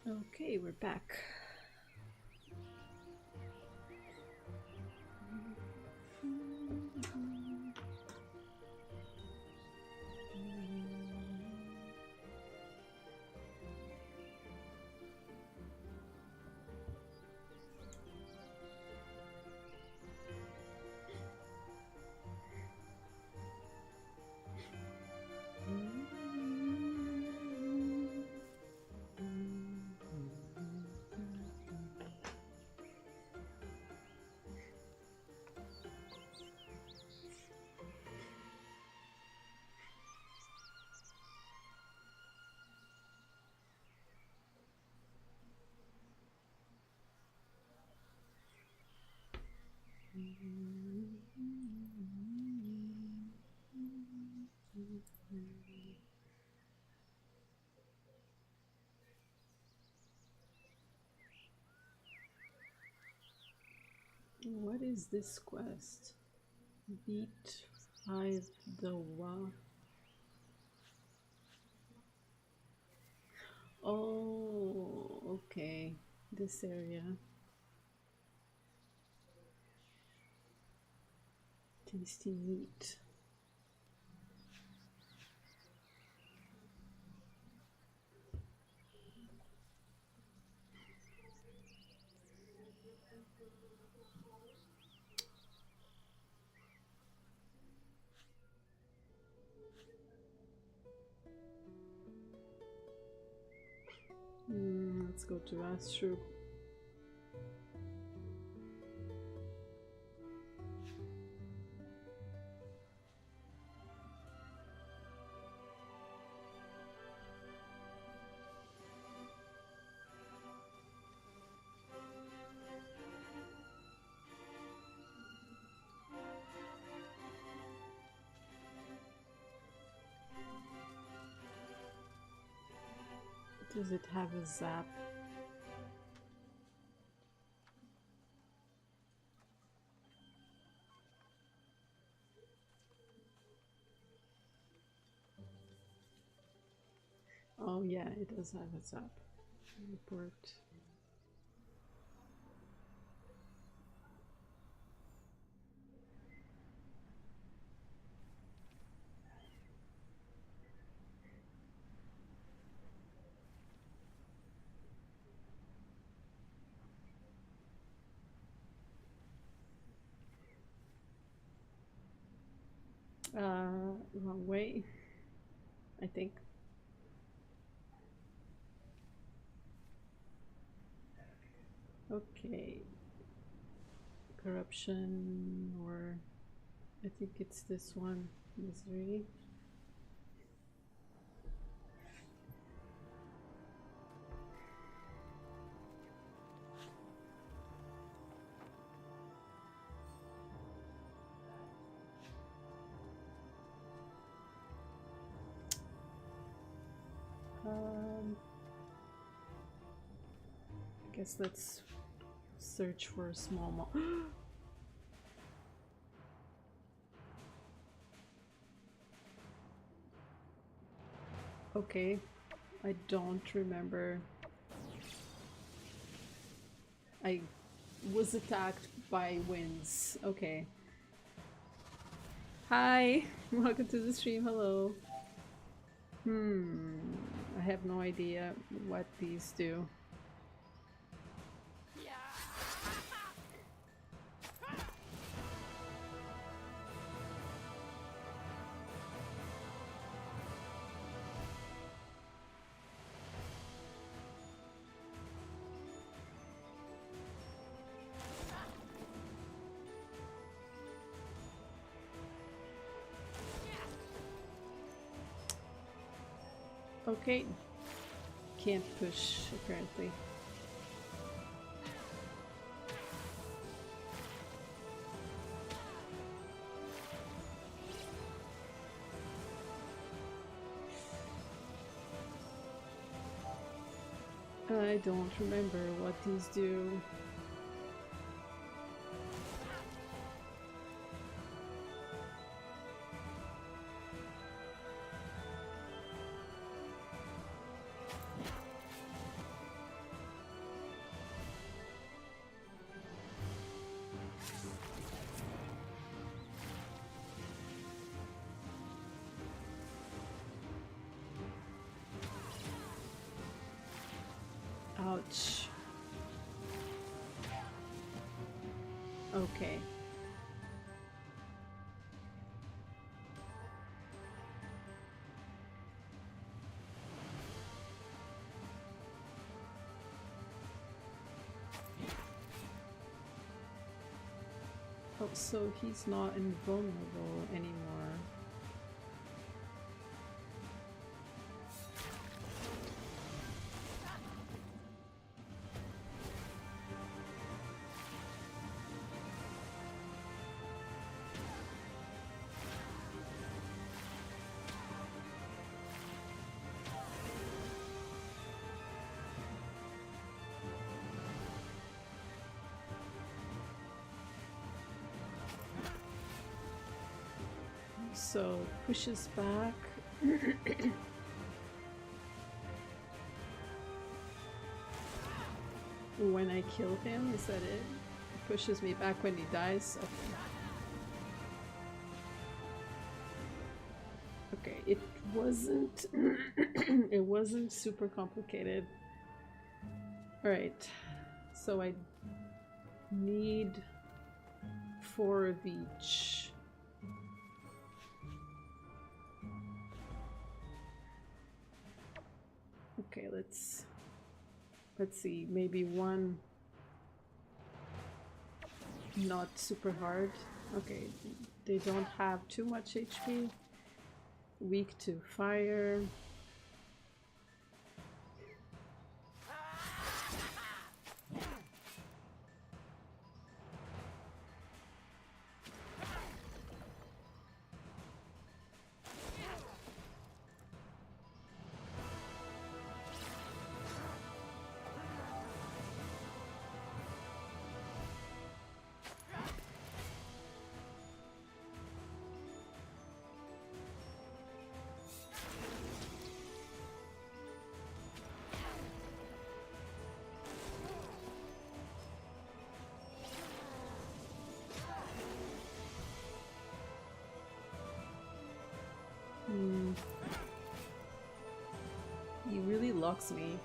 Okay, we're back. What is this quest? Beat 5 the wa. Oh, okay. This area. Tasty meat. Let's go to Astro. Does it have a zap? Oh yeah, it does have a zap. Report. Wrong way, I think. Okay. Corruption, or I think it's this one. Misery. I guess let's search for a small mo Okay, I don't remember. I was attacked by winds. Okay. Hi, welcome to the stream. Hello. I have no idea what these do. Okay. Can't push, apparently. I don't remember what these do. Ouch. Okay. Oh, so he's not invulnerable anymore. So pushes back. When I kill him, is that it? Pushes me back when he dies. Okay. Okay, it wasn't it wasn't super complicated. Alright. So I need 4 of each. Okay, let's see, maybe one not super hard. Okay, they don't have too much HP. Weak to fire. He really locks me.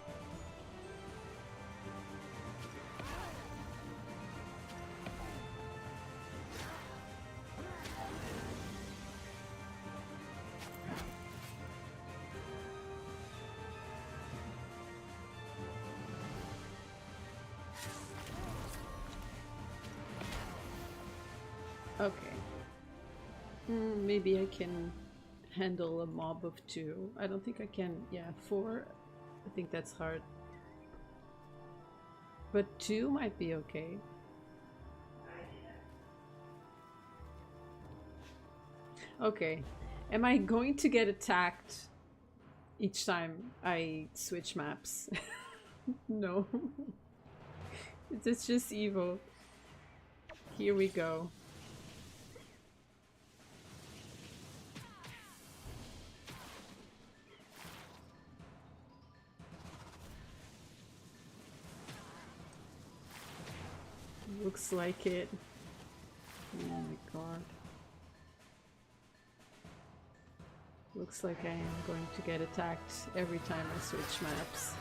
Okay. Maybe I can handle a mob of 2. I don't think I can. Yeah, 4. I think that's hard. But 2 might be okay. Okay. Am I going to get attacked each time I switch maps? No. It's just evil. Here we go. Looks like it. Oh my god. Looks like I am going to get attacked every time I switch maps.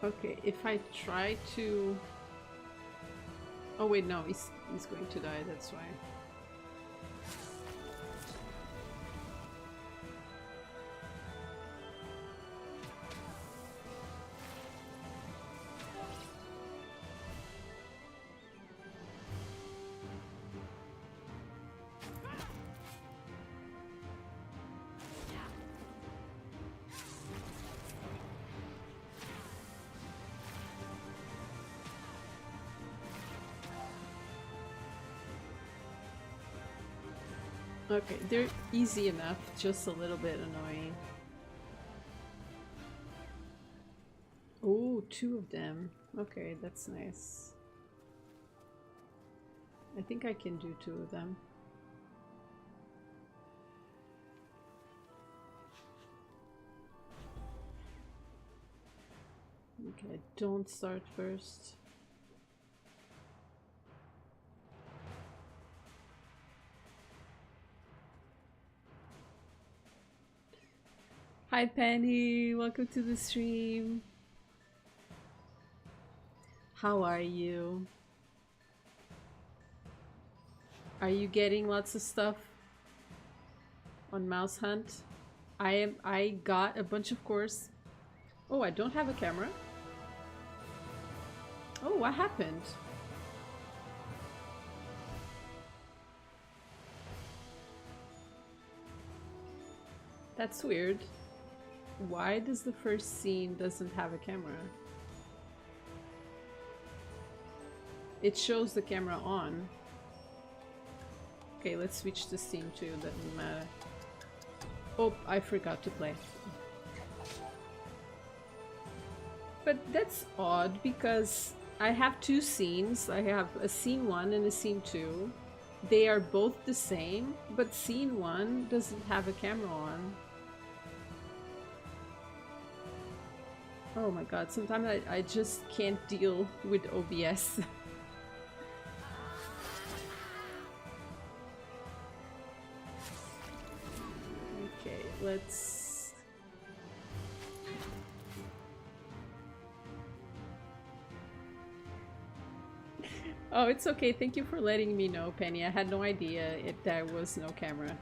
Okay, if I try to... Oh wait, no, he's going to die, that's why. Okay, they're easy enough, just a little bit annoying. Oh, 2 of them. Okay, that's nice. I think I can do 2 of them. Okay, don't start first. Hi Penny, welcome to the stream. How are you? Are you getting lots of stuff on Mouse Hunt? I got a bunch of cores. Oh, I don't have a camera. Oh, what happened? That's weird. Why does the first scene doesn't have a camera? It shows the camera on. Okay, let's switch to scene 2, doesn't matter. Oh, I forgot to play. But that's odd because I have 2 scenes. I have a scene 1 and a scene 2. They are both the same, but scene 1 doesn't have a camera on. Oh my god, sometimes I just can't deal with OBS. Okay, let's... Oh, it's okay. Thank you for letting me know, Penny. I had no idea there was no camera.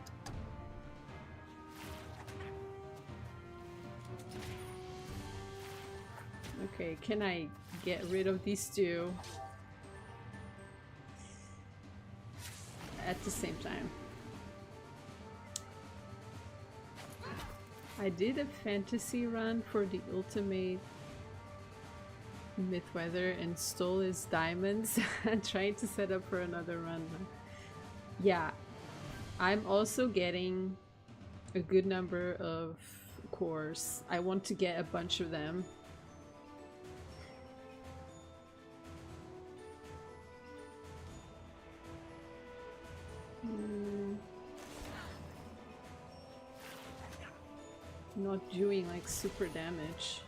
Okay, can I get rid of these 2 at the same time? I did a fantasy run for the ultimate Mythweather and stole his diamonds and trying to set up for another run. Yeah, I'm also getting a good number of cores. I want to get a bunch of them. Not doing like super damage.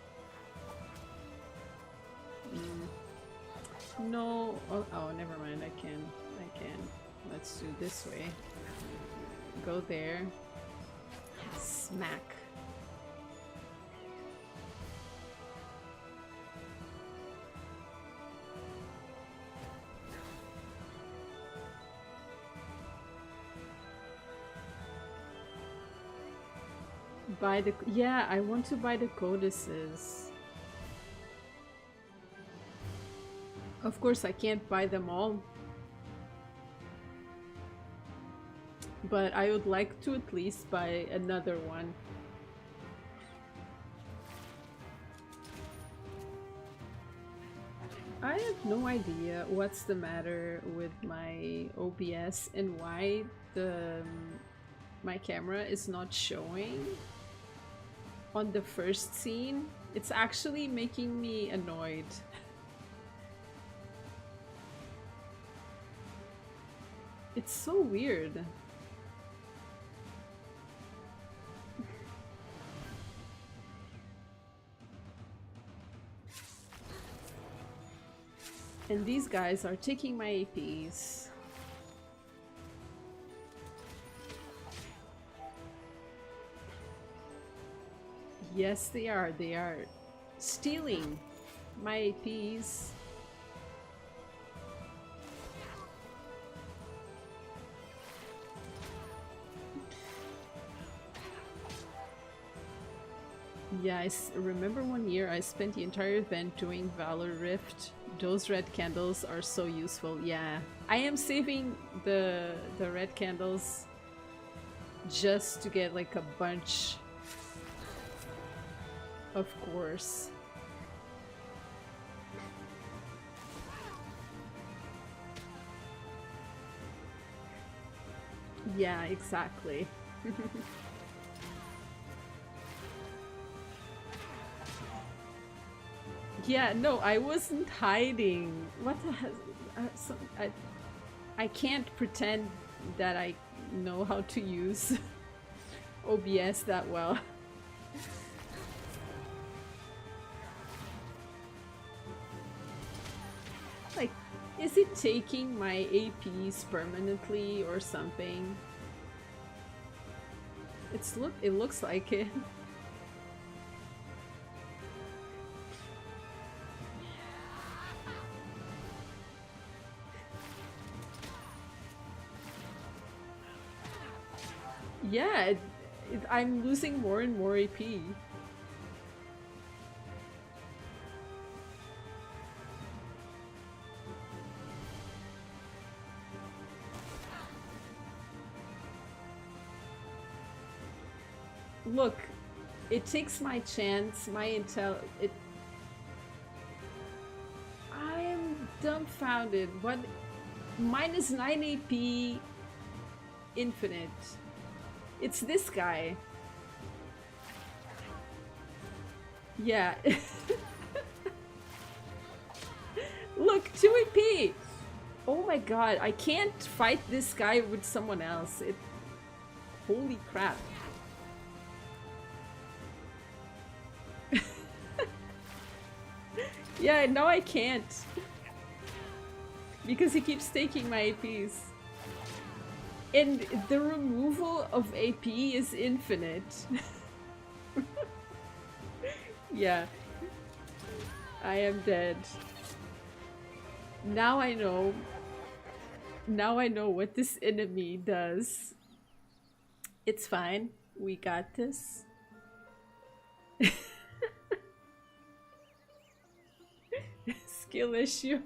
No. Oh, never mind. I can. Let's do this way. Go there. Smack. Buy the... Yeah, I want to buy the codices. Of course, I can't buy them all. But I would like to at least buy another one. I have no idea what's the matter with my OBS and why my camera is not showing on the first scene. It's actually making me annoyed. It's so weird. And these guys are taking my APs. Yes, they are. They are stealing my APs. Yeah, I remember one year I spent the entire event doing Valor Rift. Those red candles are so useful. Yeah, I am saving the red candles just to get like a bunch, of course. Yeah, exactly. Yeah, no, I wasn't hiding. What the hell? I can't pretend that I know how to use OBS that well. Like, is it taking my APs permanently or something? It looks like it. Yeah, I'm losing more and more AP. Look, it takes my chance, my intel. I am dumbfounded. What? Minus 9 AP infinite. It's this guy. Yeah. Look, 2 AP! Oh my god, I can't fight this guy with someone else. Holy crap. Yeah, no I can't. Because he keeps taking my APs. And the removal of AP is infinite. Yeah. I am dead. Now I know. Now I know what this enemy does. It's fine. We got this. Skill issue.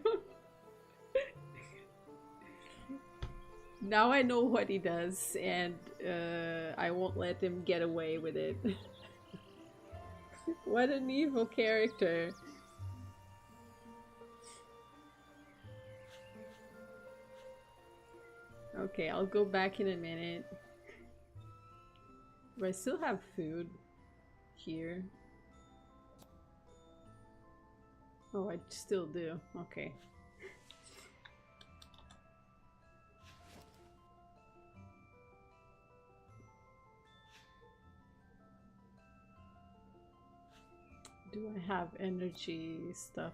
Now I know what he does, and I won't let him get away with it. What an evil character. Okay, I'll go back in a minute. Do I still have food here? Oh, I still do. Okay. Do I have energy stuff?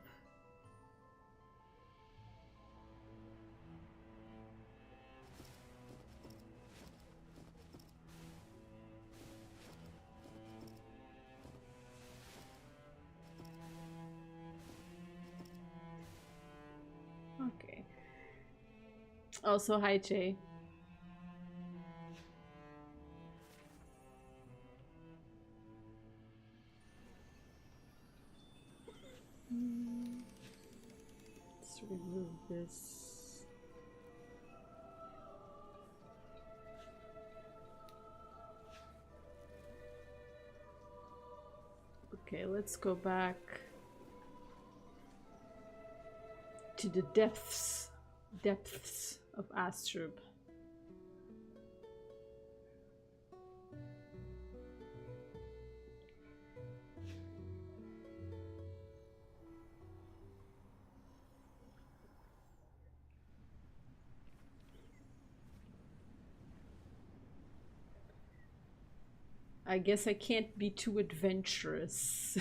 Okay. Also, hi Jay. Let's remove this. Okay, let's go back to the depths of Astrub. I guess I can't be too adventurous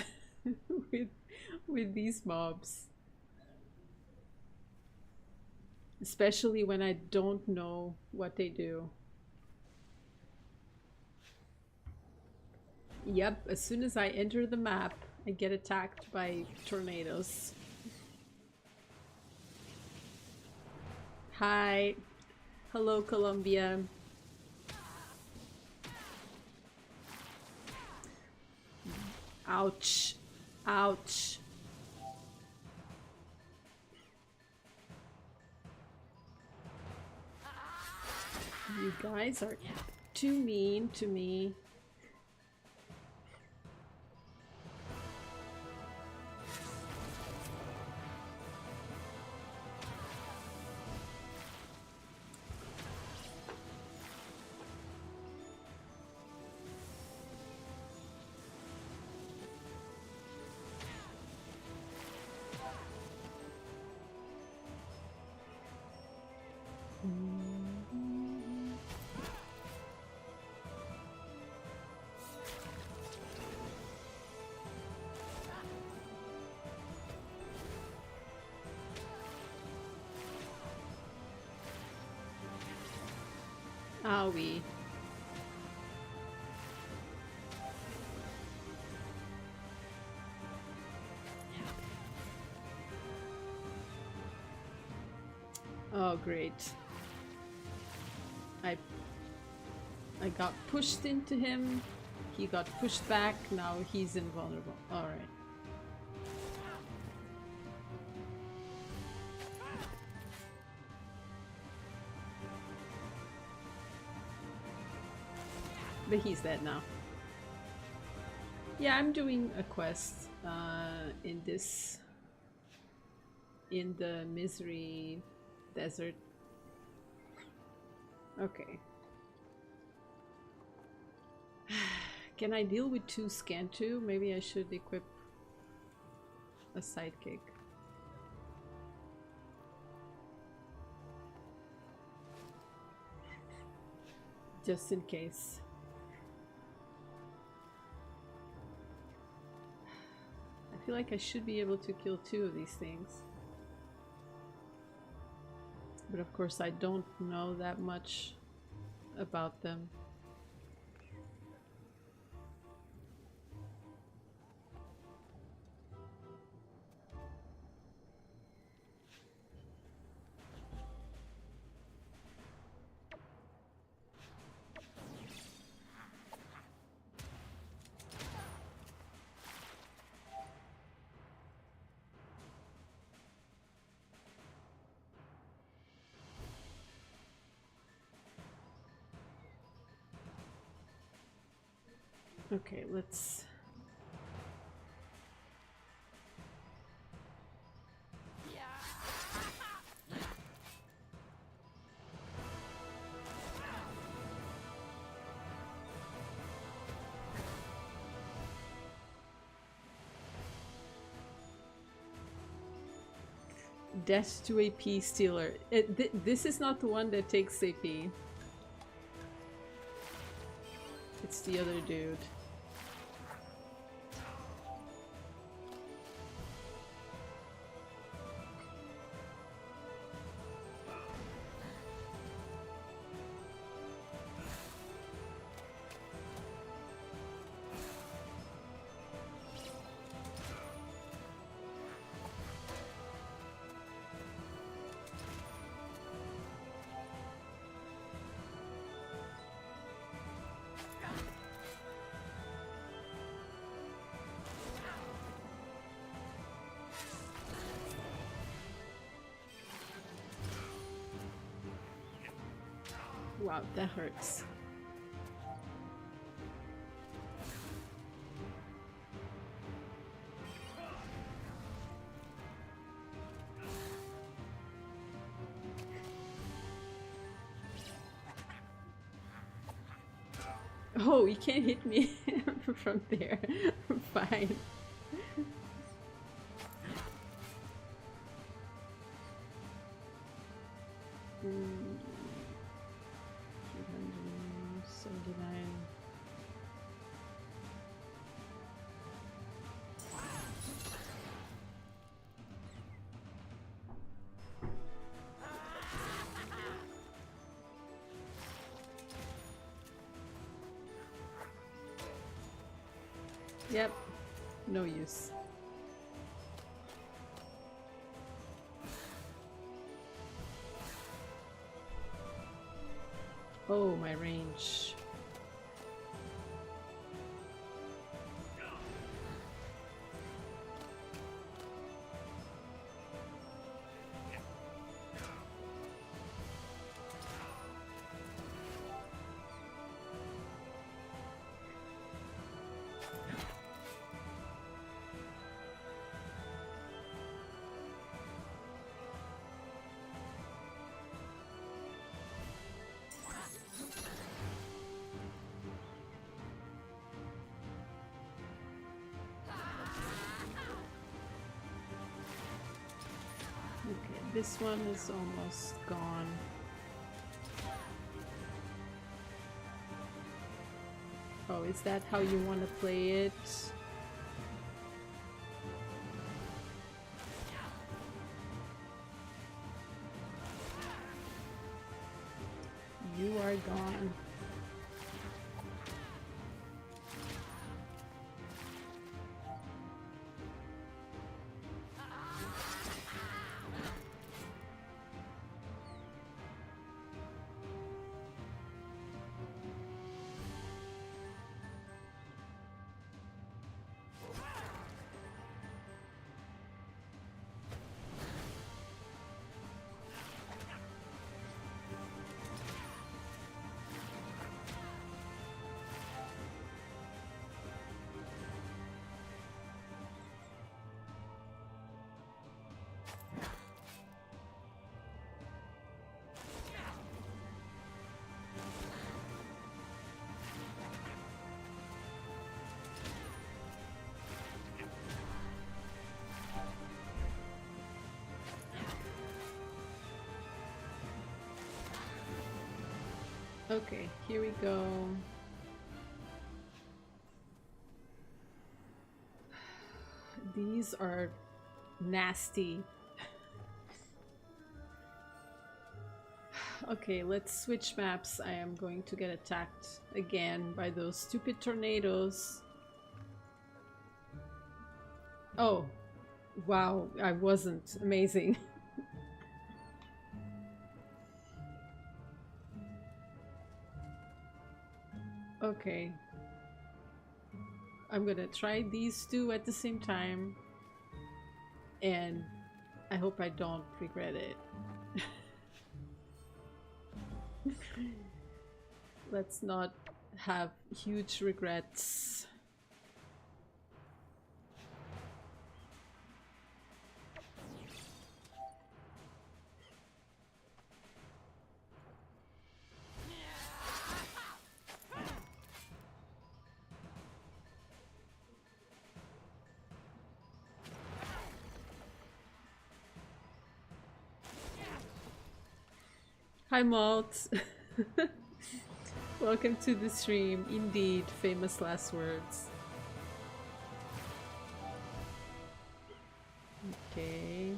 with these mobs. Especially when I don't know what they do. Yep, as soon as I enter the map, I get attacked by tornadoes. Hi. Hello, Colombia. Ouch. Ouch. You guys are too mean to me. Owie. Oh, great. I got pushed into him. He got pushed back. Now he's invulnerable. Alright. But he's dead now. Yeah, I'm doing a quest in the Misery Desert. Okay. Can I deal with 2 Scantu? Maybe I should equip a sidekick. Just in case. I feel like I should be able to kill 2 of these things. But of course I don't know that much about them. Okay, let's... Death to AP Stealer. This is not the one that takes AP. It's the other dude. Wow, that hurts. Oh, you can't hit me from there. Fine. Mm. 379. Yep, no use. Oh, my range. Okay, this one is almost gone. Oh, is that how you want to play it? You are are gone. Okay, here we go. These are nasty. Okay, let's switch maps. I am going to get attacked again by those stupid tornadoes. Oh, wow, I wasn't. Amazing. Okay. I'm gonna try these two at the same time. And I hope I don't regret it. Let's not have huge regrets. Hi Malt! Welcome to the stream. Indeed, famous last words. Okay.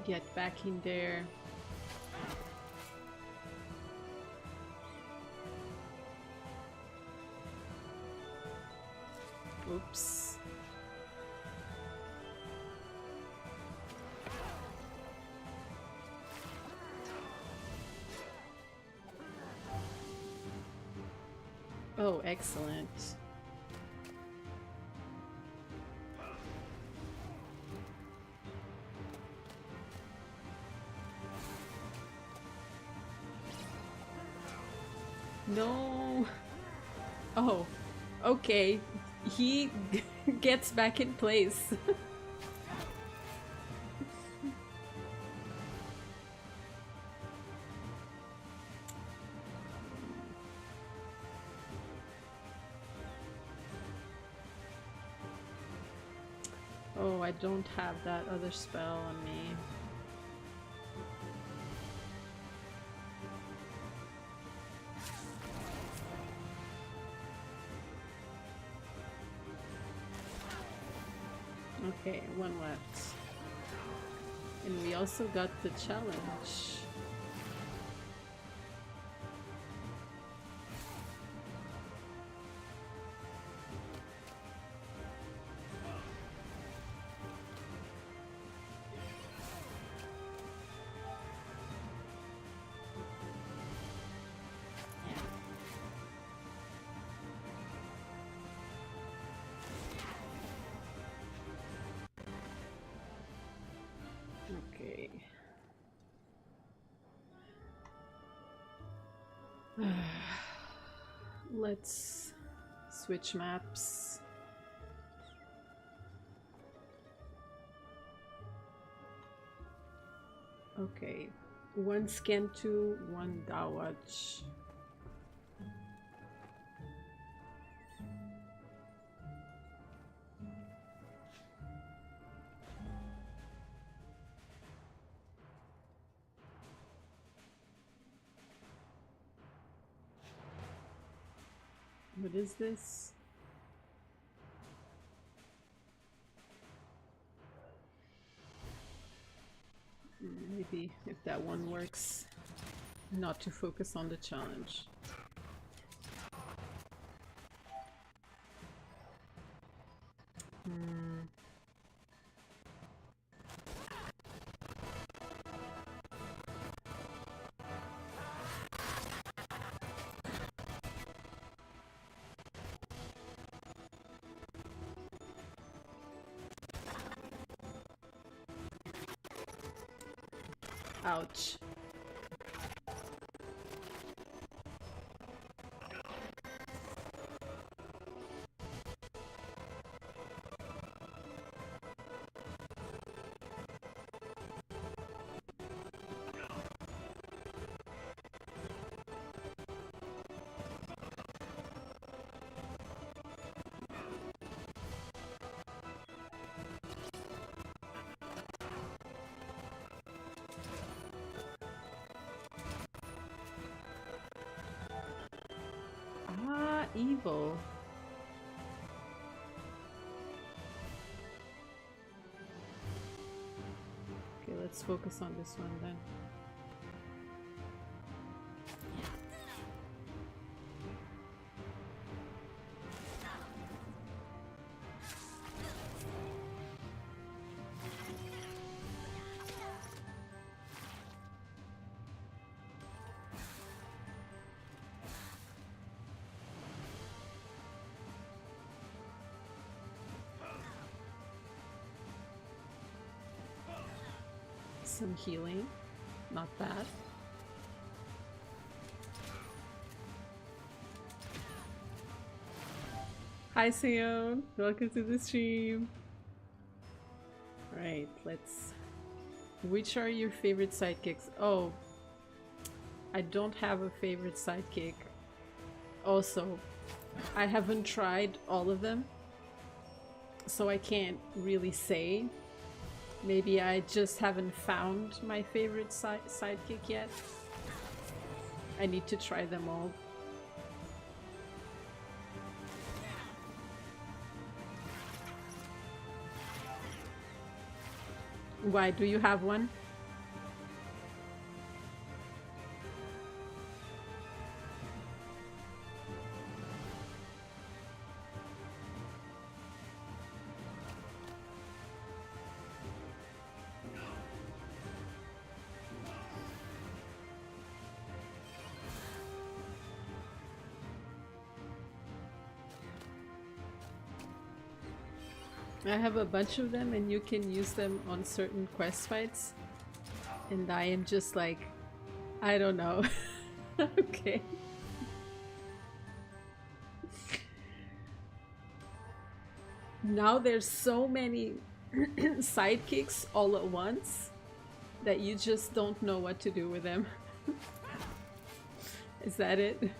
Get back in there. Oops. Oh, excellent. No. Oh, okay. He gets back in place. Oh, I don't have that other spell on me. Okay, one left. And we also got the challenge. Okay. Let's switch maps. Okay, one scan 2, one dowatch. What is this? Maybe if that one works, not to focus on the challenge. Ouch. Ah, evil. Okay, let's focus on this one then. Some healing, not bad. Hi Sion, welcome to the stream. Right, let's... Which are your favorite sidekicks? Oh, I don't have a favorite sidekick. Also, I haven't tried all of them, so I can't really say. Maybe I just haven't found my favorite sidekick yet. I need to try them all. Why, do you have one? I have a bunch of them and you can use them on certain quest fights. And I am just like, I don't know. Okay. Now there's so many sidekicks all at once that you just don't know what to do with them. Is that it?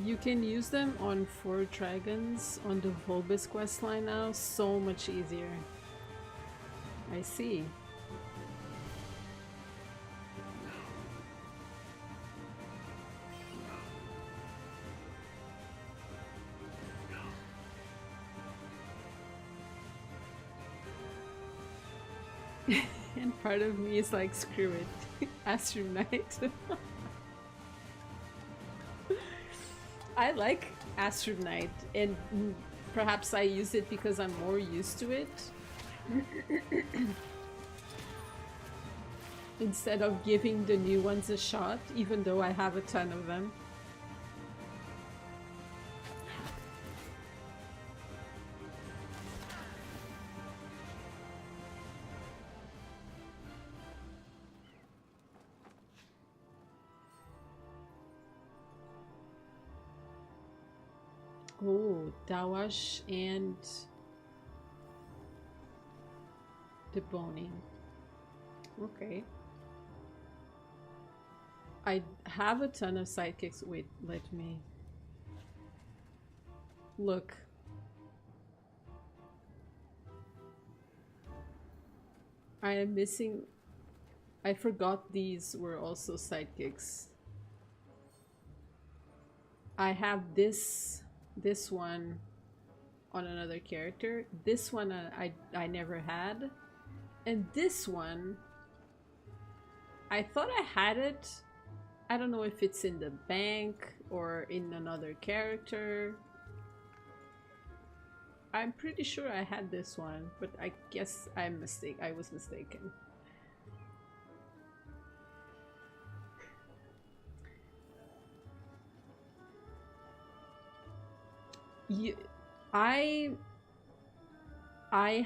You can use them on 4 dragons on the Volbus questline now, so much easier. I see. And part of me is like, screw it, Astrum Knight. I like Astrum Knight, and perhaps I use it because I'm more used to it. Instead of giving the new ones a shot, even though I have a ton of them. Oh, Dawash and Deboning. Okay. I have a ton of sidekicks. Wait, let me look. I am missing. I forgot these were also sidekicks. I have this one on another character. This one I never had, and this one I thought I had it. I don't know if it's in the bank or in another character. I'm pretty sure I had this one, but I guess I was mistaken. I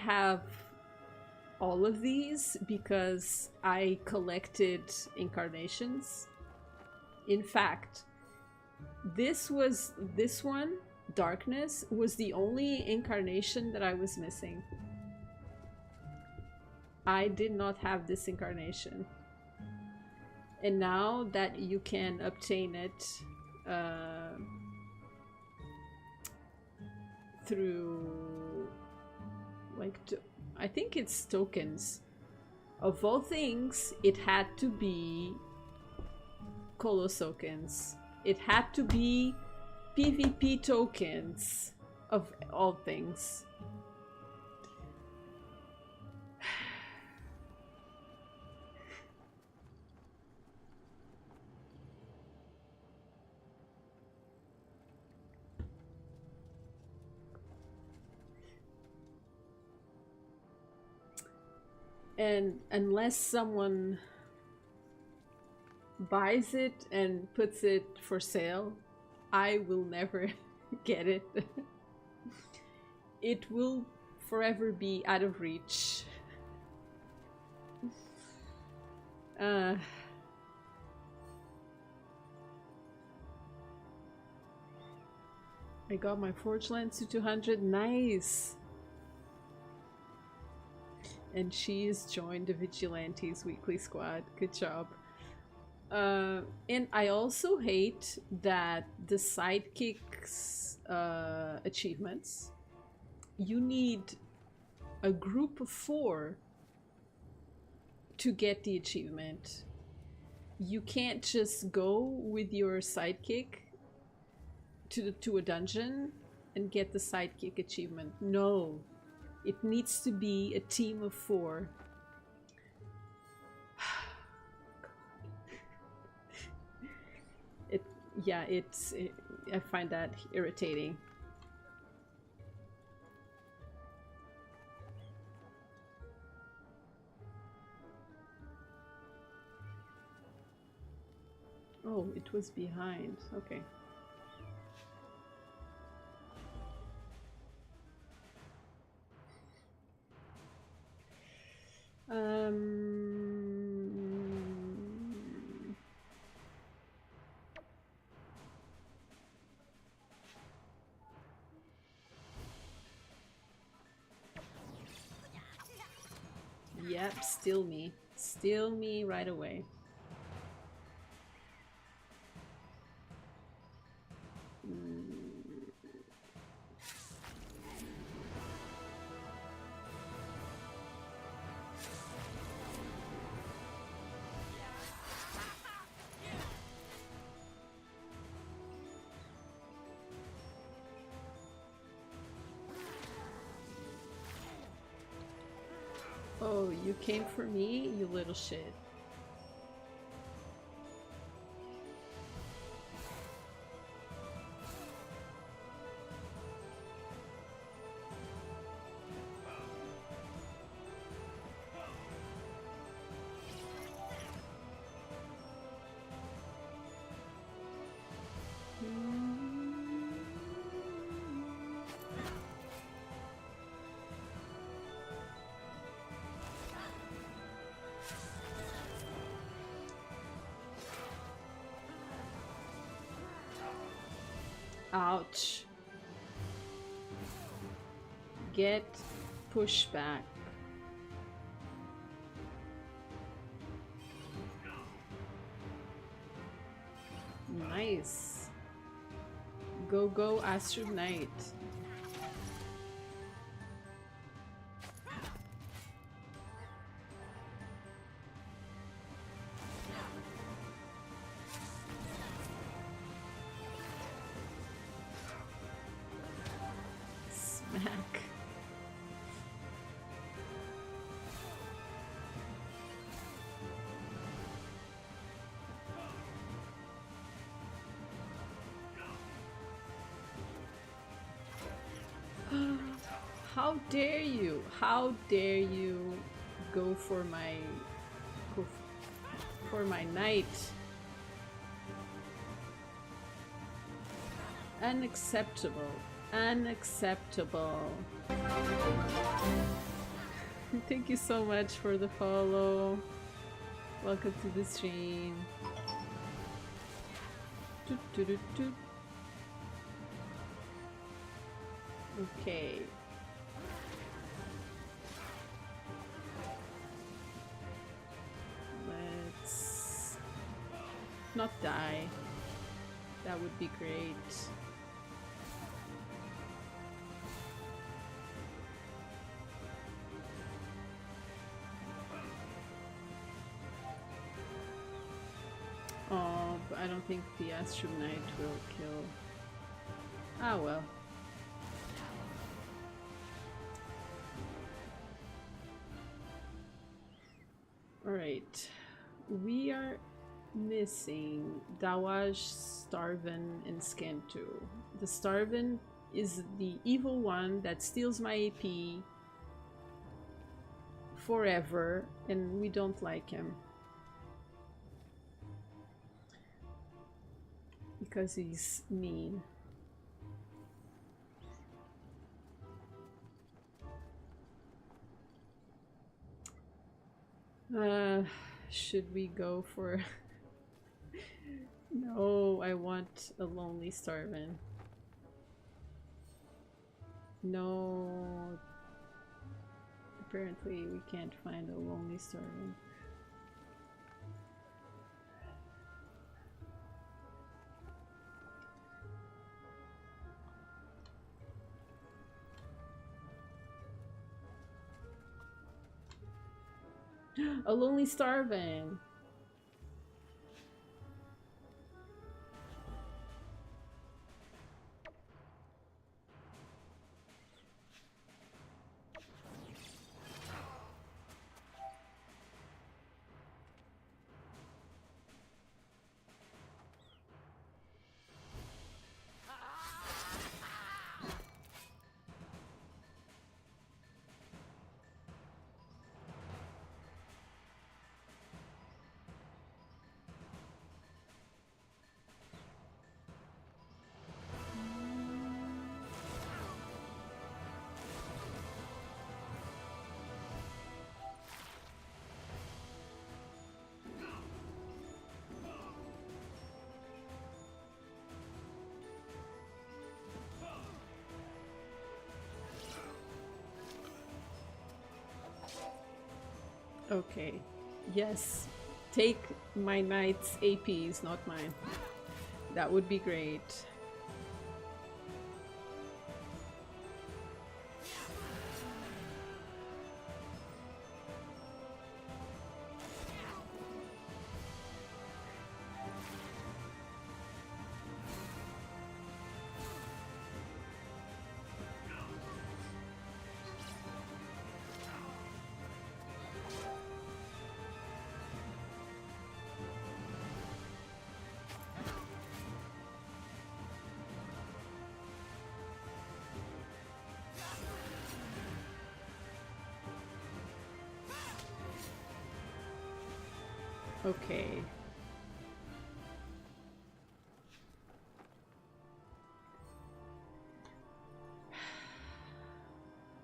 have all of these because I collected incarnations. In fact, this one, Darkness, was the only incarnation that I was missing. I did not have this incarnation. And now that you can obtain it through, like, I think it's tokens. Of all things, it had to be Colosokens. It had to be PvP tokens, of all things. And unless someone buys it and puts it for sale, I will never get it. It will forever be out of reach. I got my Forge Lance to 200. Nice! And she's joined the Vigilantes weekly squad. Good job. And I also hate that the sidekicks achievements, you need a group of 4 to get the achievement. You can't just go with your sidekick to a dungeon and get the sidekick achievement. No. It needs to be a team of 4. I find that irritating. Oh, it was behind. Okay. Yep, steal me. Steal me right away. Oh, you came for me, you little shit. Ouch. Get pushback. Nice. Go, go, Astro Knight. Smack. How dare you? How dare you go for my knight? Unacceptable. Unacceptable. Thank you so much for the follow. Welcome to the stream. Toot, toot, toot, toot. Okay. Let's not die. That would be great. Oh, but I don't think the Astro Knight will kill. Ah well. Alright. We are missing Dawaj, Starvin, and Scantu. The Starvin is the evil one that steals my AP forever, and we don't like him. Because he's mean. Should we go for... No, I want a Lonely Starvin. No. Apparently we can't find a Lonely Starvin. A Lonely Starvin. Okay. Yes. Take my knight's APs, not mine. That would be great. Okay.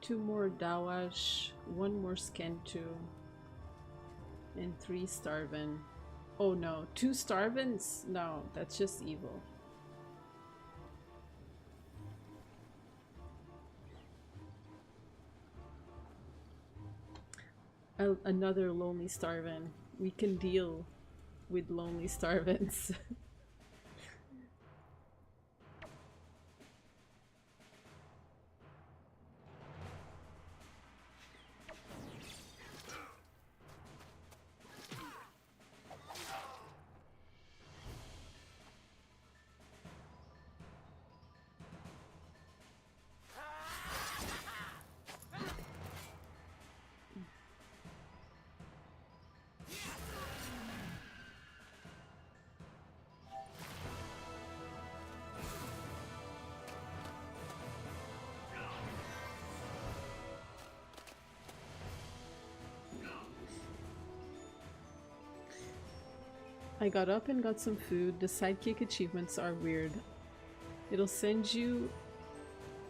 Two more Dawash, one more Skentu, and 3 Starvin. Oh no, 2 Starvins? No, that's just evil. Another Lonely Starvin. We can deal with Lonely Starvins. I got up and got some food. The sidekick achievements are weird. It'll send you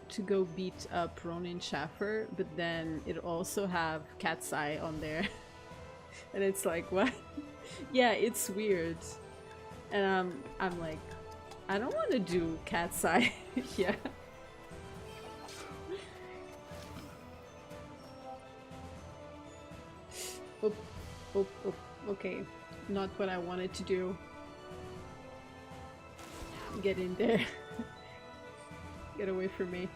to go beat up Ronin Schaffer, but then it'll also have Cat's Eye on there. And it's like, what? Yeah, it's weird. And I'm like, I don't want to do Cat's Eye. Yeah. Oh, oh, oh, okay. Not what I wanted to do. Get in there. Get away from me.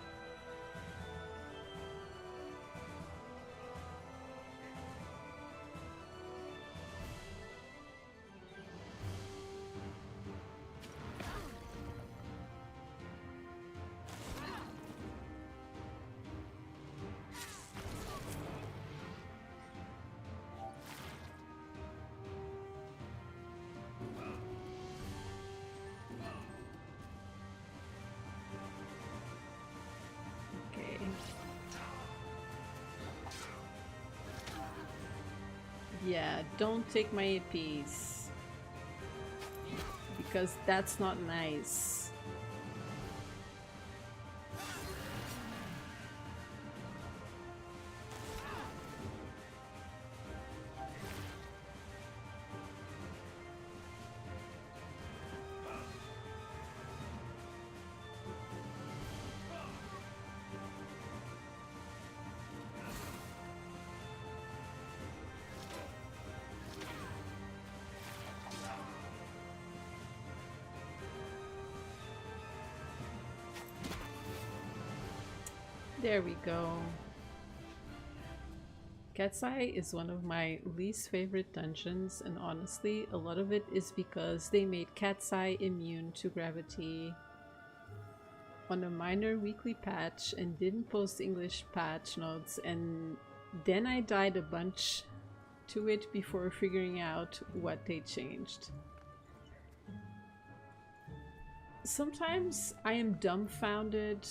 Yeah, don't take my APs. Because that's not nice. There we go. Cat's Eye is one of my least favorite dungeons, and honestly, a lot of it is because they made Cat's Eye immune to gravity on a minor weekly patch and didn't post English patch notes, and then I died a bunch to it before figuring out what they changed. Sometimes I am dumbfounded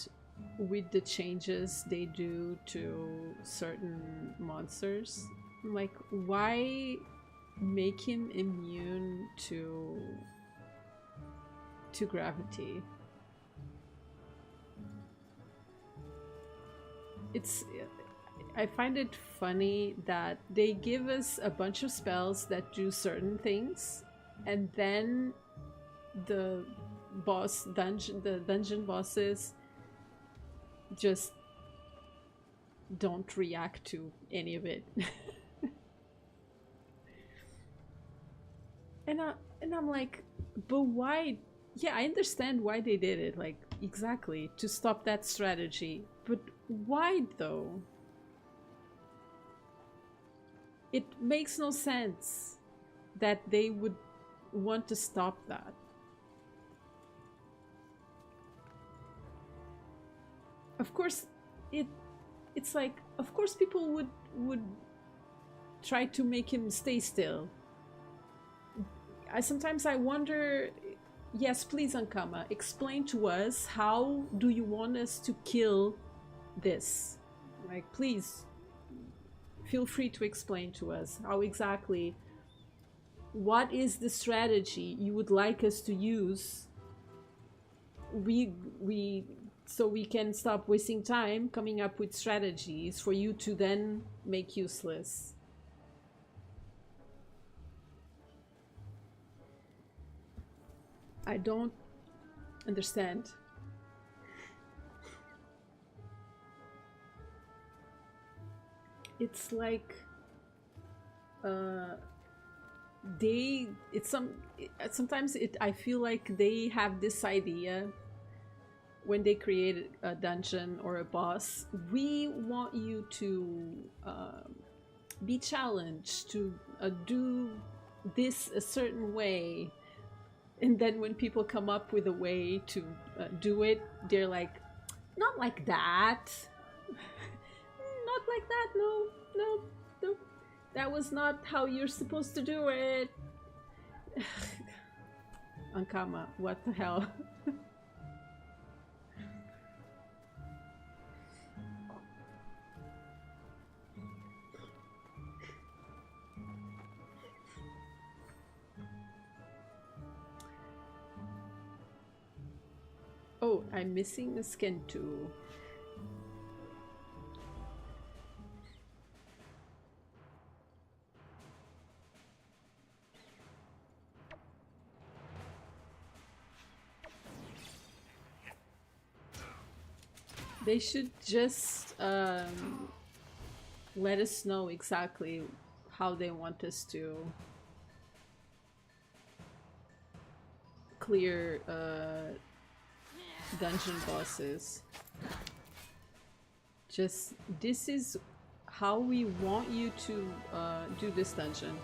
with the changes they do to certain monsters. Like, why make him immune to gravity? I find it funny that they give us a bunch of spells that do certain things, and then the dungeon bosses just don't react to any of it. and I'm like, but why? Yeah, I understand why they did it, like, exactly, to stop that strategy, but why though? It makes no sense that they would want to stop that. Of course, it's like, of course people would try to make him stay still. Sometimes I wonder, yes, please, Ankama, explain to us, how do you want us to kill this? Like, please, feel free to explain to us how exactly, what is the strategy you would like us to use? So we can stop wasting time coming up with strategies for you to then make useless. I don't understand. It's like sometimes I feel like they have this idea when they create a dungeon or a boss. We want you to be challenged to do this a certain way, and then when people come up with a way to do it, they're like, not like that. Not like that. No, no, no, that was not how you're supposed to do it. Ankama, what the hell? Oh, I'm missing a skin too. They should just let us know exactly how they want us to clear dungeon bosses. Just, this is how we want you to do this dungeon.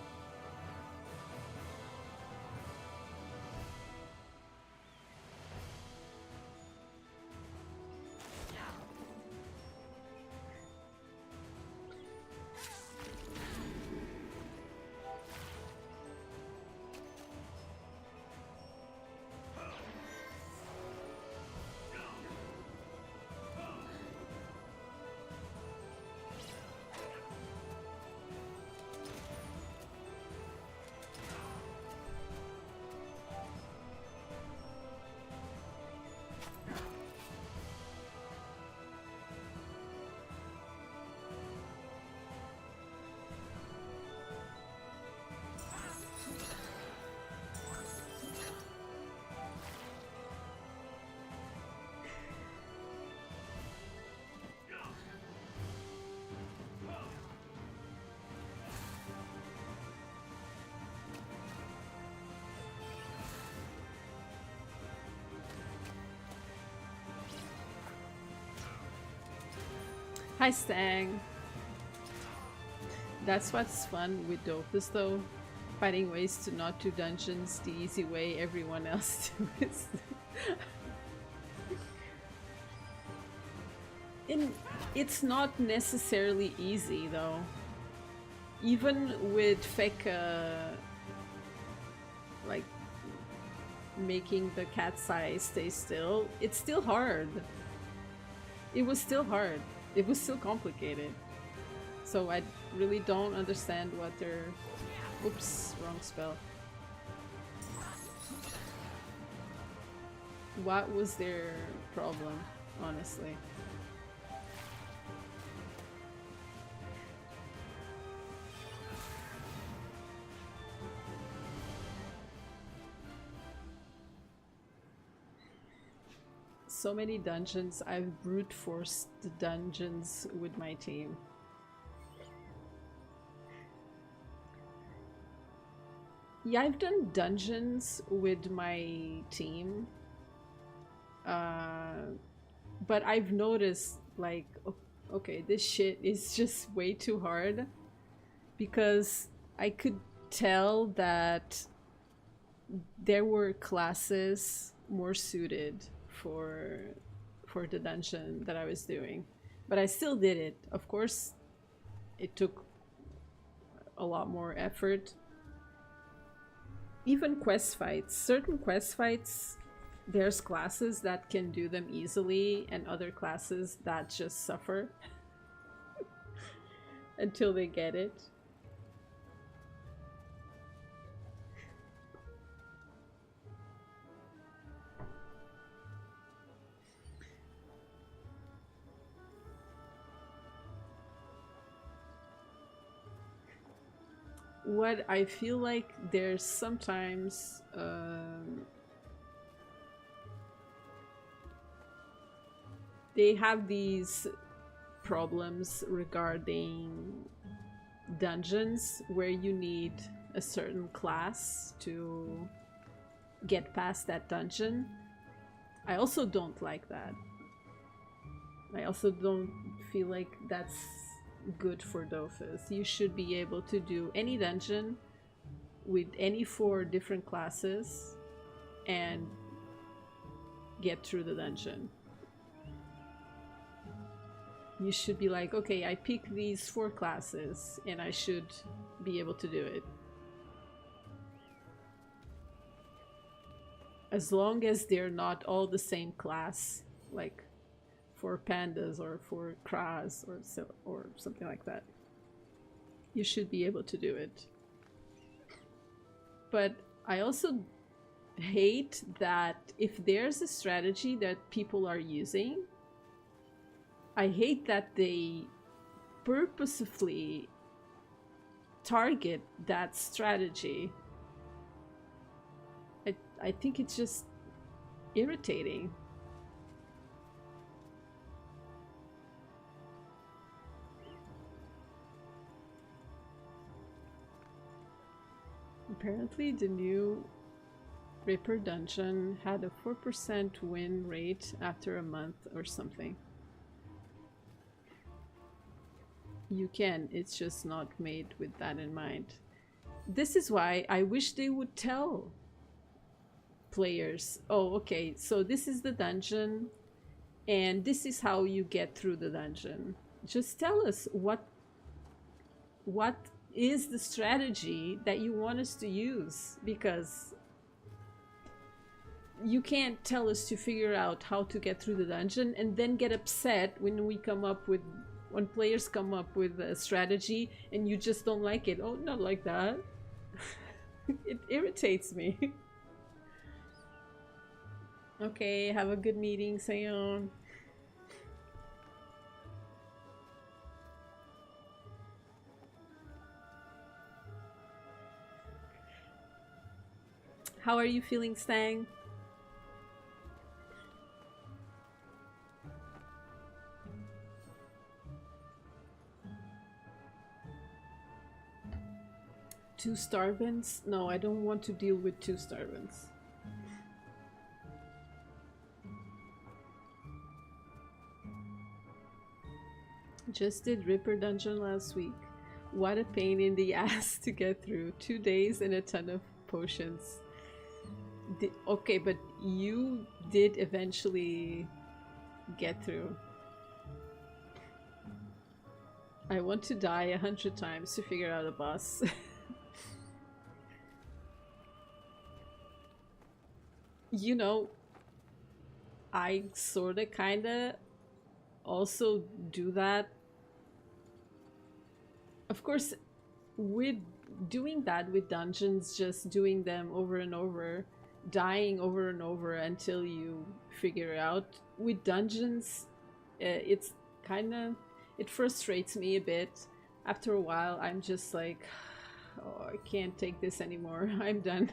Hi, Stang. That's what's fun with Dofus, though. Finding ways to not do dungeons the easy way everyone else does. And it's not necessarily easy, though. Even with Feka, like, making the cat's eye stay still, it's still hard. It was still hard. It was still complicated. So I really don't understand what they're... Oops, wrong spell. What was their problem, honestly? So many dungeons, I've brute forced the dungeons with my team. Yeah, I've done dungeons with my team. But I've noticed, like, okay, this shit is just way too hard. Because I could tell that there were classes more suited for the dungeon that I was doing, but I still did it. Of course, it took a lot more effort. Even quest fights, certain quest fights, there's classes that can do them easily and other classes that just suffer until they get it. What I feel like there's sometimes they have these problems regarding dungeons where you need a certain class to get past that dungeon. I also don't like that. I also don't feel like that's good for Dofus. You should be able to do any dungeon with any 4 different classes and get through the dungeon. You should be like, okay, I pick these 4 classes and I should be able to do it. As long as they're not all the same class, like for pandas or for kras or something like that. You should be able to do it. But I also hate that if there's a strategy that people are using, I hate that they purposefully target that strategy. I think it's just irritating. Apparently the new Ripper dungeon had a 4% win rate after a month or something. You can, it's just not made with that in mind. This is why I wish they would tell players, oh, okay, so this is the dungeon and this is how you get through the dungeon. Just tell us what is the strategy that you want us to use, because you can't tell us to figure out how to get through the dungeon and then get upset when players come up with a strategy and you just don't like it. Oh, not like that. It irritates me. Okay, have a good meeting, Seon. How are you feeling, Stang? Two starvants? No, I don't want to deal with two starvants. Just did Ripper Dungeon last week. What a pain in the ass to get through. 2 days and a ton of potions. Okay, but you did eventually get through. I want to die 100 times to figure out a boss. You know, I sorta kinda also do that. Of course, with doing that with dungeons, just doing them over and over, dying over and over until you figure it out. With dungeons, it's kinda, it frustrates me a bit. After a while, I'm just like, oh, I can't take this anymore. I'm done.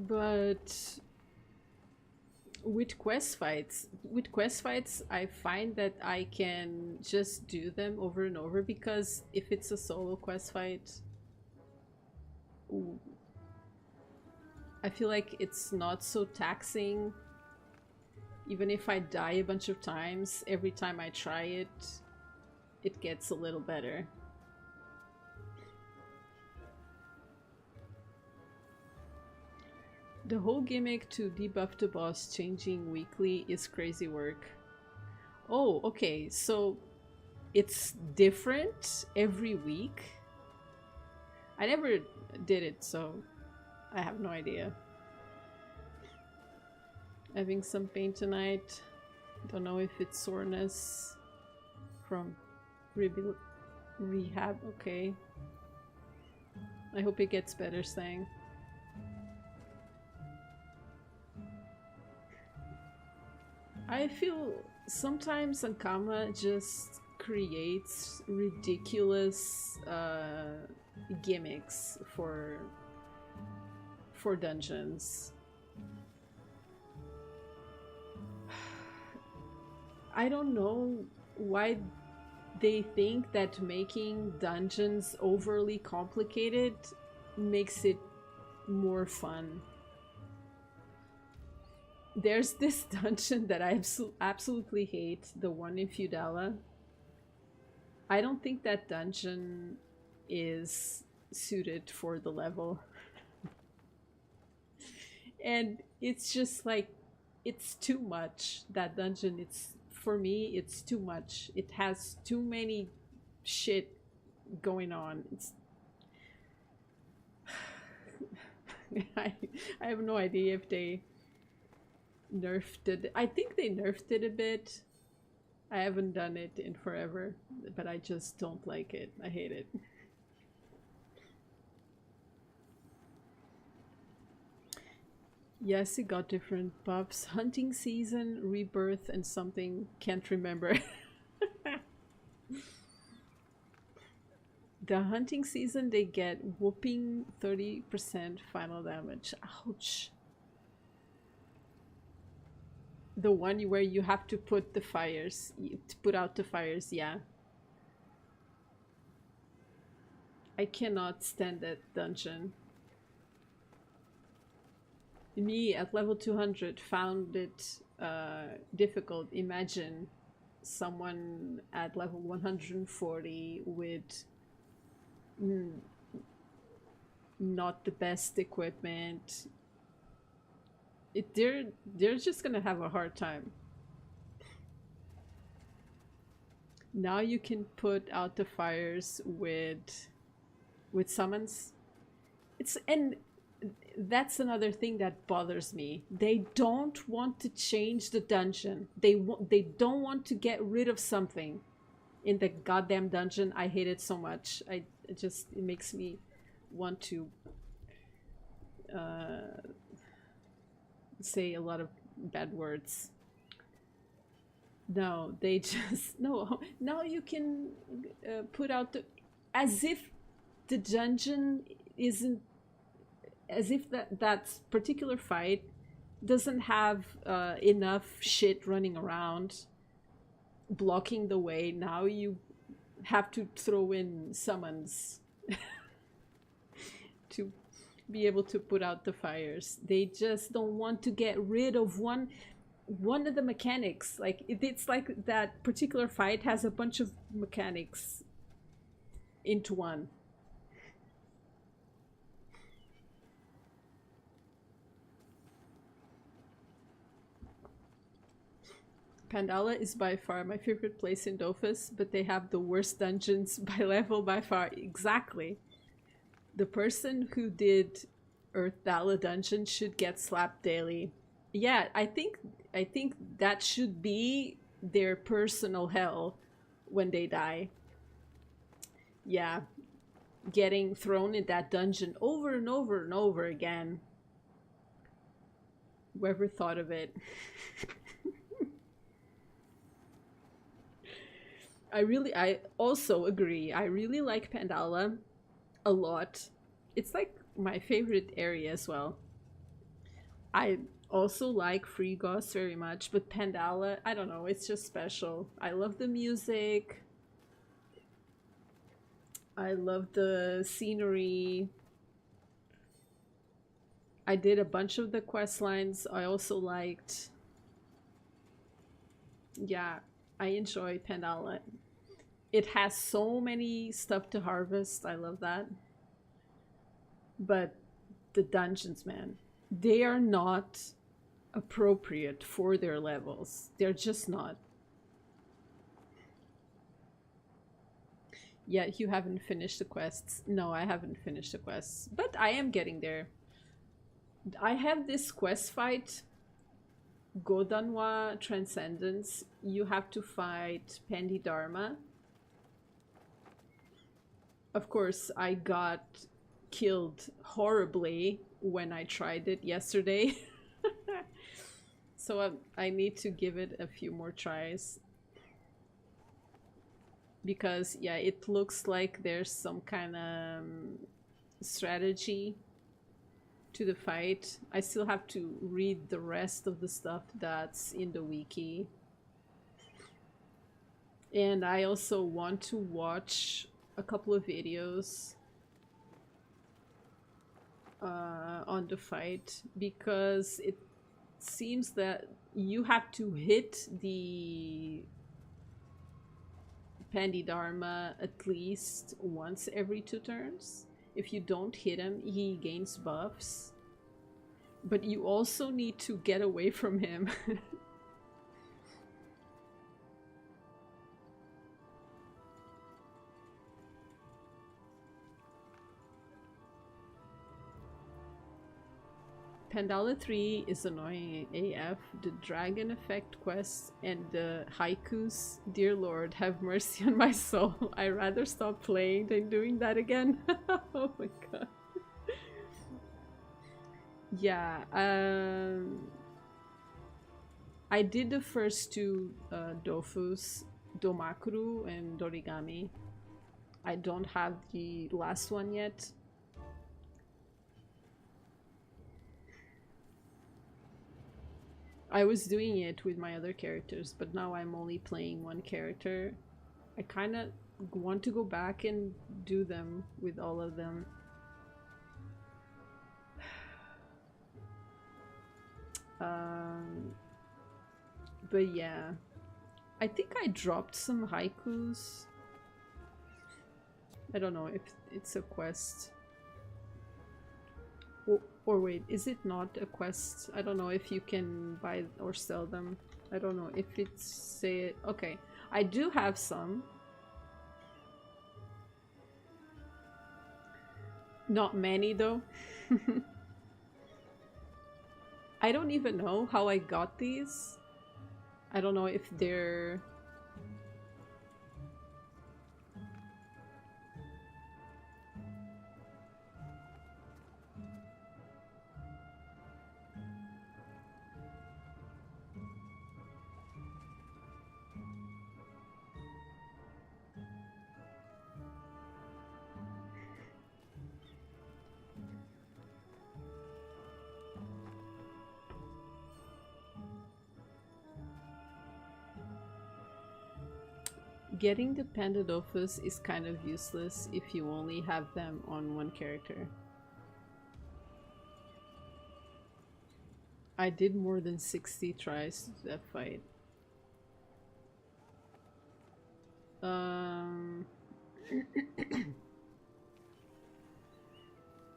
But with quest fights, I find that I can just do them over and over, because if it's a solo quest fight, I feel like it's not so taxing. Even if I die a bunch of times, every time I try it, it gets a little better. The whole gimmick to debuff the boss changing weekly is crazy work. Oh, okay, so it's different every week? I never did it, so I have no idea. Having some pain tonight. Don't know if it's soreness from rehab. Okay. I hope it gets better, Sang. I feel sometimes Ankama just creates ridiculous gimmicks for dungeons. I don't know why they think that making dungeons overly complicated makes it more fun. There's this dungeon that I absolutely hate, the one in Feudala. I don't think that dungeon is suited for the level. And it's just like, it's too much, that dungeon. for me, it's too much. It has too many shit going on. It's I, I have no idea if they nerfed it. I think they nerfed it a bit. I haven't done it in forever, but I just don't like it. I hate it. Yes, it got different buffs. Hunting season, rebirth, and something can't remember. The hunting season, they get whooping 30% final damage. Ouch. The one where you have to put the fires, to put out the fires, yeah. I cannot stand that dungeon. Me at level 200 found it difficult. Imagine someone at level 140 with not the best equipment. They're just gonna have a hard time. Now you can put out the fires with summons. And that's another thing that bothers me. They don't want to change the dungeon. They don't want to get rid of something in the goddamn dungeon. I hate it so much. It makes me want to say a lot of bad words. No, they just no. Now you can put out the, as if the dungeon isn't, as if that particular fight doesn't have enough shit running around blocking the way. Now you have to throw in summons to be able to put out the fires. They just don't want to get rid of one of the mechanics. Like it's like that particular fight has a bunch of mechanics into one. Pandala is by far my favorite place in Dofus, but they have the worst dungeons by level by far. Exactly. The person who did Earth Dala dungeon should get slapped daily. Yeah, I think that should be their personal hell when they die. Yeah. Getting thrown in that dungeon over and over and over again. Whoever thought of it. I also agree. I really like Pandala a lot. It's like my favorite area as well. I also like Frigos very much, but Pandala, I don't know, it's just special. I love the music. I love the scenery. I did a bunch of the quest lines. I also liked... Yeah, I enjoy Pandala. It has so many stuff to harvest. I love that. But the dungeons, man, they are not appropriate for their levels. They're just not. Yeah, you haven't finished the quests. No, I haven't finished the quests. But I am getting there. I have this quest fight, Godanwa Transcendence. You have to fight Pandidharma. Of course, I got killed horribly when I tried it yesterday. So I need to give it a few more tries. Because, yeah, it looks like there's some kind of strategy to the fight. I still have to read the rest of the stuff that's in the wiki. And I also want to watch a couple of videos on the fight, because it seems that you have to hit the Pandidharma at least once every 2 turns. If you don't hit him, he gains buffs. But you also need to get away from him. Pandala 3 is annoying AF. The dragon effect quests and the haikus, dear lord, have mercy on my soul. I'd rather stop playing than doing that again. Oh my god. Yeah, I did the first two Dofus, Domakuru and Dorigami. I don't have the last one yet. I was doing it with my other characters, but now I'm only playing one character. I kind of want to go back and do them with all of them. But yeah, I think I dropped some haikus. I don't know if it's a quest. Or wait, is it not a quest? I don't know if you can buy or sell them. I don't know if it's say okay. I do have some. Not many though. I don't even know how I got these. I don't know if they're... Getting the Panda Dofus is kind of useless if you only have them on one character. I did more than 60 tries to that fight.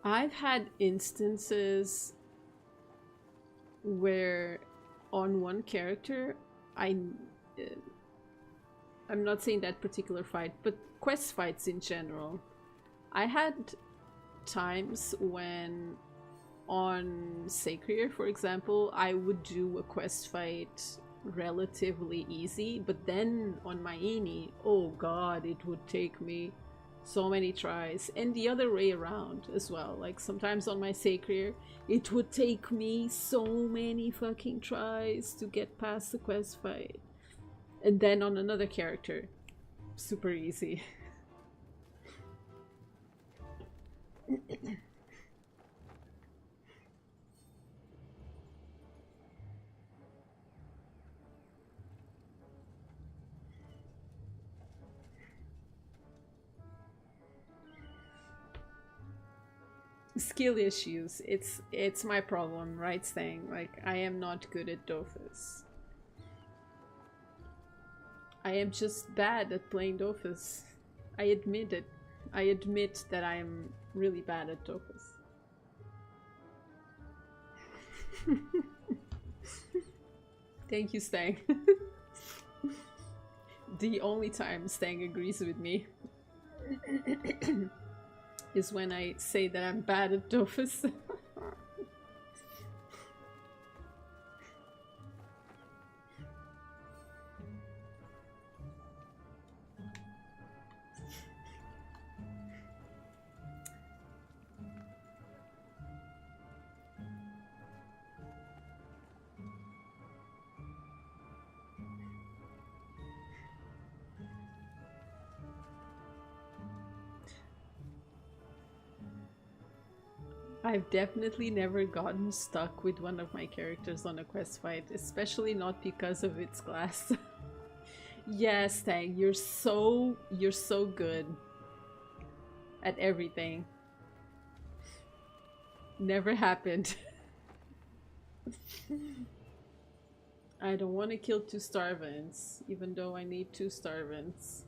I've had instances where on one character I'm not saying that particular fight, but quest fights in general. I had times when on Sacred, for example, I would do a quest fight relatively easy, but then on my Ini, oh god, it would take me so many tries, and the other way around as well. Like sometimes on my Sacred, it would take me so many fucking tries to get past the quest fight. And then on another character, super easy. Skill issues. It's my problem, right, Stang? Like, I am not good at Dofus. I am just bad at playing Dofus. I admit it. I admit that I am really bad at Dofus. Thank you, Stang. The only time Stang agrees with me is when I say that I'm bad at Dofus. I've definitely never gotten stuck with one of my characters on a quest fight, especially not because of its class. Yes, Tang, you're so good at everything. Never happened. I don't want to kill 2 Starvants, even though I need 2 Starvants.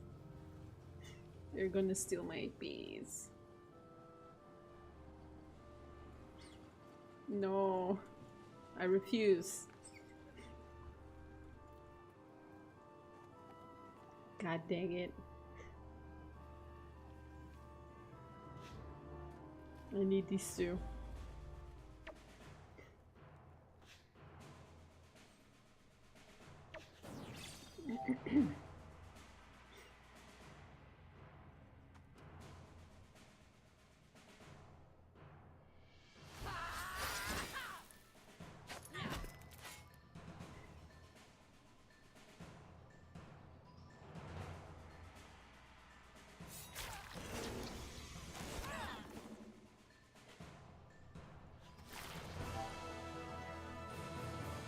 They're gonna steal my bees. No, I refuse. God dang it. I need these 2.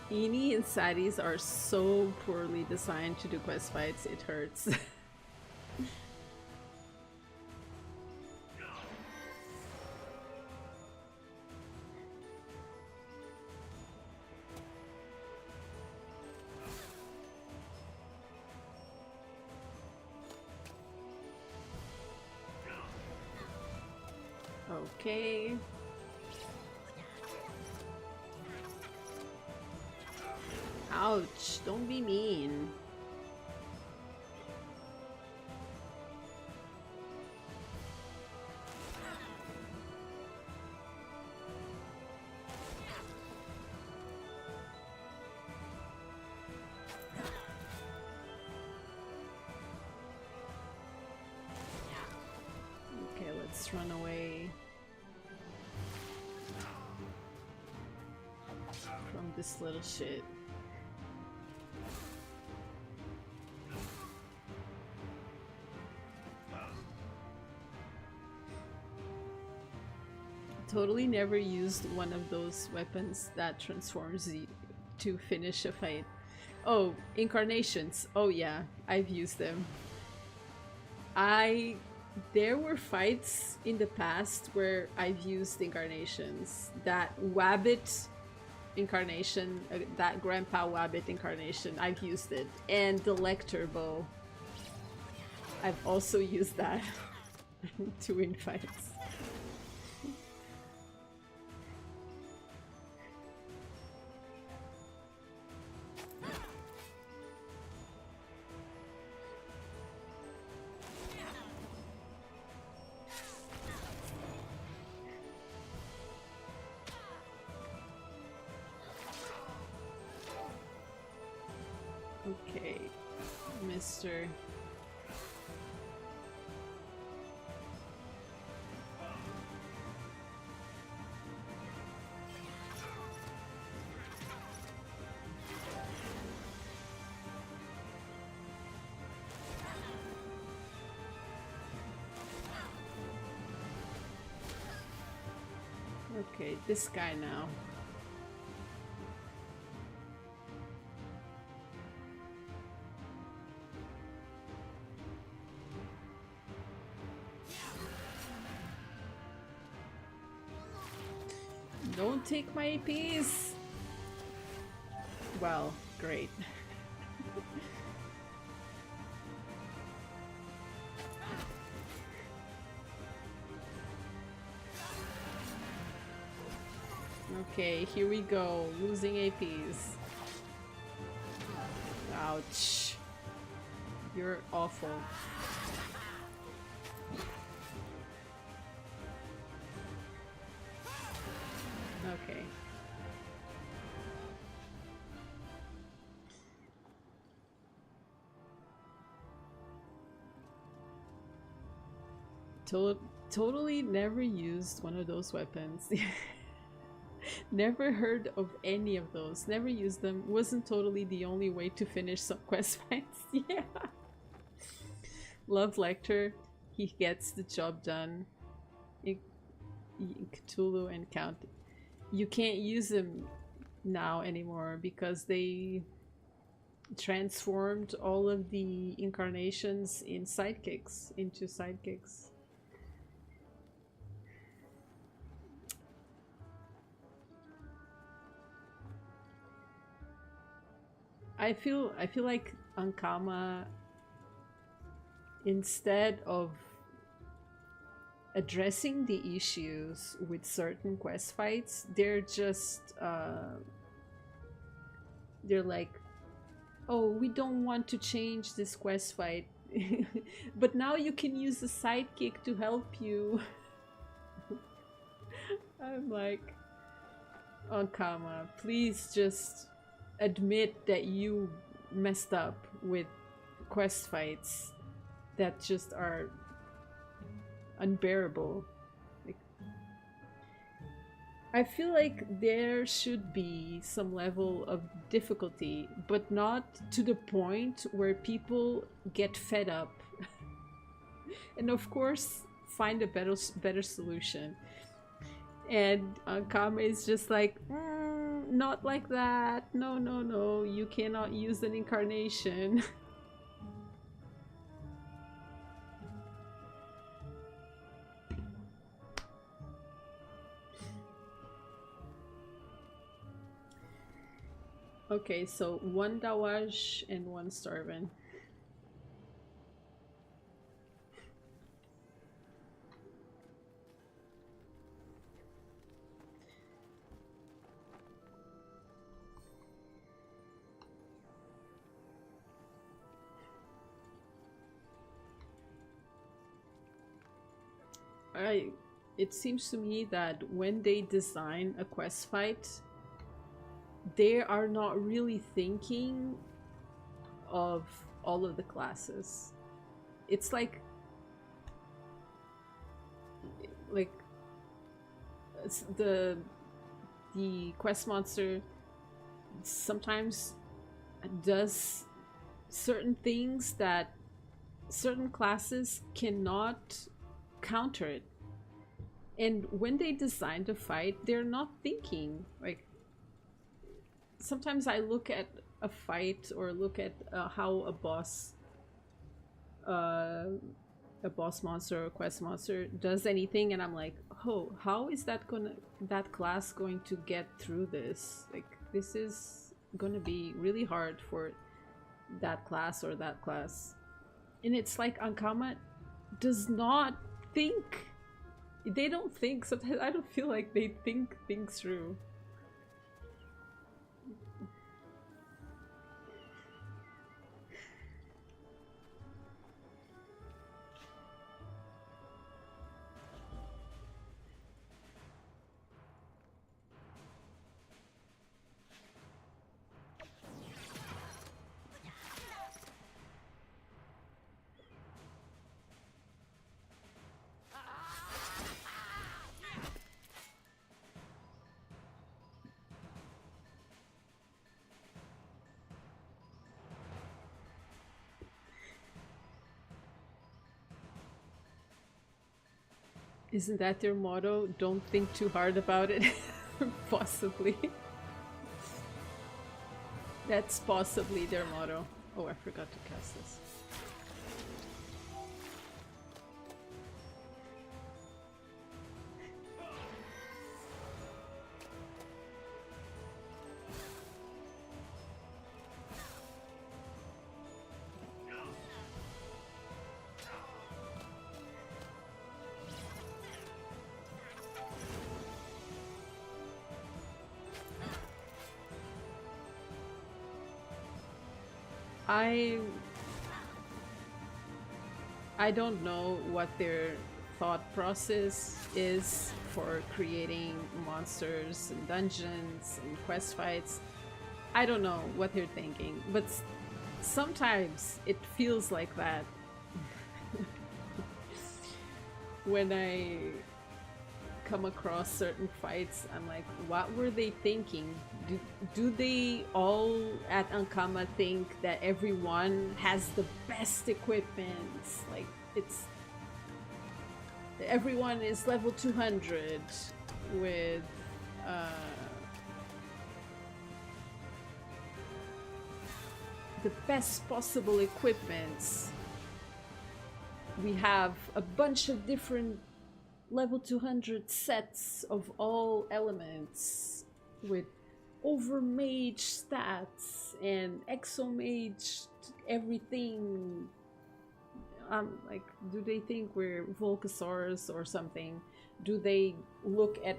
Eni and Sadis are so poorly designed to do quest fights, it hurts. Okay. Ouch, don't be mean. Okay, let's run away from this little shit. Totally never used one of those weapons that transforms you to finish a fight. Oh, incarnations. Oh yeah, I've used them. There were fights in the past where I've used incarnations. That Wabbit incarnation, that Grandpa Wabbit incarnation, I've used it. And the Lecter bow. I've also used that to win fights. Okay, Mr. Okay, this guy now. Don't take my APs! Well, great. Okay, here we go. Losing APs. Ouch. You're awful. Okay. Totally never used one of those weapons. Never heard of any of those. Never used them. Wasn't totally the only way to finish some quest fights. Yeah. Love Lecter. He gets the job done. Cthulhu and Count. You can't use them now anymore because they transformed all of the incarnations in sidekicks, into sidekicks. I feel like Ankama, instead of addressing the issues with certain quest fights, they're just they're like, oh, we don't want to change this quest fight, but now you can use a sidekick to help you. I'm like, Ankama, please just admit that you messed up. with quest fights that just are unbearable. Like, I feel like there should be some level of difficulty, but not to the point where people get fed up. And of course, find a better solution. And Kame is just like, not like that. No, no, no. You cannot use an incarnation. Okay, so one Dawaj and one Starvin. It seems to me that when they design a quest fight, they are not really thinking of all of the classes. It's like it's the quest monster sometimes does certain things that certain classes cannot counter it. And when they design the fight, they're not thinking. Like, sometimes I look at a fight or look at how a boss monster or quest monster does anything, and I'm like, oh, how is that class going to get through this? Like, this is gonna be really hard for that class or that class. And it's like Ankama does not think. They don't think. Sometimes I don't feel like they think things through. Isn't that their motto? Don't think too hard about it? Possibly. That's possibly their motto. Oh, I forgot to cast this. I don't know what their thought process is for creating monsters and dungeons and quest fights. I don't know what they're thinking, but sometimes it feels like that. When I come across certain fights, I'm like, what were they thinking? Do they all at Ankama think that everyone has the best equipment? Like, it's everyone is level 200 with the best possible equipments. We have a bunch of different level 200 sets of all elements with overmage stats and exomage everything. Like, do they think we're Volcasaurus or something? Do they look at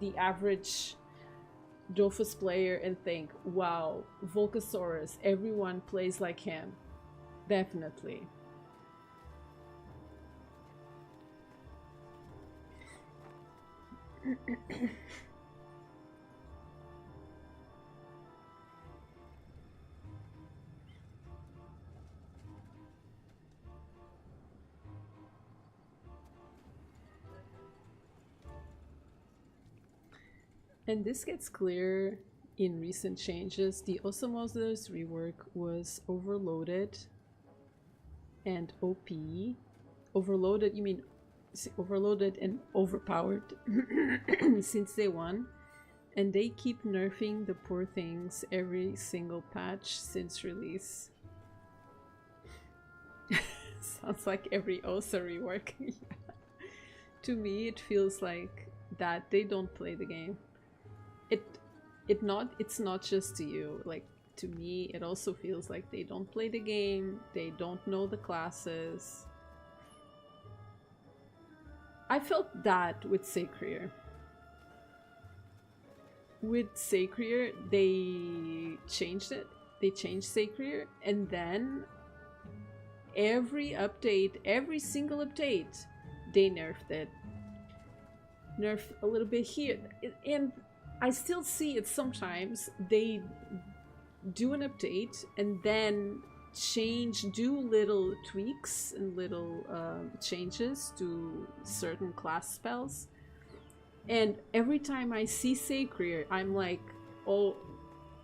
the average Dofus player and think, wow, Volcasaurus, everyone plays like him? Definitely. And this gets clear in recent changes. The Osmosis rework was overloaded and OP. Overloaded, you mean overloaded and overpowered since day one. And they keep nerfing the poor things every single patch since release. Sounds like every OSA rework. Yeah. To me, it feels like that they don't play the game. It's not just to you. Like, to me, it also feels like they don't play the game. They don't know the classes. I felt that with Sacred. With Sacred, they changed it. They changed Sacred, and then every update, every single update, they nerfed it. Nerf a little bit here, and I still see it sometimes. They do an update and then do little tweaks and little changes to certain class spells. And every time I see Sacred, I'm like, oh,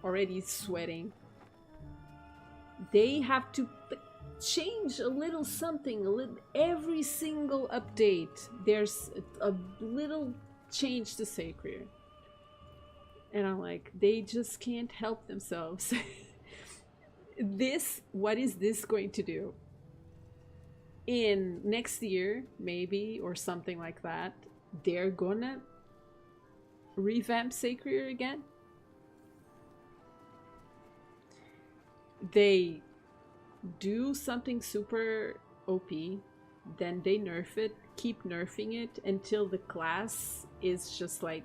already sweating. They have to change a little something, every single update. There's a little change to Sacred. And I'm like, they just can't help themselves. What is this going to do? In next year, maybe, or something like that, they're gonna revamp Sacred again. They do something super OP, then they nerf it, keep nerfing it until the class is just like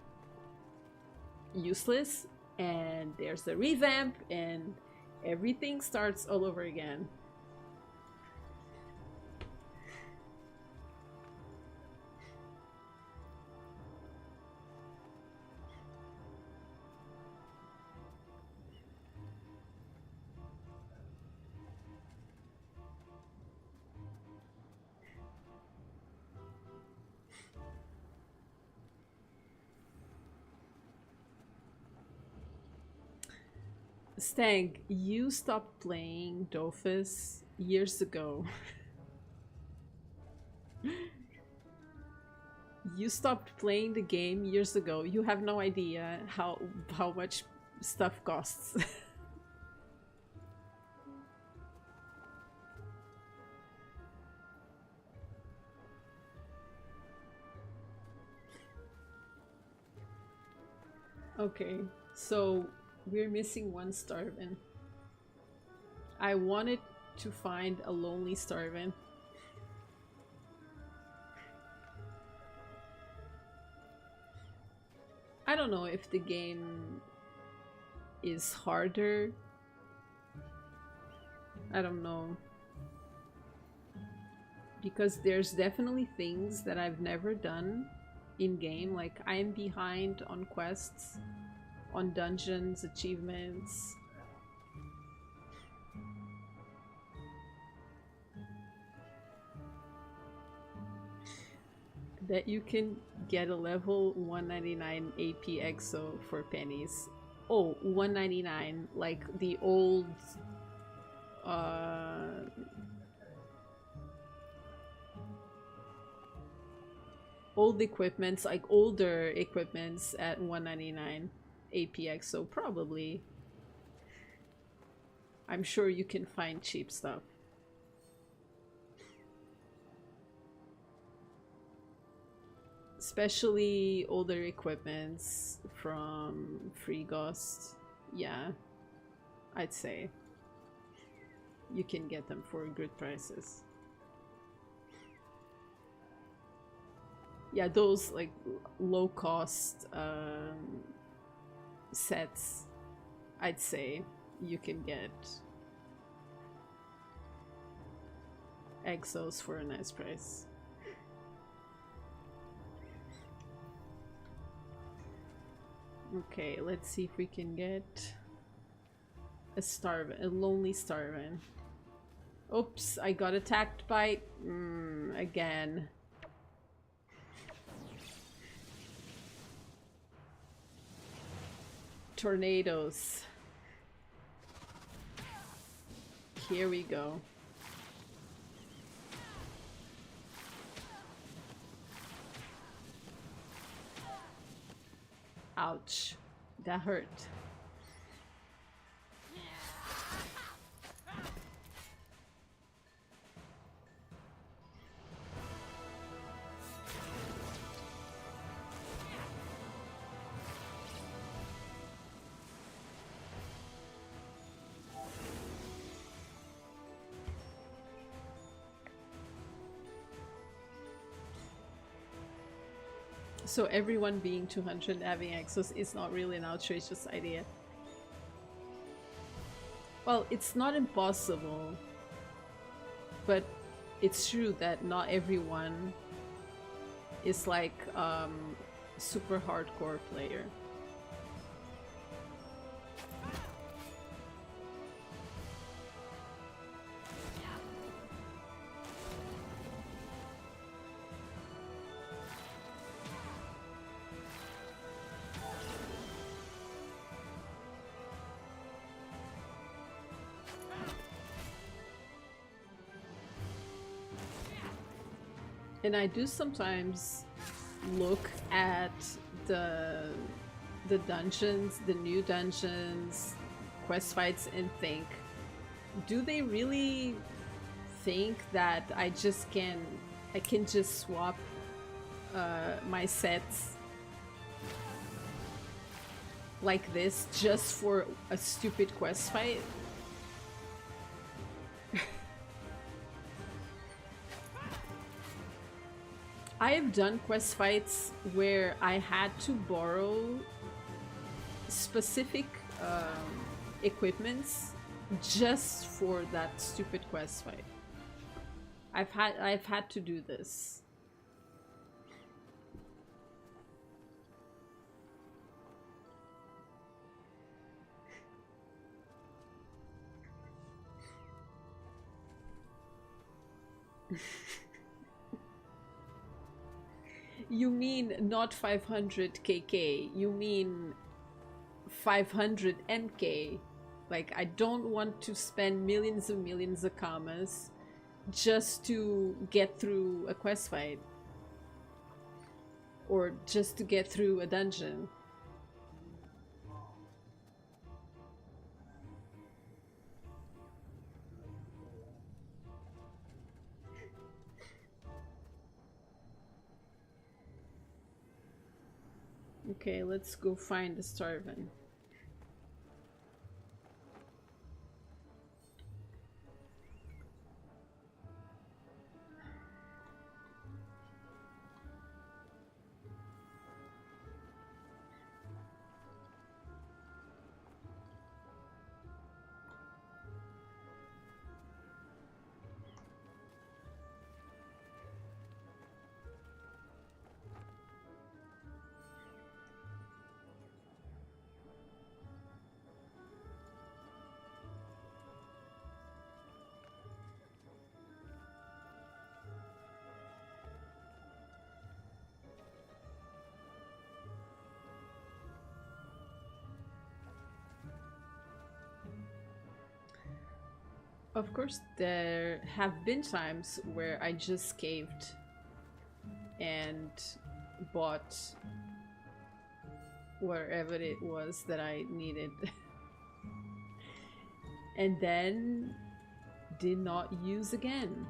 useless, and there's a revamp and everything starts all over again. Stag, you stopped playing Dofus years ago. You stopped playing the game years ago. You have no idea how much stuff costs. Okay, so we're missing one Starvin. I wanted to find a lonely Starvin. I don't know if the game is harder. I don't know. Because there's definitely things that I've never done in game. Like, I'm behind on quests, on dungeons, achievements. Bet you can get a level 199 AP EXO for pennies. Oh, 199, like the old old equipments, like older equipments at 199 APX, so probably. I'm sure you can find cheap stuff. Especially older equipments from Free Ghost. Yeah, I'd say you can get them for good prices. Yeah, those like low cost sets, I'd say you can get exos for a nice price. Okay, let's see if we can get a lonely Starvin. Oops, I got attacked by again. Tornadoes. Here we go. Ouch. That hurt. So everyone being 200 having Exos is not really an outrageous idea. Well, it's not impossible, but it's true that not everyone is like super hardcore player. And I do sometimes look at the dungeons, the new dungeons, quest fights, and think, do they really think that I can just swap my sets like this just for a stupid quest fight? I have done quest fights where I had to borrow specific equipments just for that stupid quest fight. I've had to do this. You mean not 500 KK, you mean 500 MK. Like, I don't want to spend millions and millions of commas just to get through a quest fight. Or just to get through a dungeon. Okay, let's go find the Starvin. Of course, there have been times where I just caved and bought whatever it was that I needed. And then did not use again.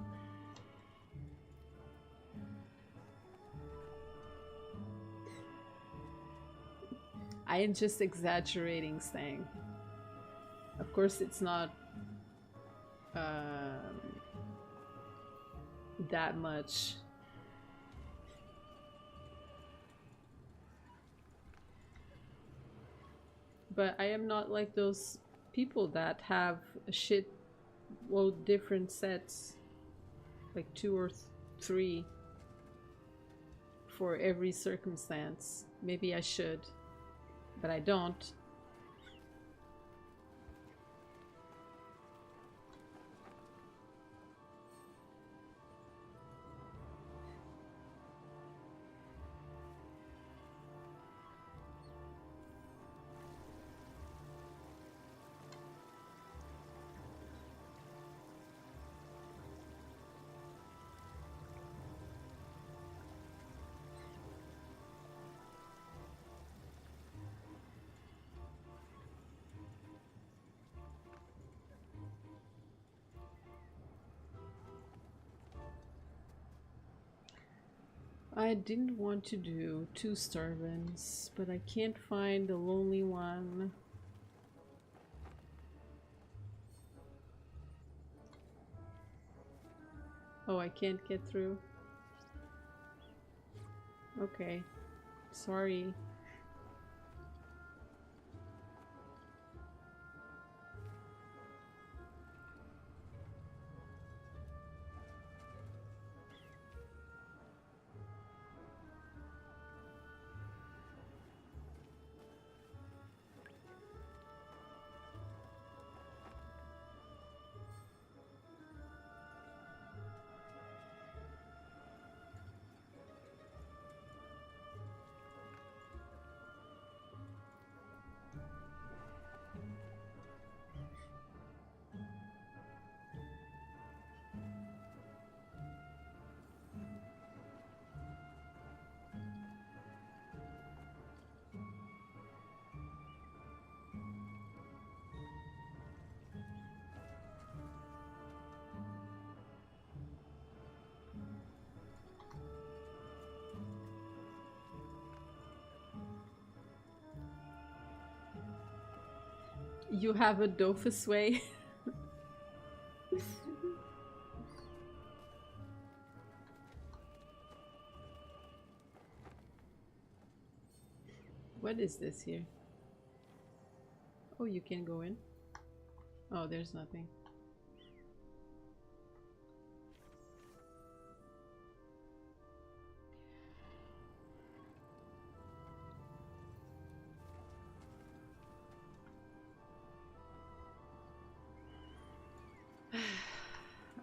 I am just exaggerating, Stang. Of course, it's not that much. But I am not like those people that have a shit load different sets, like 2 or 3 for every circumstance. Maybe I should, but I don't. I didn't want to do 2 starvins, but I can't find the lonely one. Oh, I can't get through. Okay. Sorry. You have a Dofus way. What is this here? Oh, you can go in. Oh, there's nothing.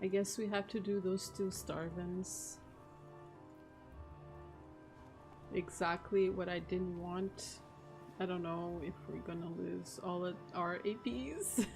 I guess we have to do those 2 starvins. Exactly what I didn't want. I don't know if we're gonna lose all of our APs.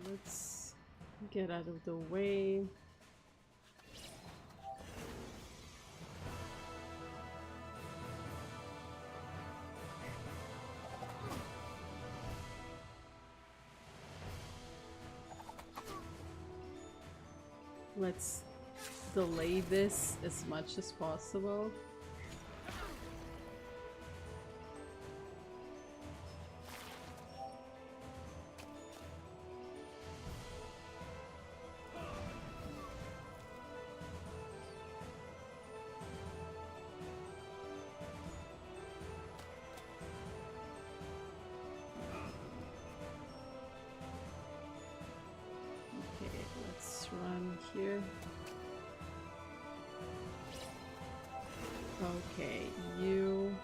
Let's get out of the way. Let's delay this as much as possible. Run here. Okay, you.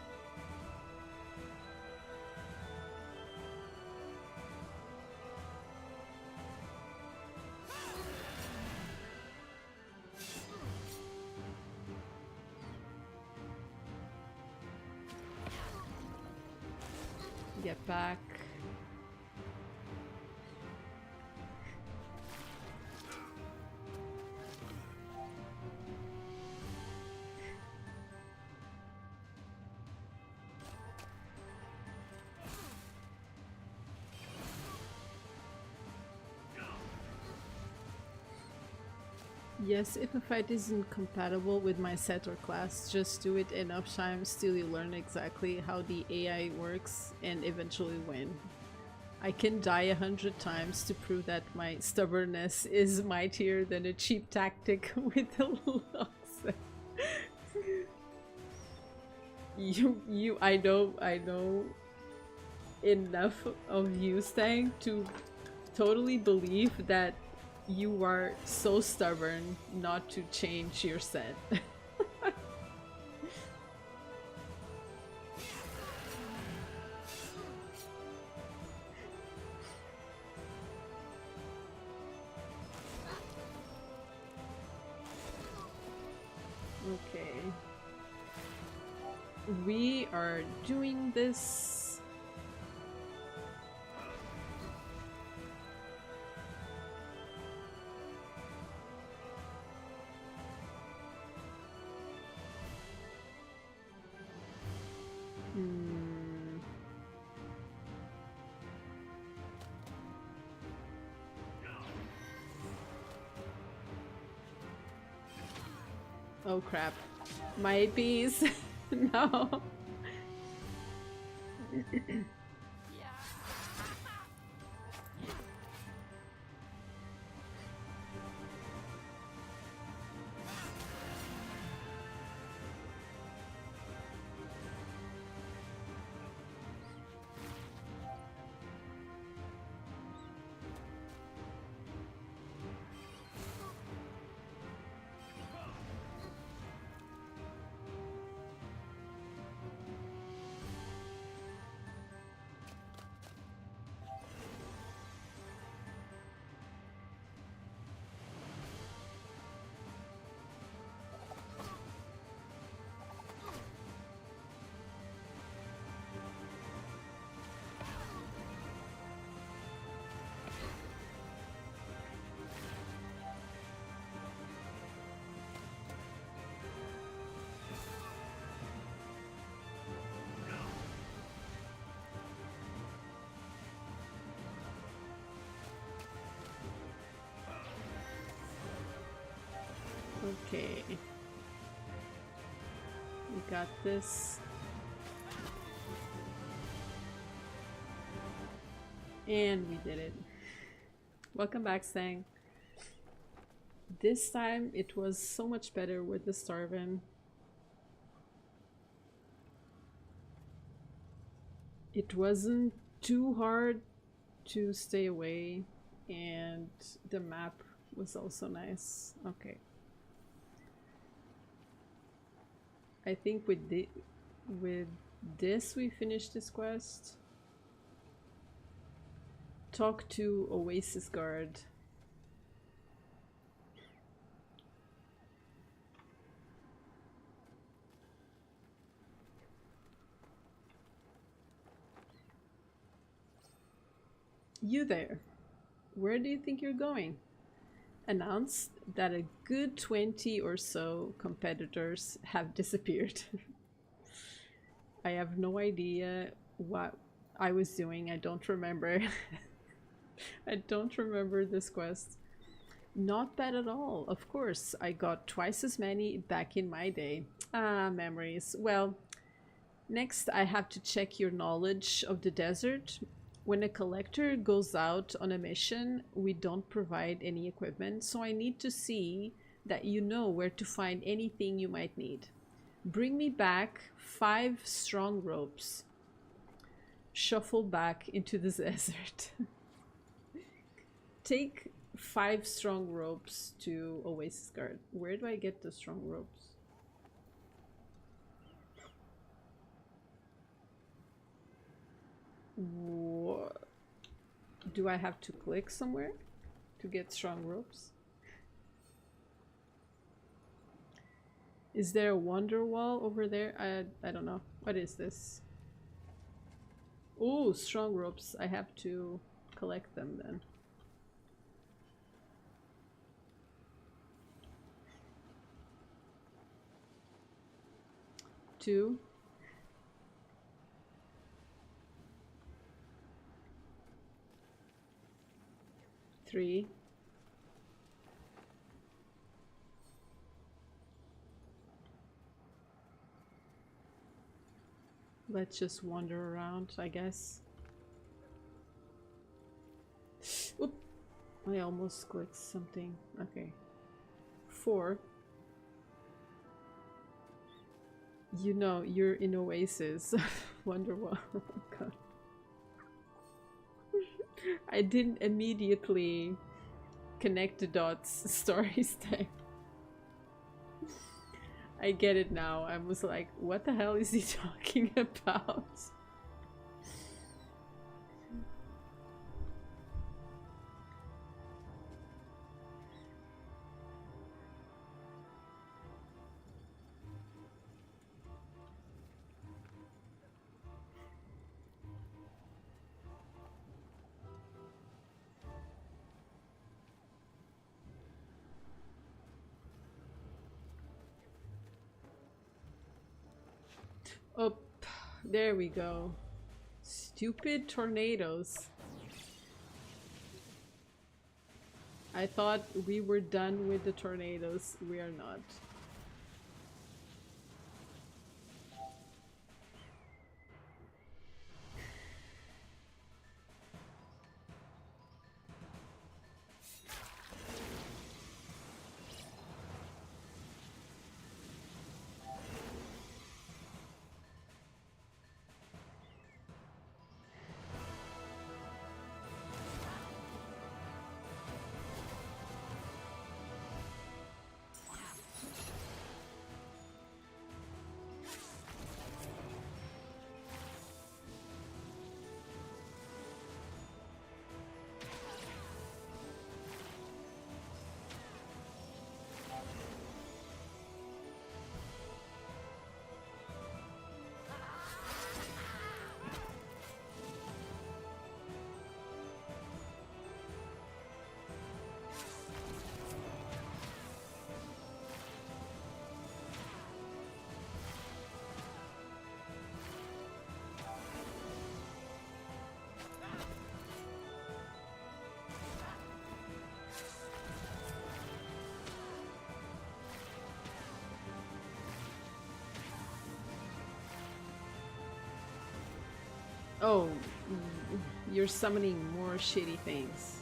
Get back. Yes, if a fight isn't compatible with my set or class, just do it enough times till you learn exactly how the AI works and eventually win. I can die 100 times to prove that my stubbornness is mightier than a cheap tactic with a loss. I know enough of you, Stang, to totally believe that you are so stubborn not to change your set. Okay. we are doing this. Oh crap. My bees. No. Okay. We got this. And we did it. Welcome back, Sang. This time it was so much better with the Starvin. It wasn't too hard to stay away, and the map was also nice. Okay. I think with this we finished this quest. Talk to Oasis Guard. You there. Where do you think you're going? Announced that a good 20 or so competitors have disappeared. I have no idea what I was doing. I don't remember. I don't remember this quest. Not bad at all. Of course, I got twice as many back in my day. Ah, memories. Well, next I have to check your knowledge of the desert. When a collector goes out on a mission, we don't provide any equipment, so I need to see that you know where to find anything you might need. Bring me back 5 strong ropes. Shuffle back into the desert. Take 5 strong ropes to Oasis Guard. Where do I get the strong ropes? Do I have to click somewhere to get strong ropes? Is there a wonder wall over there? I don't know. What is this? Oh, strong ropes. I have to collect them then. Two. Three. Let's just wander around, I guess. Oop! I almost clicked something. Okay. 4. You know, you're in Oasis. Wonder what? Oh god. I didn't immediately connect the dots. Stories time. I get it now. I was like, what the hell is he talking about? Up. There we go. Stupid tornadoes. I thought we were done with the tornadoes. We are not. Oh, you're summoning more shitty things.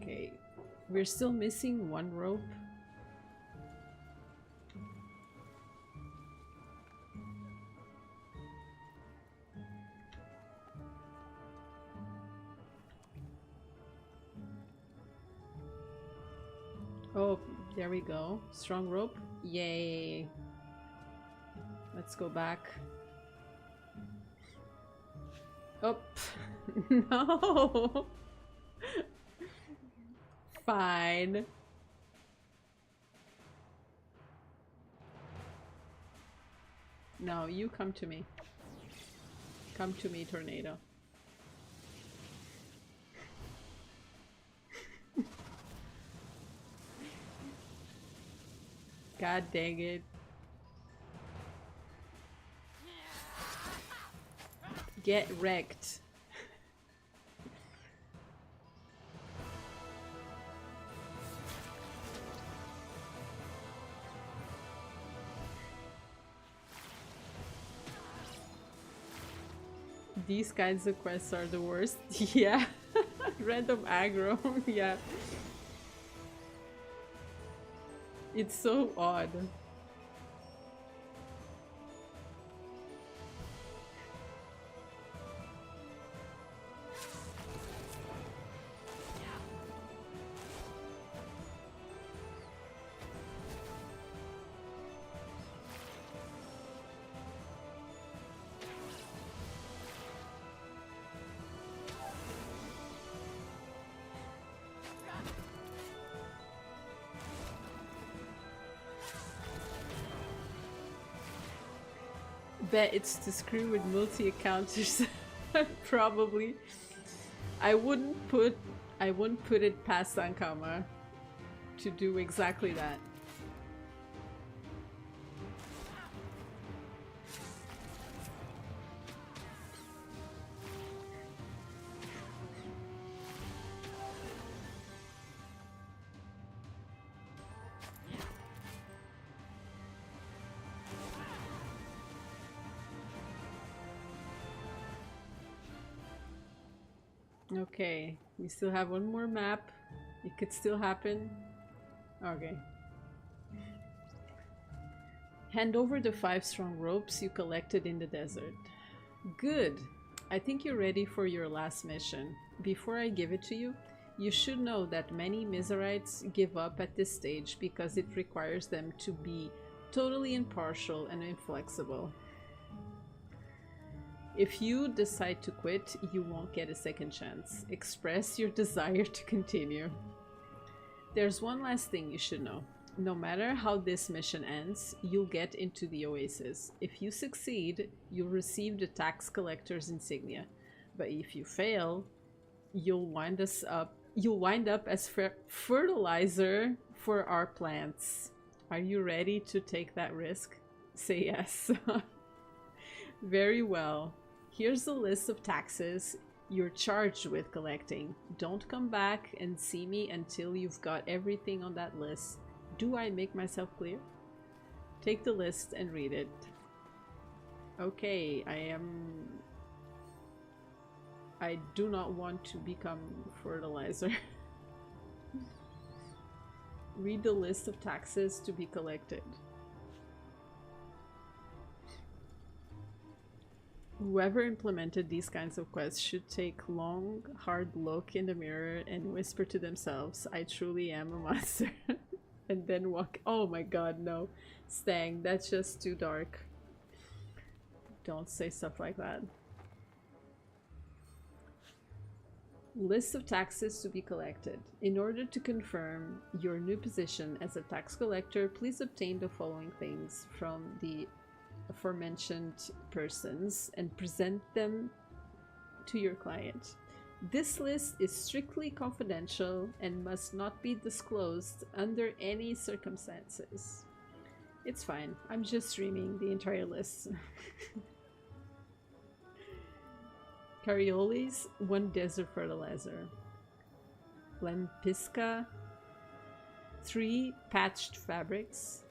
Okay, we're still missing one rope. Oh, there we go. Strong rope. Yay. Let's go back. Oh, no. Fine. No, you come to me. Come to me, tornado. God dang it. Get wrecked. These kinds of quests are the worst. Yeah. Random aggro. Yeah. It's so odd. Bet it's to screw with multi-accounters. Probably. I wouldn't put it past Sankama to do exactly that. Okay, we still have one more map. It could still happen. Okay. Hand over the 5 strong ropes you collected in the desert. Good. I think you're ready for your last mission. Before I give it to you, you should know that many Mizarites give up at this stage because it requires them to be totally impartial and inflexible. If you decide to quit, you won't get a second chance. Express your desire to continue. There's one last thing you should know. No matter how this mission ends, you'll get into the Oasis. If you succeed, you'll receive the tax collector's insignia. But if you fail, you'll wind up as fertilizer for our plants. Are you ready to take that risk? Say yes. Very well. Here's a list of taxes you're charged with collecting. Don't come back and see me until you've got everything on that list. Do I make myself clear? Take the list and read it. Okay, I do not want to become fertilizer. Read the list of taxes to be collected. Whoever implemented these kinds of quests should take a long, hard look in the mirror and whisper to themselves, I truly am a monster. And then walk. Oh my god, no. Stang, that's just too dark. Don't say stuff like that. List of taxes to be collected. In order to confirm your new position as a tax collector, please obtain the following things from the aforementioned persons and present them to your client. This list is strictly confidential and must not be disclosed under any circumstances. It's fine. I'm just streaming the entire list. Cariolis, 1 desert fertilizer. Lempisca, 3 patched fabrics.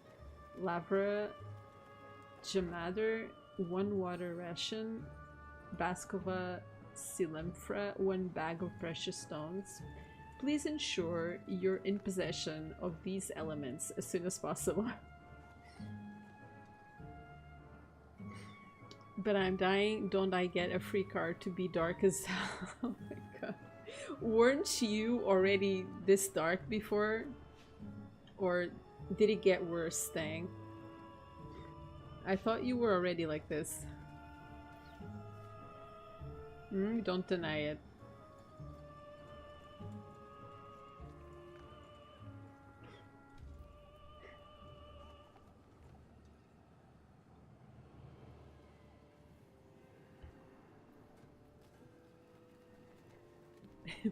Lavra, Jamader, 1 water ration. Baskova, Silymphra, 1 bag of precious stones. Please ensure you're in possession of these elements as soon as possible. But I'm dying. Don't I get a free card to be dark as hell? Oh my god. Weren't you already this dark before? Or did it get worse, Stang? I thought you were already like this. Don't deny it.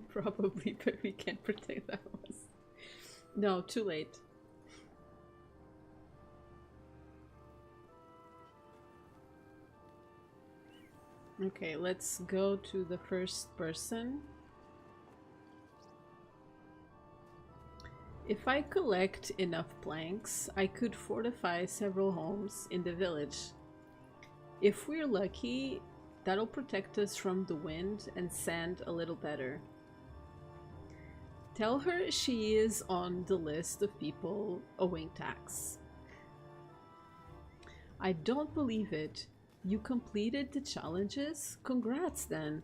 Probably, but we can't pretend that was. No, too late. Okay, let's go to the first person. If I collect enough planks, I could fortify several homes in the village. If we're lucky, that'll protect us from the wind and sand a little better. Tell her she is on the list of people owing tax. I don't believe it. You completed the challenges? Congrats then.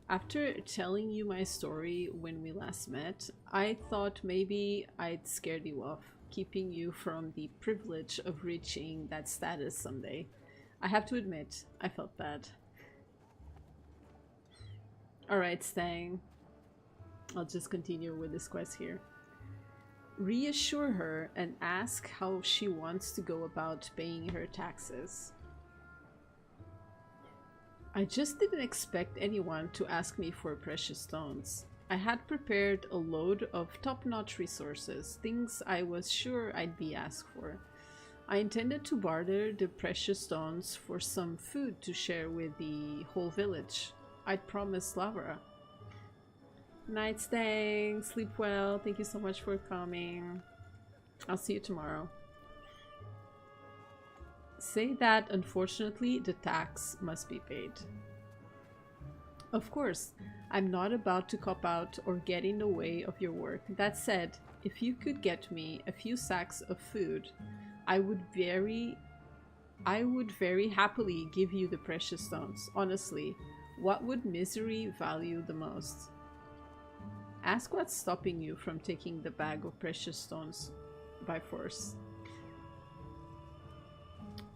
After telling you my story when we last met, I thought maybe I'd scared you off, keeping you from the privilege of reaching that status someday. I have to admit, I felt bad. Alright, Stang. I'll just continue with this quest here. Reassure her and ask how she wants to go about paying her taxes. I just didn't expect anyone to ask me for precious stones. I had prepared a load of top-notch resources, things I was sure I'd be asked for. I intended to barter the precious stones for some food to share with the whole village. I'd promised Lavra. Night, Stang. Sleep well. Thank you so much for coming. I'll see you tomorrow. Say that, unfortunately, the tax must be paid. Of course, I'm not about to cop out or get in the way of your work. That said, if you could get me a few sacks of food, I would very happily give you the precious stones. Honestly, what would misery value the most? Ask what's stopping you from taking the bag of precious stones by force.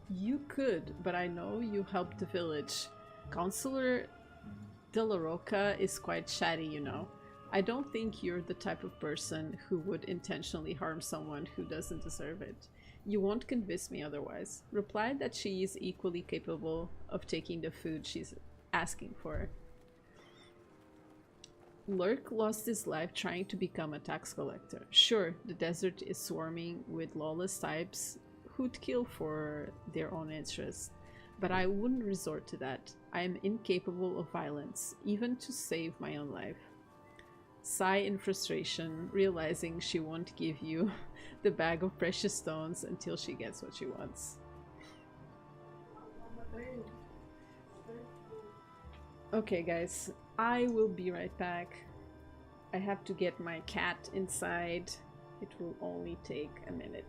You could, but I know you helped the village. Counselor De La Roca is quite chatty, you know. I don't think you're the type of person who would intentionally harm someone who doesn't deserve it. You won't convince me otherwise. Replied that she is equally capable of taking the food she's asking for. Lurk lost his life trying to become a tax collector. Sure, the desert is swarming with lawless types who'd kill for their own interests, but I wouldn't resort to that. I am incapable of violence, even to save my own life. Sigh in frustration, realizing she won't give you the bag of precious stones until she gets what she wants. Okay, guys, I will be right back. I have to get my cat inside. It will only take a minute.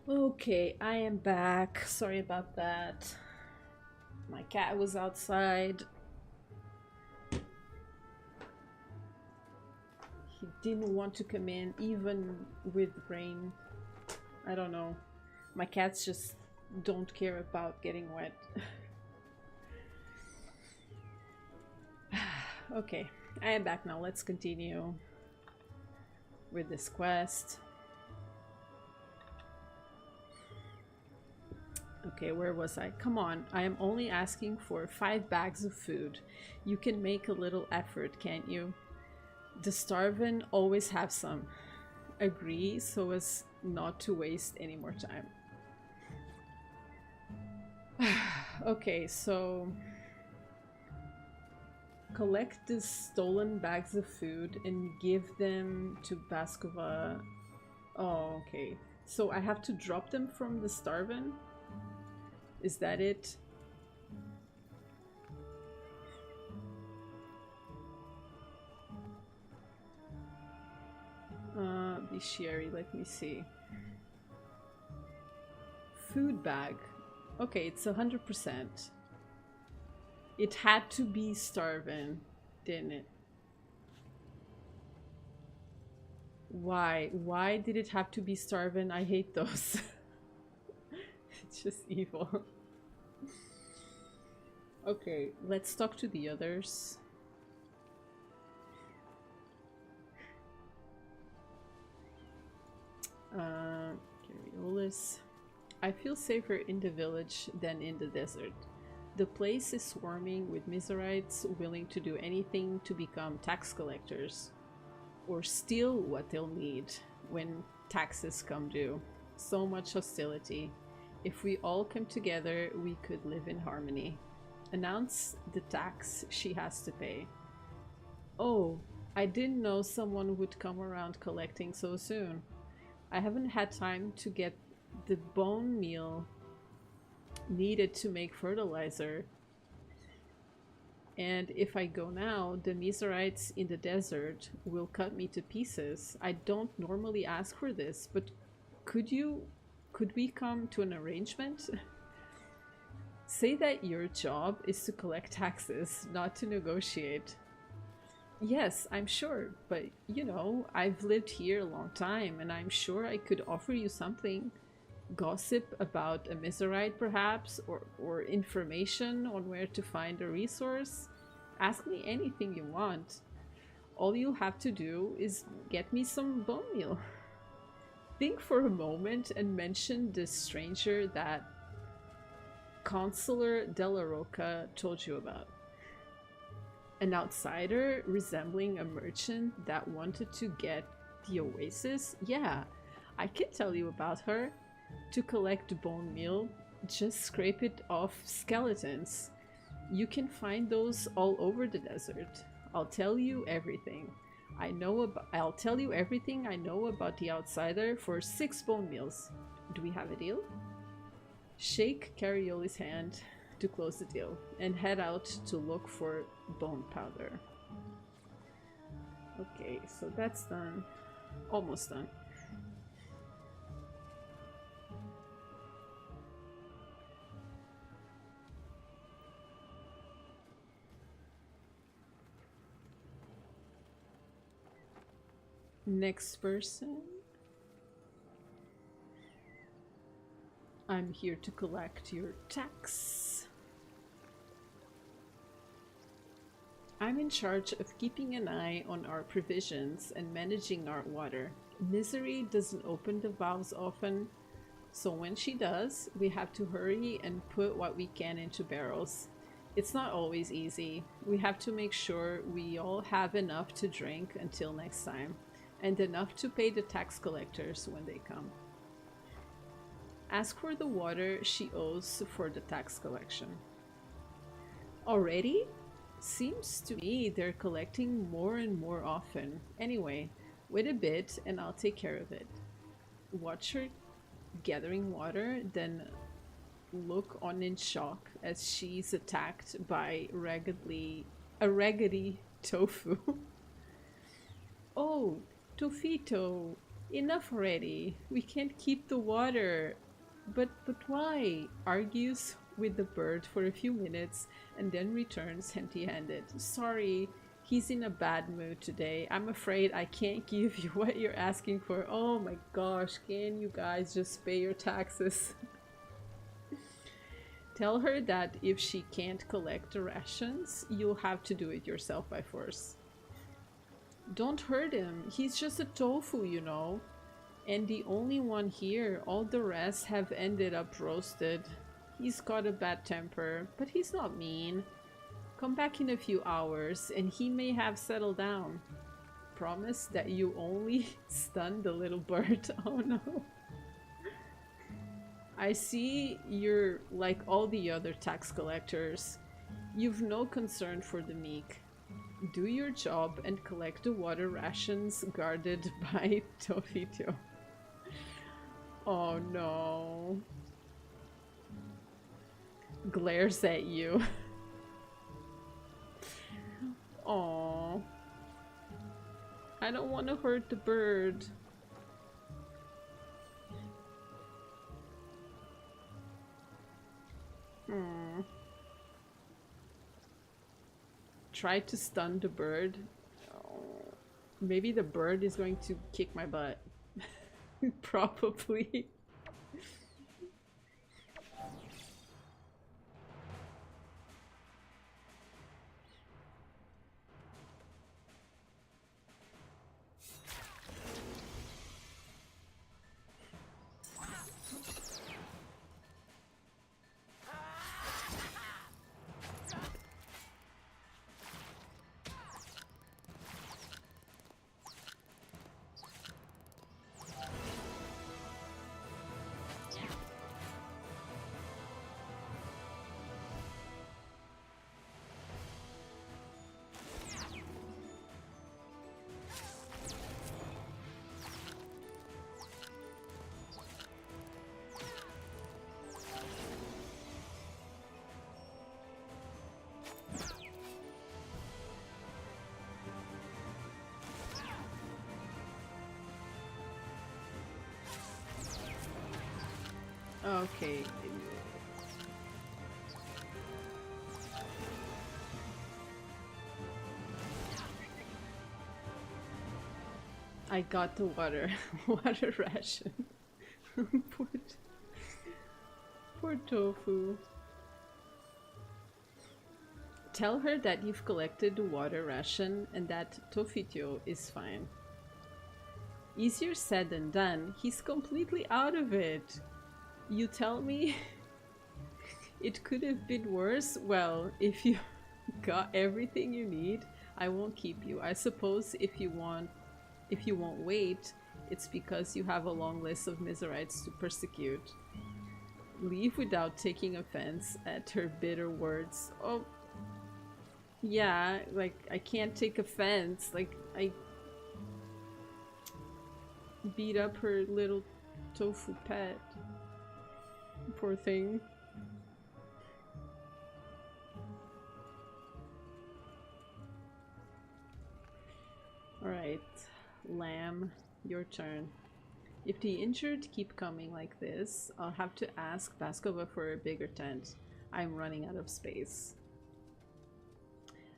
Okay, I am back. Sorry about that. My cat was outside. He didn't want to come in, even with rain. I don't know. My cats just don't care about getting wet. Okay, I am back now. Let's continue with this quest. Okay, where was I? Come on, I am only asking for 5 bags of food. You can make a little effort, can't you? The starving always have some. Agree so as not to waste any more time. Okay, so collect the stolen bags of food and give them to Baskova. Oh, okay. So I have to drop them from the starving? Is that it? Bestiary, let me see. Food bag. Okay, it's 100%. It had to be starving, didn't it? Why? Why did it have to be starving? I hate those. It's just evil. Okay, let's talk to the others. Cariolis. I feel safer in the village than in the desert. The place is swarming with Miserites willing to do anything to become tax collectors. Or steal what they'll need when taxes come due. So much hostility. If we all come together, we could live in harmony. Announce the tax she has to pay. Oh, I didn't know someone would come around collecting so soon. I haven't had time to get the bone meal needed to make fertilizer. And if I go now, the Miserites in the desert will cut me to pieces. I don't normally ask for this, but could we come to an arrangement? Say that your job is to collect taxes, not to negotiate. Yes, I'm sure, but you know, I've lived here a long time and I'm sure I could offer you something. Gossip about a Miserite perhaps, or information on where to find a resource. Ask me anything you want. All you have to do is get me some bone meal. Think for a moment and mention the stranger that Consular Della Rocca told you about. An outsider resembling a merchant that wanted to get the oasis? Yeah, I can tell you about her. To collect bone meal, just scrape it off skeletons. You can find those all over the desert. I'll tell you everything I know about the outsider for 6 bone meals. Do we have a deal? Shake Carioli's hand to close the deal and head out to look for bone powder. Okay, so that's done. Almost done. Next person. I'm here to collect your tax. I'm in charge of keeping an eye on our provisions and managing our water. Misery doesn't open the valves often, so when she does, we have to hurry and put what we can into barrels. It's not always easy. We have to make sure we all have enough to drink until next time, and enough to pay the tax collectors when they come. Ask for the water she owes for the tax collection. Already? Seems to me they're collecting more and more often. Anyway, wait a bit and I'll take care of it. Watch her gathering water, then look on in shock as she's attacked by a raggedy tofu. Oh, Tofito, enough already. We can't keep the water. But why? Argues with the bird for a few minutes and then returns empty-handed. Sorry, he's in a bad mood today. I'm afraid I can't give you what you're asking for. Oh my gosh, can you guys just pay your taxes? Tell her that if she can't collect the rations, you'll have to do it yourself by force. Don't hurt him. He's just a tofu, you know. And the only one here. All the rest have ended up roasted. He's got a bad temper, but he's not mean. Come back in a few hours and he may have settled down. Promise that you only stun the little bird. Oh no. I see you're like all the other tax collectors. You've no concern for the meek. Do your job and collect the water rations guarded by Tofito. Oh no. Glares at you. Aww. I don't want to hurt the bird. Hmm. Try to stun the bird. Oh, maybe the bird is going to kick my butt. Probably. Okay. I got the water. Water ration. poor, poor tofu. Tell her that you've collected the water ration and that Tofitio is fine. Easier said than done. He's completely out of it. You tell me it could have been worse? Well, if you got everything you need, I won't keep you. I suppose if you won't wait, it's because you have a long list of Miserites to persecute. Leave without taking offense at her bitter words. Oh, yeah, like, I can't take offense. Like, I beat up her little tofu pet. Poor thing. Alright, Lamb, your turn. If the injured keep coming like this, I'll have to ask Baskova for a bigger tent. I'm running out of space.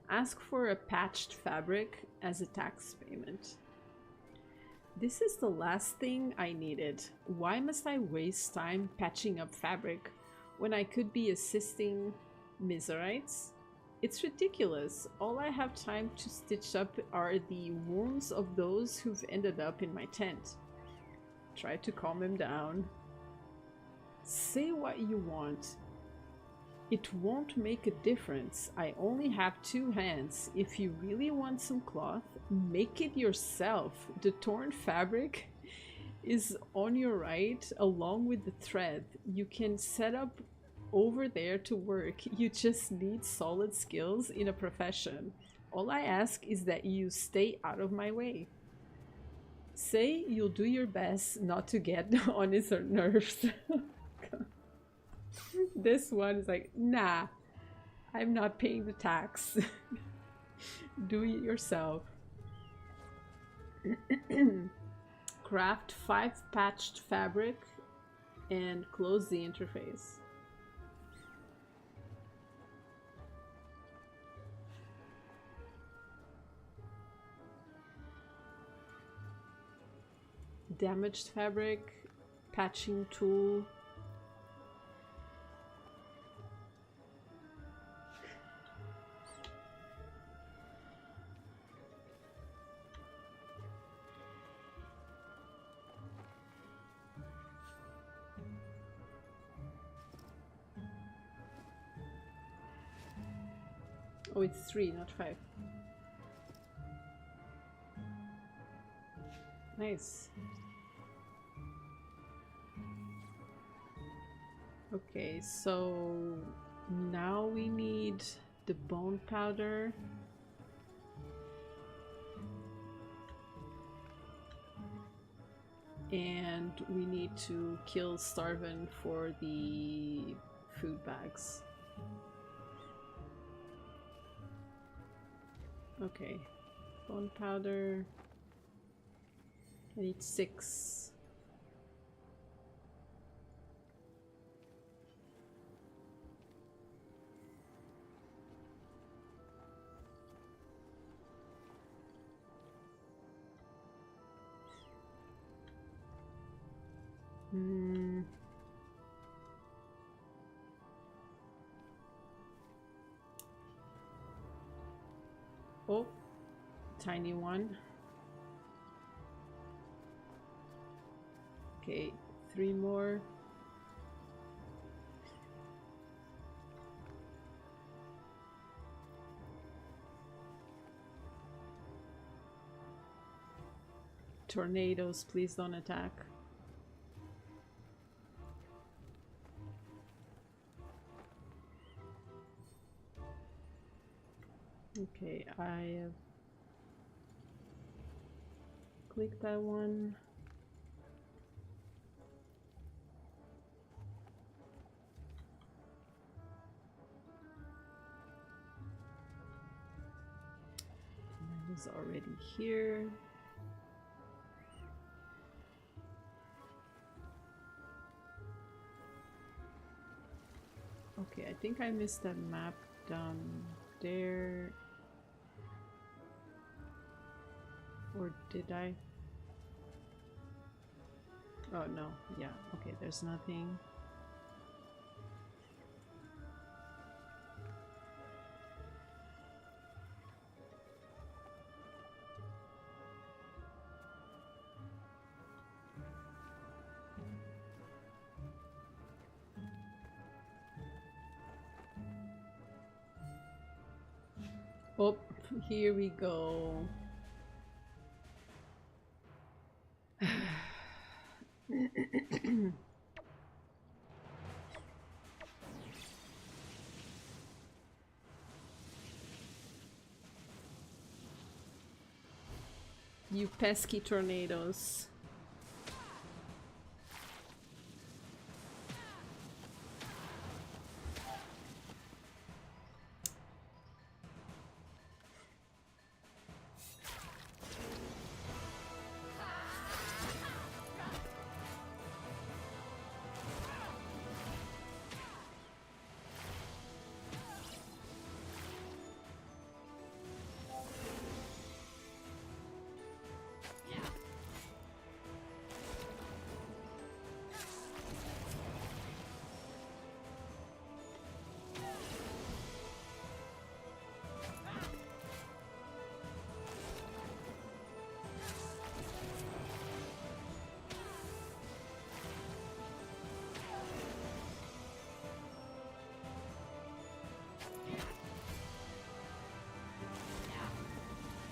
Ask for a patched fabric as a tax payment. This is the last thing I needed. Why must I waste time patching up fabric when I could be assisting Miserites? It's ridiculous. All I have time to stitch up are the wounds of those who've ended up in my tent. Try to calm him down. Say what you want. It won't make a difference. I only have 2 hands. If you really want some cloth, make it yourself. The torn fabric is on your right along with the thread. You can set up over there to work. You just need solid skills in a profession. All I ask is that you stay out of my way. Say you'll do your best not to get on his nerves. This one is like, nah, I'm not paying the tax. Do it yourself. Craft 5 patched fabric and close the interface. Damaged fabric, patching tool. Oh, it's 3, not 5. Nice. Okay, so now we need the bone powder. And we need to kill Starvin for the food bags. Okay, bone powder. I need 6. Hmm. Oh, tiny one. Okay, 3 more. Tornadoes, please don't attack. Okay, I have clicked that one. I was already here. Okay, I think I missed that map down there. Or did I? Oh no, yeah, okay, there's nothing. Oh, here we go. You pesky tornadoes.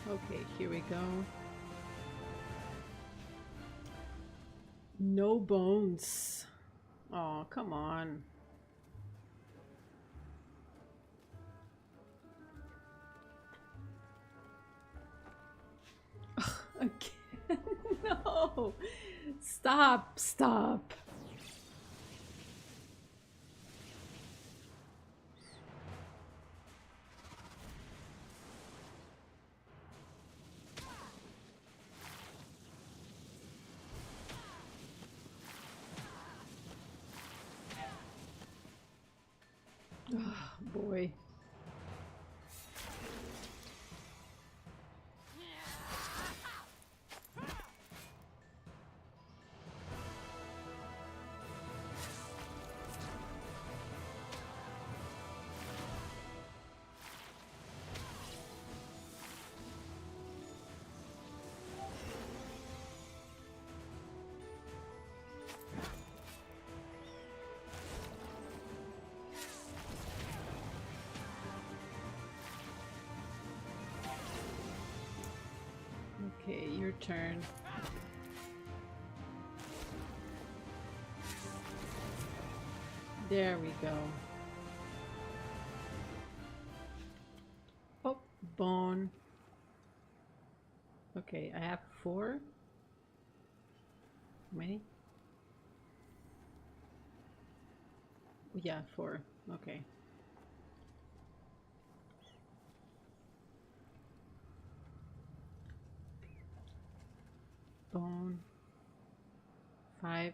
Okay, here we go. No bones. Oh, come on. Again. No. Stop. Stop. Oh, boy. Okay, your turn. There we go. Oh, bone. Okay, I have 4. How many? Yeah, 4. Okay. Bone. 5.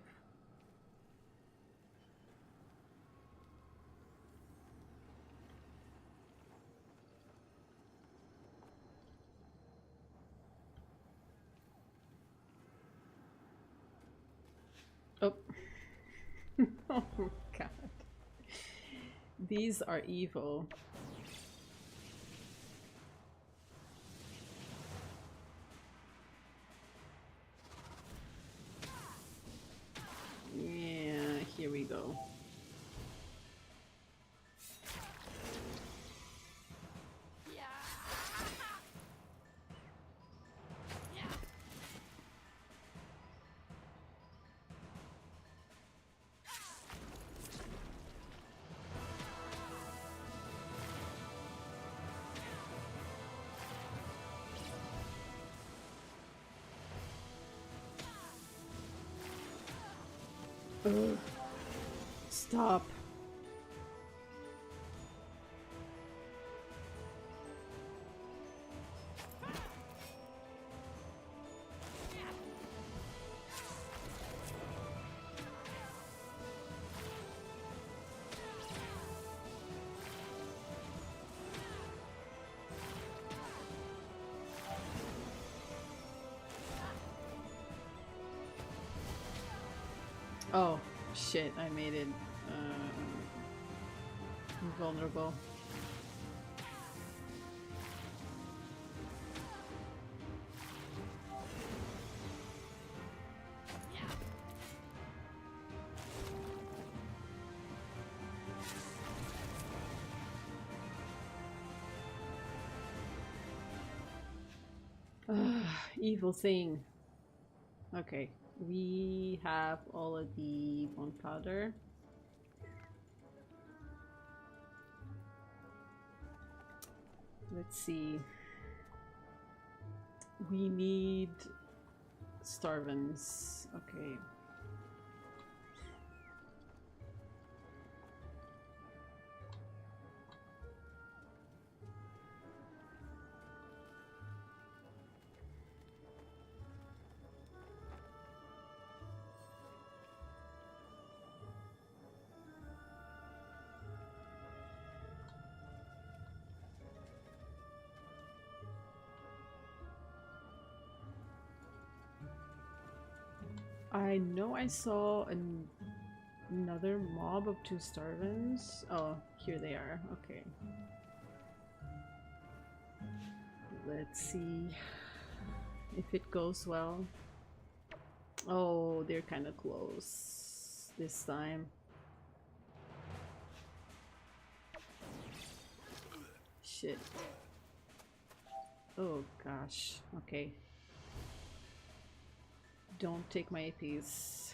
Oh. Oh god. These are evil. Yeah, here we go. Ugh. Stop. Oh, shit, I made it vulnerable. Evil thing. Okay, we have all of the gunpowder. Let's see. We need starvins. Okay. I know I saw another mob of 2 starvins. Oh, here they are. Okay. Let's see if it goes well. Oh, they're kind of close this time. Shit. Oh gosh. Okay. Don't take my APs.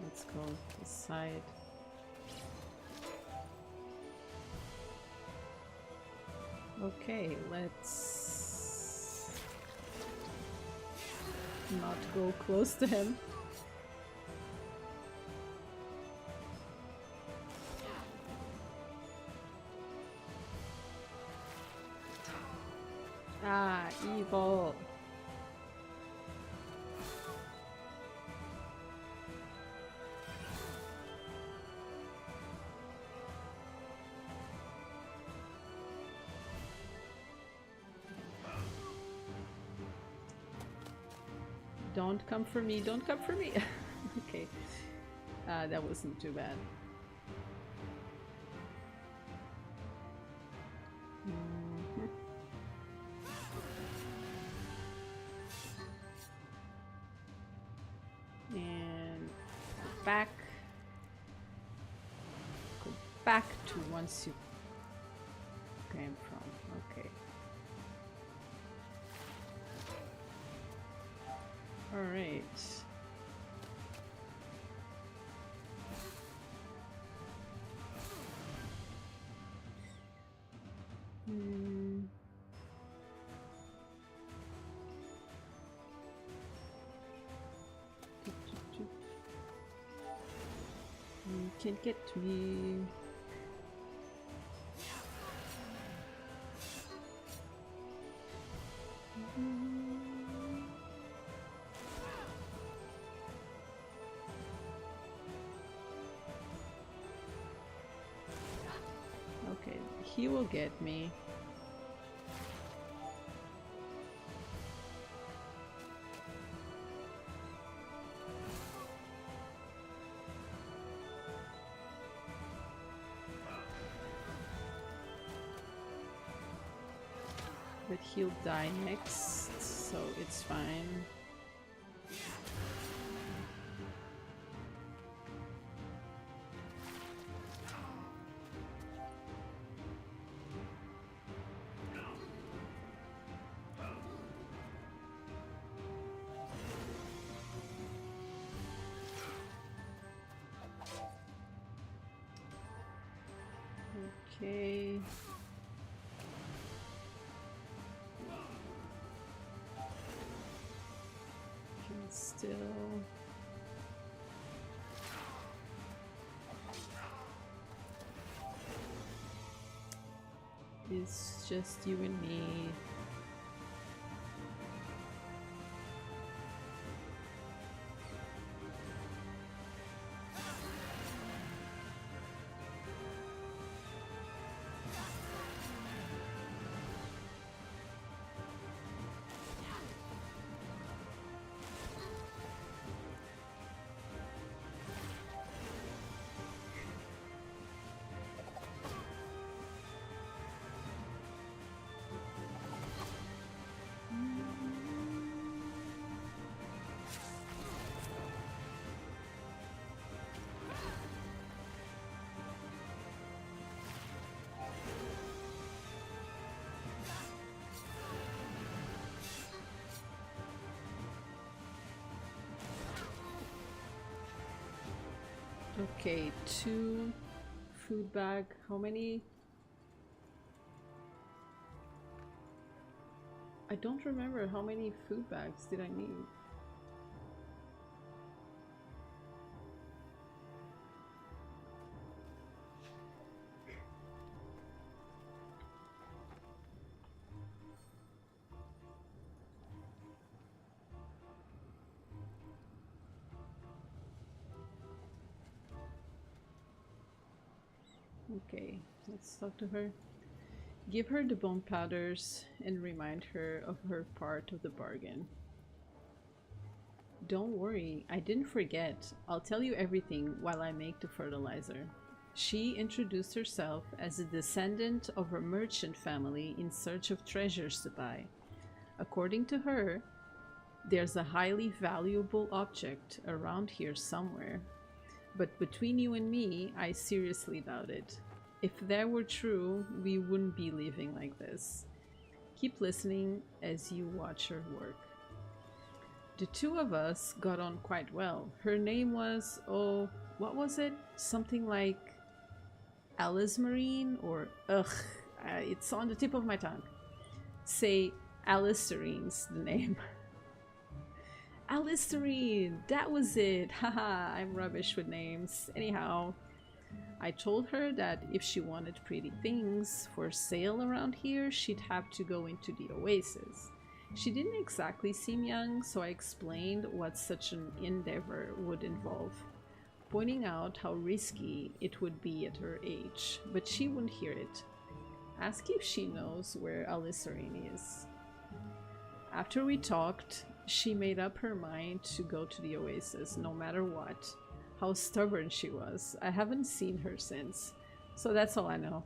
Let's go this side. Okay, let's not go close to him. Ah, evil. Don't come for me, don't come for me. Okay. That wasn't too bad. And go back. Go back to once you came from. Okay. Alright. can't get me. Okay, he will get me. But he'll die next, so it's fine. Okay. Can still. It's just you and me. Okay, 2 food bag. How many? I don't remember how many food bags did I need. Okay, let's talk to her. Give her the bone powders and remind her of her part of the bargain. Don't worry, I didn't forget. I'll tell you everything while I make the fertilizer. She introduced herself as a descendant of a merchant family in search of treasures to buy. According to her, there's a highly valuable object around here somewhere. But between you and me, I seriously doubt it. If that were true, we wouldn't be living like this. Keep listening as you watch her work. The two of us got on quite well. Her name was, oh, what was it? Something like Alice Marine or, it's on the tip of my tongue. Say Alice Serene's the name. Alice Serene, that was it. Haha, I'm rubbish with names. Anyhow, I told her that if she wanted pretty things for sale around here, she'd have to go into the oasis. She didn't exactly seem young, so I explained what such an endeavor would involve, pointing out how risky it would be at her age, but she wouldn't hear it. Ask if she knows where Alicerine is. After we talked, she made up her mind to go to the oasis, no matter what. How stubborn she was. I haven't seen her since, so that's all I know.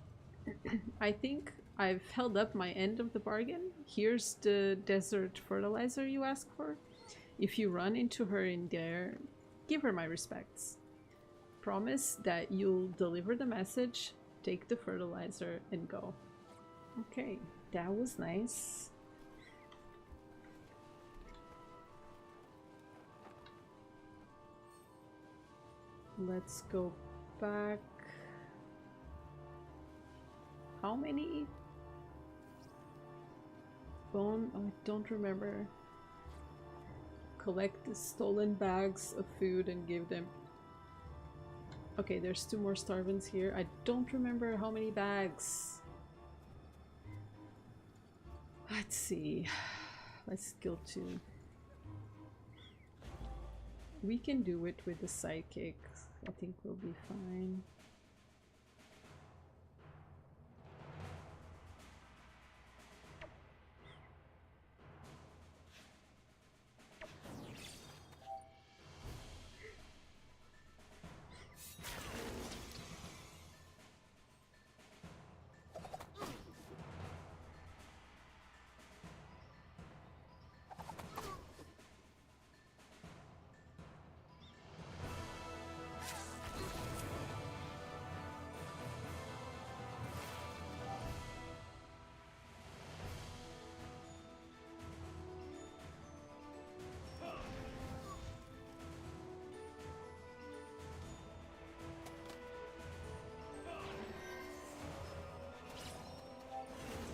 I think I've held up my end of the bargain. Here's the desert fertilizer you asked for. If you run into her in there, give her my respects. Promise that you'll deliver the message, take the fertilizer, and go. Okay, that was nice. Let's go back. How many? Bone? Oh, I don't remember. Collect the stolen bags of food and give them Okay, there's 2 more starvins here. I don't remember how many bags. Let's see. Let's kill 2. We can do it with the psychic. I think we'll be fine.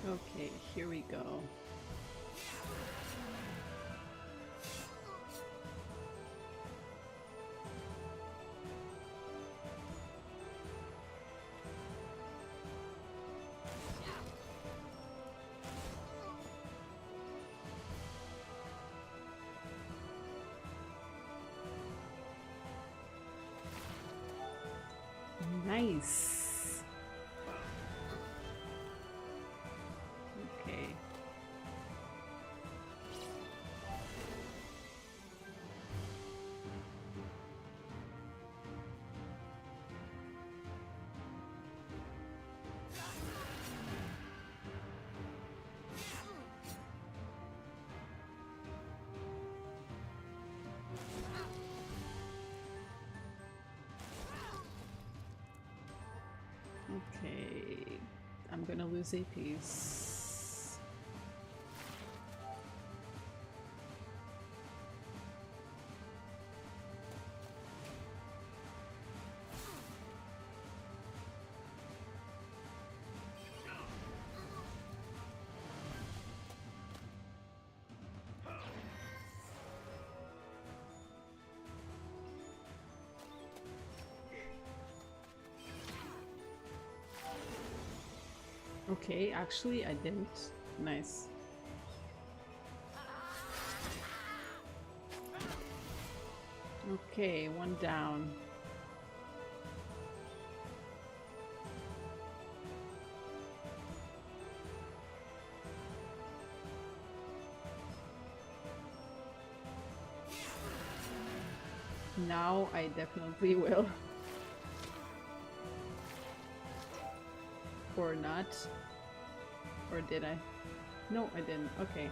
Okay, here we go. Nice. Okay. Okay, I'm gonna lose a piece. Okay, actually I didn't. Nice. Okay, 1 down. Now I definitely will. Or not. Or did I? No, I didn't. Okay.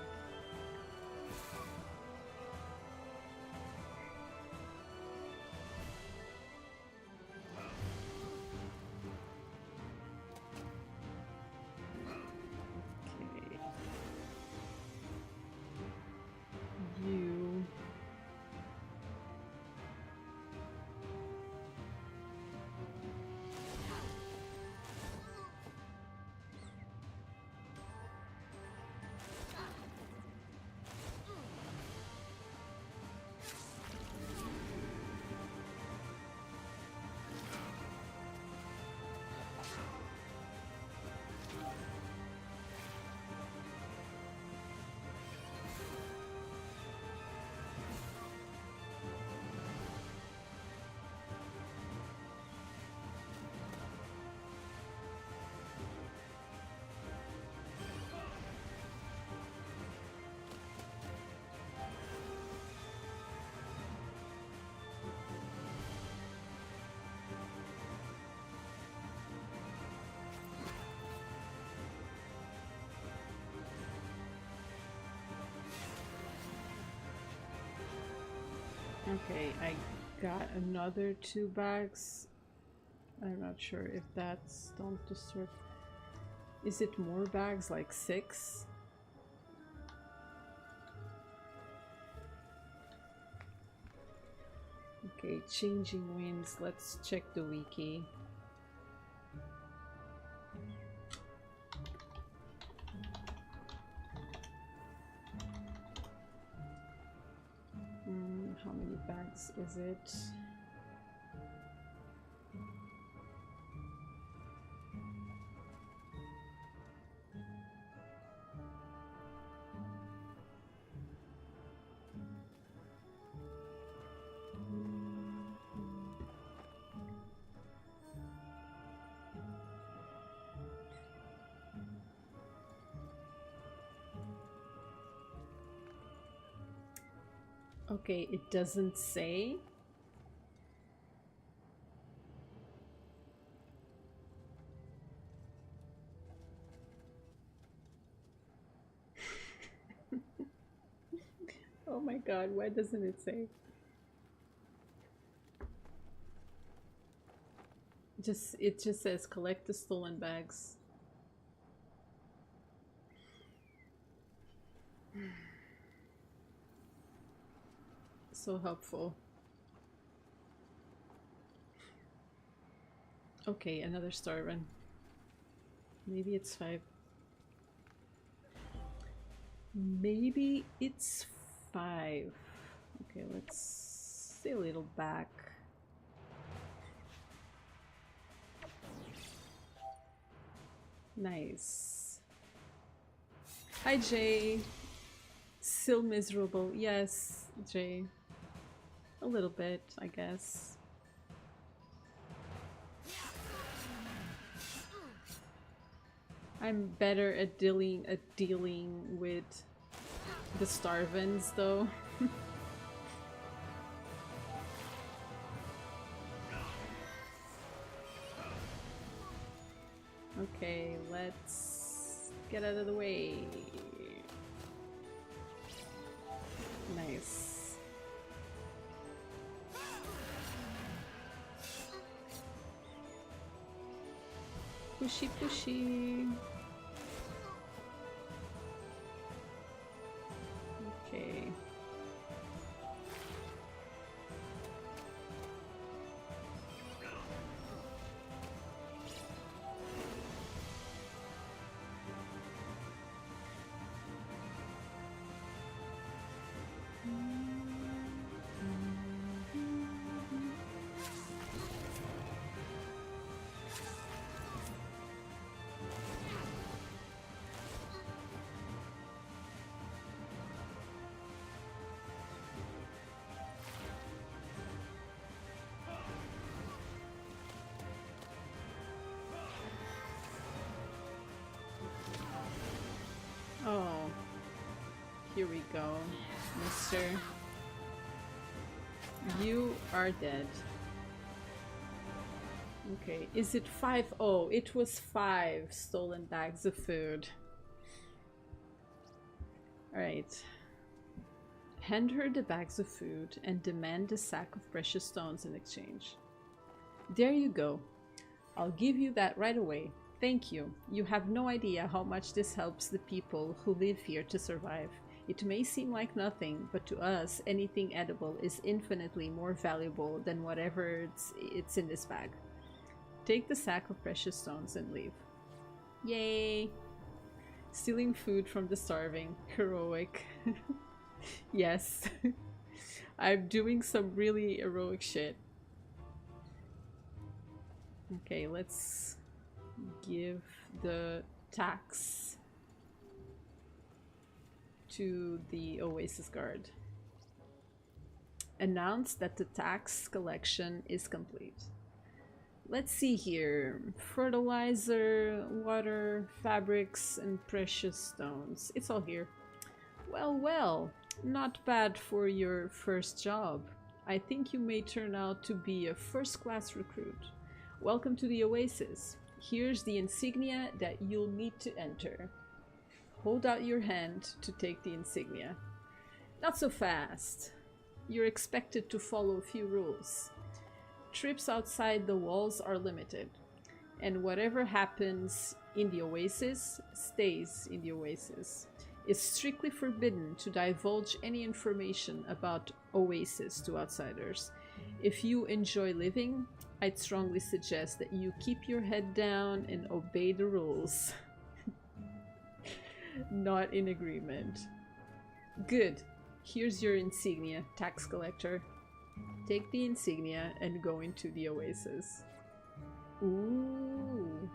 Okay. You. Okay, I got another 2 bags. I'm not sure if that's don't disturb. Is it more bags, like 6? Okay, changing winds. Let's check the wiki. How many bags is it? Okay, it doesn't say. Oh my god, why doesn't it say? It just says collect the stolen bags. So helpful. Okay, another star run. Maybe it's 5. Maybe it's 5. Okay, let's stay a little back. Nice. Hi, Jay. Still miserable. Yes, Jay. A little bit, I guess. I'm better at dealing with the Starvins, though. Okay, let's get out of the way. Nice. Pushy, pushy. Okay. Oh, here we go, mister. You are dead. Okay, is it 5? Oh, it was 5 stolen bags of food. Alright. Hand her the bags of food and demand a sack of precious stones in exchange. There you go. I'll give you that right away. Thank you. You have no idea how much this helps the people who live here to survive. It may seem like nothing, but to us, anything edible is infinitely more valuable than whatever it's in this bag. Take the sack of precious stones and leave. Yay! Stealing food from the starving. Heroic. Yes. I'm doing some really heroic shit. Okay, let's give the tax to the Oasis Guard. Announce that the tax collection is complete. Let's see here. Fertilizer, water, fabrics, and precious stones. It's all here. Well, well, not bad for your first job. I think you may turn out to be a first-class recruit. Welcome to the Oasis. Here's the insignia that you'll need to enter. Hold out your hand to take the insignia. Not so fast. You're expected to follow a few rules. Trips outside the walls are limited, and whatever happens in the Oasis stays in the Oasis. It's strictly forbidden to divulge any information about Oasis to outsiders. If you enjoy living, I'd strongly suggest that you keep your head down and obey the rules. Not in agreement. Good. Here's your insignia, tax collector. Take the insignia and go into the Oasis. Ooh.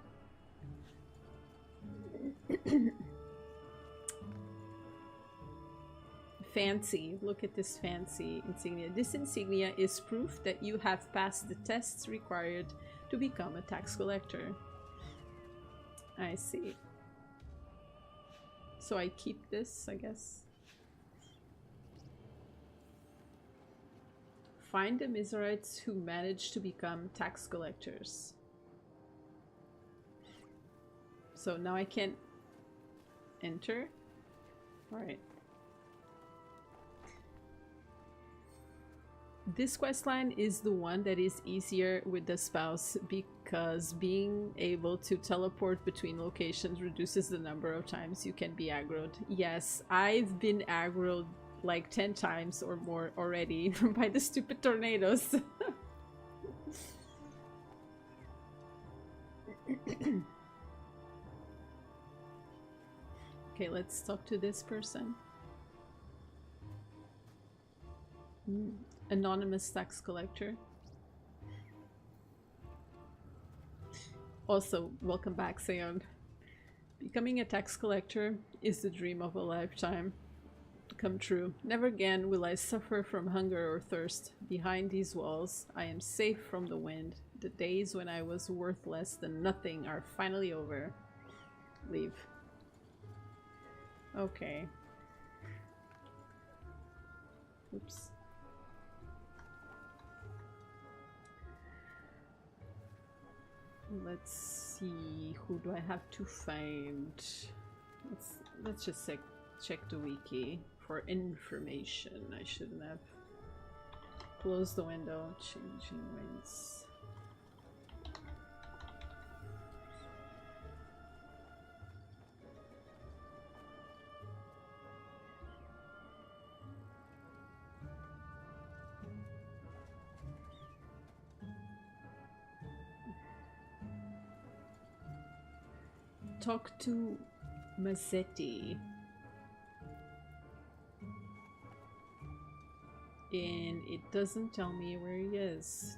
Fancy. Look at this fancy insignia. This insignia is proof that you have passed the tests required to become a tax collector. I see. So I keep this, I guess. Find the Mizrahites who managed to become tax collectors. So now I can't enter? Alright. This questline is the one that is easier with the spouse because being able to teleport between locations reduces the number of times you can be aggroed. Yes, I've been aggroed like 10 times or more already by the stupid tornadoes. Okay, let's talk to this person. Anonymous tax collector. Also, welcome back, Seon. Becoming a tax collector is the dream of a lifetime come true. Never again will I suffer from hunger or thirst. Behind these walls, I am safe from the wind. The days when I was worth less than nothing are finally over. Leave. Okay. Oops. Let's see, who do I have to find? Let's just check the wiki for information. I shouldn't have closed the window. Changing winds. Talk to Mazzetti. And it doesn't tell me where he is.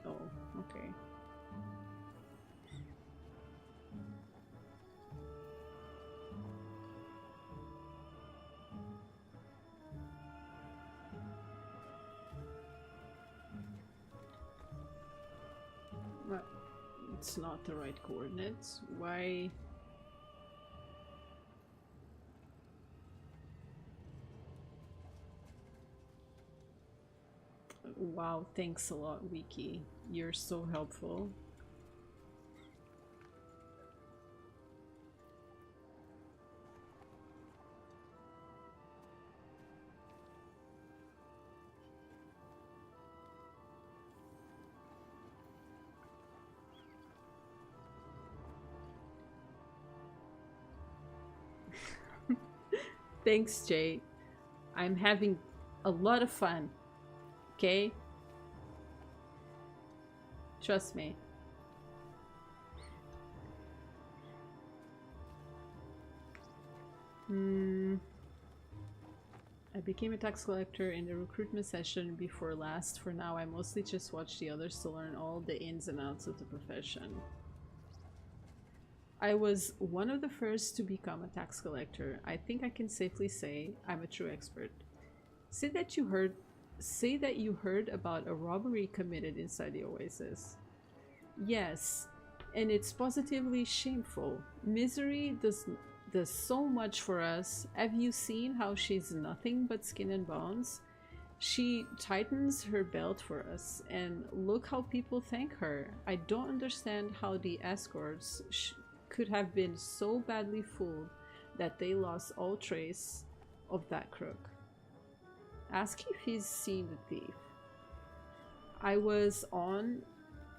Oh, okay. Well, it's not the right coordinates. Why? Wow, thanks a lot, Wiki. You're so helpful. Thanks, Jay. I'm having a lot of fun. Okay? Trust me. I became a tax collector in the recruitment session before last. For now, I mostly just watch the others to learn all the ins and outs of the profession. I was one of the first to become a tax collector. I think I can safely say I'm a true expert. Say that you heard about a robbery committed inside the Oasis. Yes, and it's positively shameful. Misery does so much for us. Have you seen how she's nothing but skin and bones? She tightens her belt for us, and look how people thank her. I don't understand how the escorts could have been so badly fooled that they lost all trace of that crook. Ask if he's seen the thief. I was on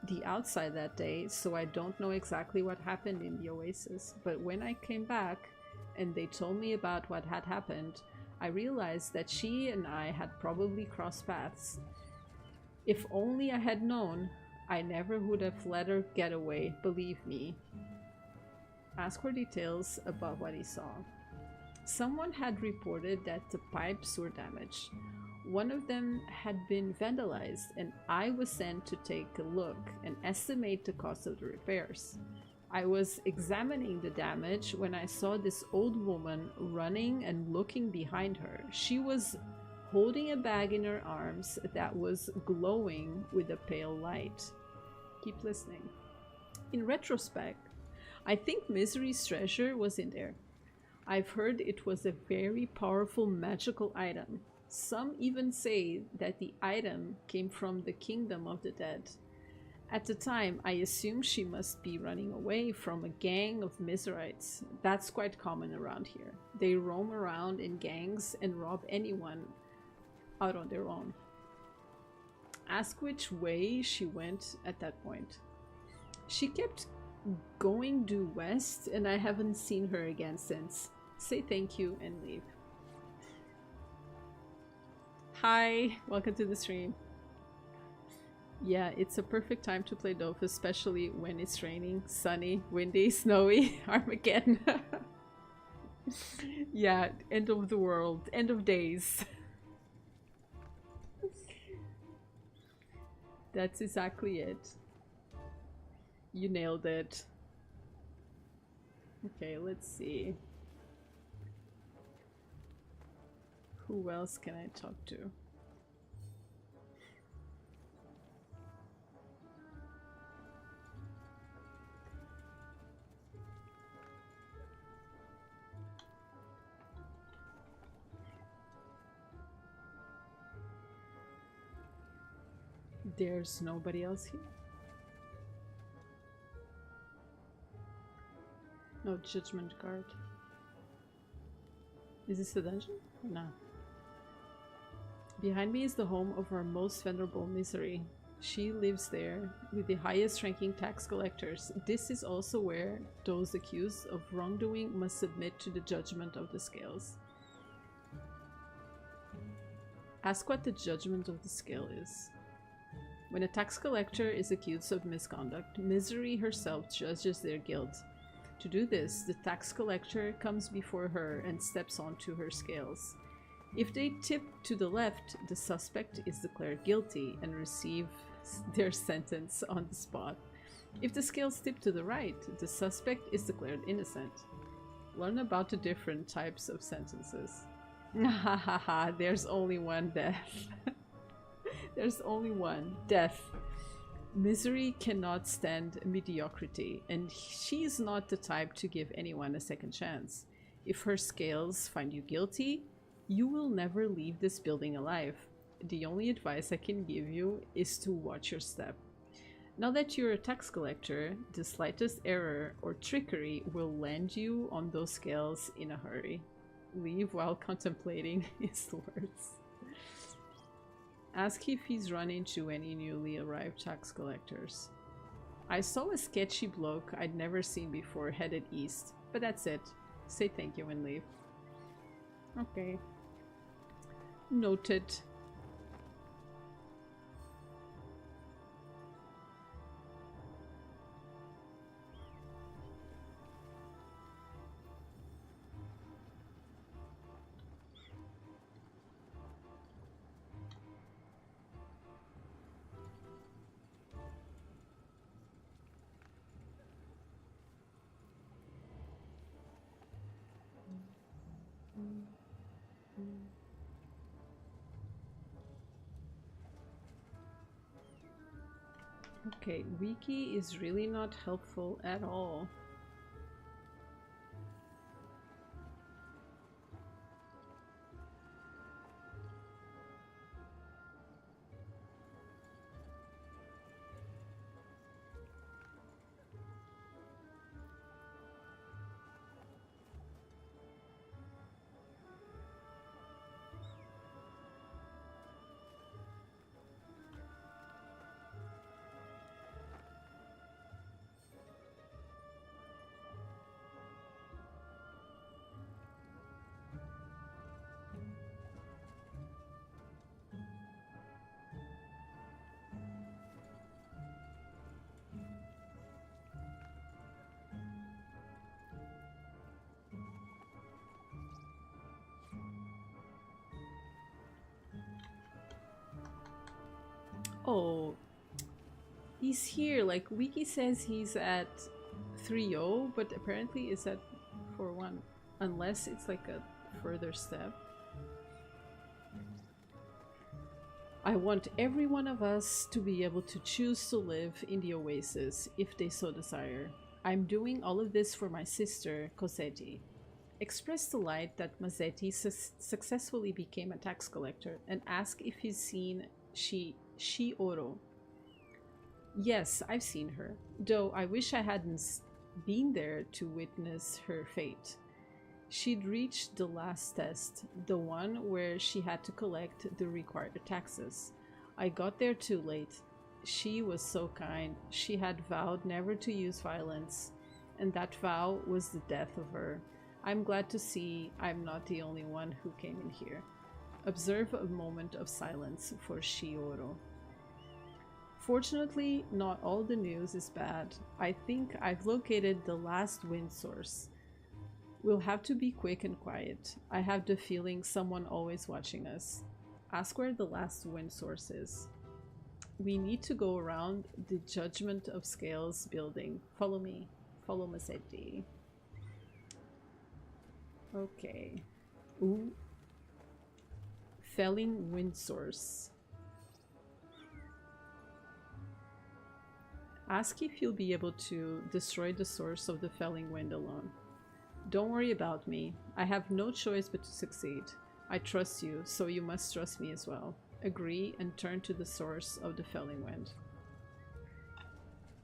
the outside that day, so I don't know exactly what happened in the Oasis, but when I came back and they told me about what had happened, I realized that she and I had probably crossed paths. If only I had known, I never would have let her get away, believe me. Ask for details about what he saw. Someone had reported that the pipes were damaged. One of them had been vandalized, and I was sent to take a look and estimate the cost of the repairs. I was examining the damage when I saw this old woman running and looking behind her. She was holding a bag in her arms that was glowing with a pale light. Keep listening. In retrospect, I think Misery's treasure was in there. I've heard it was a very powerful magical item. Some even say that the item came from the kingdom of the dead. At the time, I assumed she must be running away from a gang of Miserites. That's quite common around here. They roam around in gangs and rob anyone out on their own. Ask which way she went at that point. She kept going due west, and I haven't seen her again since. Say thank you and leave. Hi, welcome to the stream. Yeah, it's a perfect time to play Dofus, especially when it's raining, sunny, windy, snowy, Armageddon. Yeah, end of the world, end of days. That's exactly it. You nailed it. Okay, let's see. Who else can I talk to? There's nobody else here? No judgment card. Is this a dungeon? No. Behind me is the home of our most venerable misery. She lives there with the highest ranking tax collectors. This is also where those accused of wrongdoing must submit to the judgment of the scales. Ask what the judgment of the scale is. When a tax collector is accused of misconduct, misery herself judges their guilt. To do this, the tax collector comes before her and steps onto her scales. If they tip to the left, the suspect is declared guilty and receives their sentence on the spot. If the scales tip to the right, the suspect is declared innocent. Learn about the different types of sentences. Ha ha ha, there's only one death. There's only one death. Misery cannot stand mediocrity, and she is not the type to give anyone a second chance. If her scales find you guilty, you will never leave this building alive. The only advice I can give you is to watch your step. Now that you're a tax collector, the slightest error or trickery will land you on those scales in a hurry. Leave while contemplating his words. Ask if he's run into any newly arrived tax collectors. I saw a sketchy bloke I'd never seen before headed east, but that's it. Say thank you and leave. Okay. Noted. Okay, wiki is really not helpful at all. Oh, he's here. Like, wiki says he's at 3-0, but apparently it's at 4-1. Unless it's like a further step. I want every one of us to be able to choose to live in the oasis if they so desire. I'm doing all of this for my sister, Cosetti. Express delight that Mazzetti successfully became a tax collector and ask if he's seen Shioro. Yes, I've seen her, though I wish I hadn't been there to witness her fate. She'd reached the last test, the one where she had to collect the required taxes. I got there too late. She was so kind. She had vowed never to use violence, and that vow was the death of her. I'm glad to see I'm not the only one who came in here. Observe a moment of silence for Shioro. Fortunately, not all the news is bad. I think I've located the last wind source. We'll have to be quick and quiet. I have the feeling someone always watching us. Ask where the last wind source is. We need to go around the Judgment of Scales building. Follow me. Follow Mazzetti. Okay. Ooh. Felling wind source. Ask if you'll be able to destroy the source of the felling wind alone. Don't worry about me. I have no choice but to succeed. I trust you, so you must trust me as well. Agree and turn to the source of the felling wind.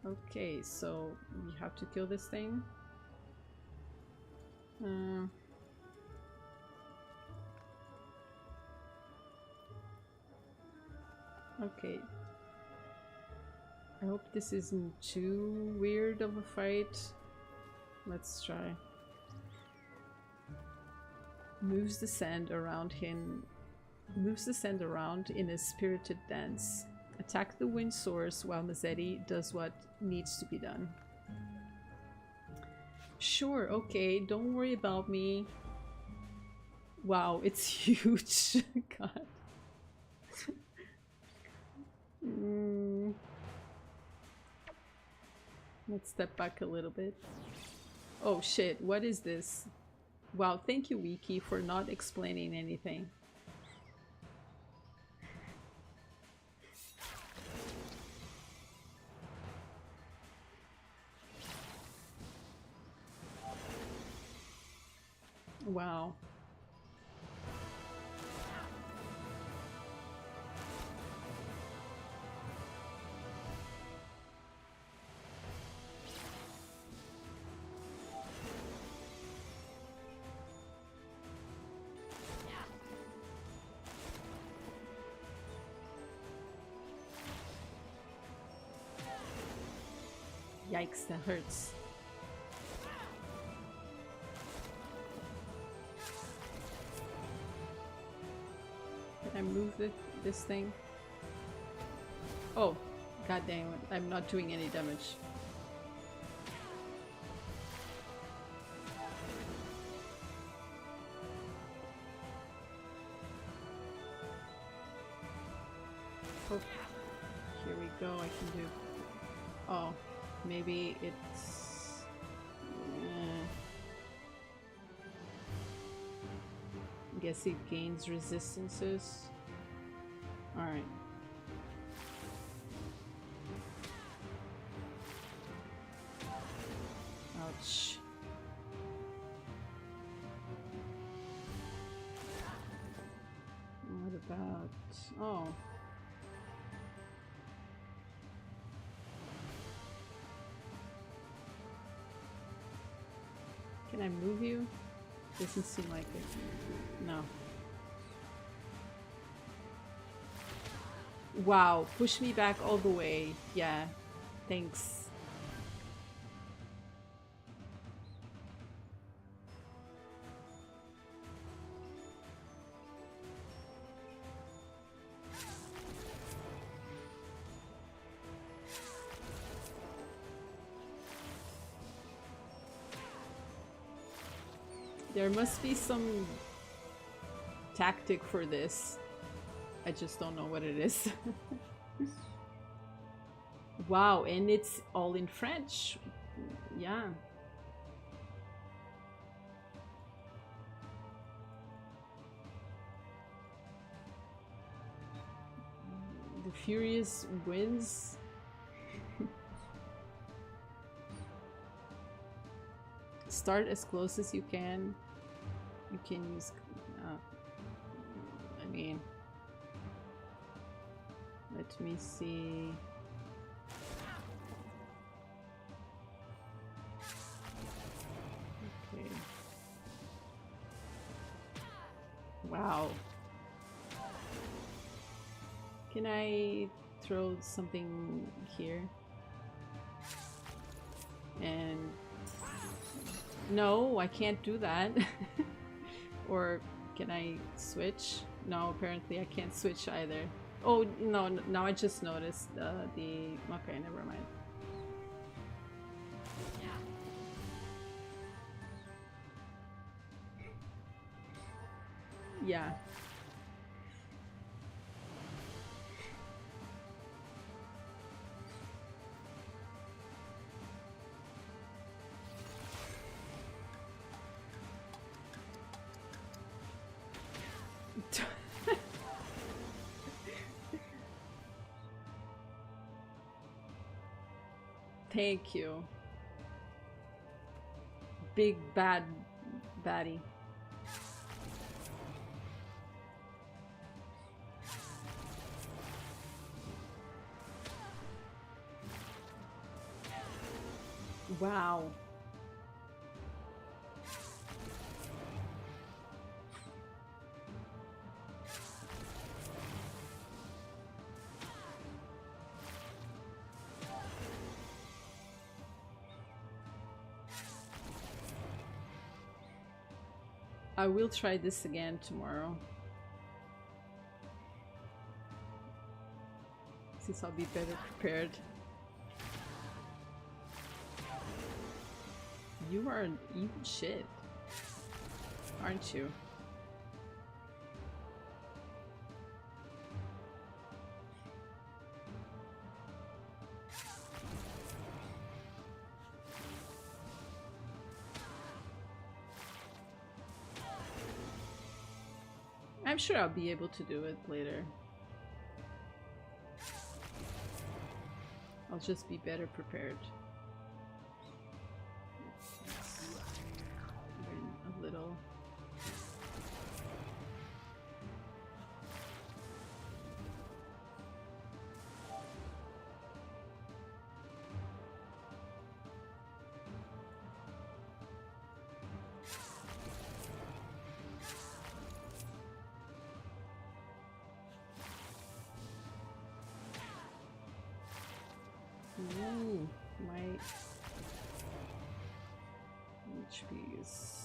Okay, so we have to kill this thing. Okay. I hope this isn't too weird of a fight. Let's try. Moves the sand around in a spirited dance. Attack the wind source while Mazzetti does what needs to be done. Sure, okay, don't worry about me. Wow, it's huge. God. Let's step back a little bit. Oh shit, what is this? Wow, thank you, Wiki, for not explaining anything. Wow. Yikes, that hurts. Can I move this thing? Oh, god damn it. I'm not doing any damage. Oh, here we go. I can do... Oh, maybe it's... Guess it gains resistances. Alright. Ouch. What about... Oh. Can I move you? Doesn't seem like it. No. Wow, push me back all the way. Yeah, thanks. There must be some tactic for this. I just don't know what it is. Wow, and it's all in French. Yeah. The Furious wins. Start as close as you can. You can use... I mean... Let me see... Okay. Wow. Can I throw something here? And... No, I can't do that. Or can I switch? No, apparently I can't switch either. Oh, no, now I just noticed the... Okay, never mind. Yeah. Thank you. Big bad baddie. Wow. I will try this again tomorrow. Since I'll be better prepared. You are an evil shit, aren't you? I'm sure I'll be able to do it later. I'll just be better prepared. A little. Ooh, my HP is...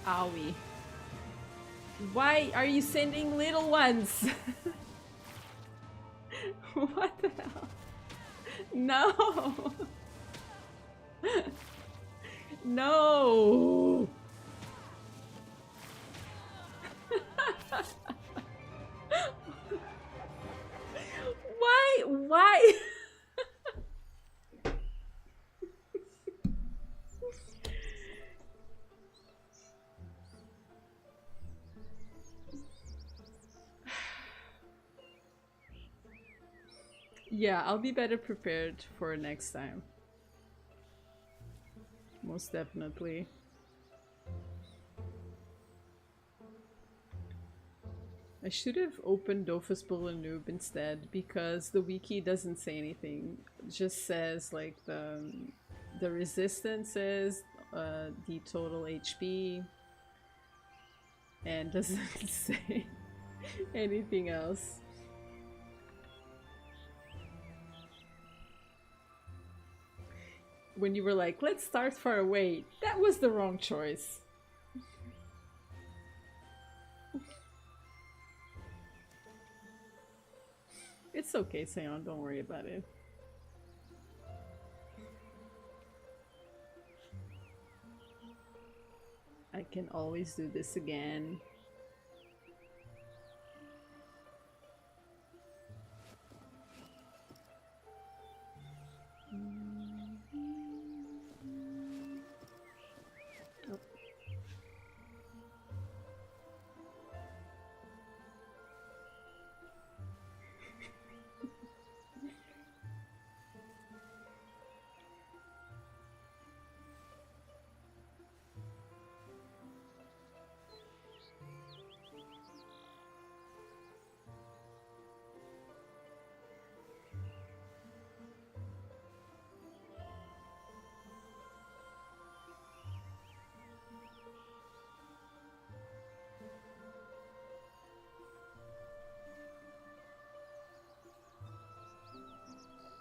Owie. Why are you sending little ones? What the hell? No! No! Why? Why? Yeah, I'll be better prepared for next time. Most definitely. I should have opened Dofus Bull and Noob instead because the wiki doesn't say anything. It just says like the resistances, the total HP, and doesn't say anything else. When you were like, let's start far away, that was the wrong choice. It's okay, Seon, don't worry about it. I can always do this again.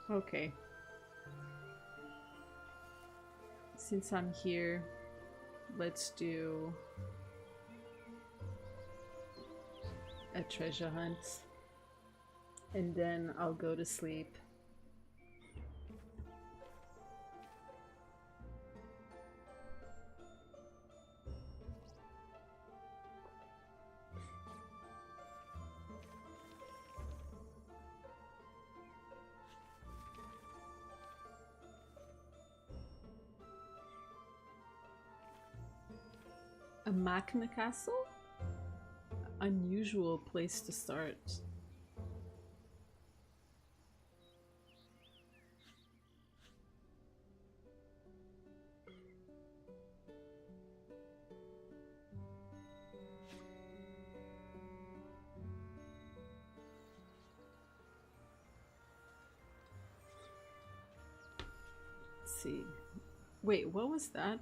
Okay. Since I'm here, let's do a treasure hunt. And then I'll go to sleep. A Magna Castle? Unusual place to start. Let's see. Wait, what was that?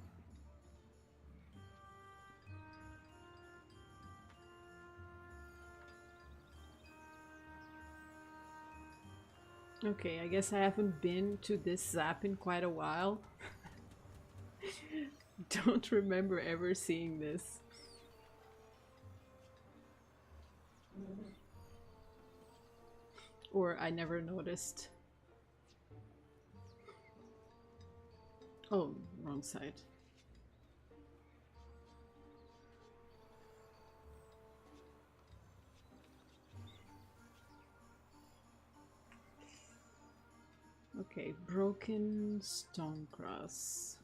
Okay, I guess I haven't been to this zap in quite a while. Don't remember ever seeing this. Or I never noticed. Oh, wrong side. Okay, broken stone cross.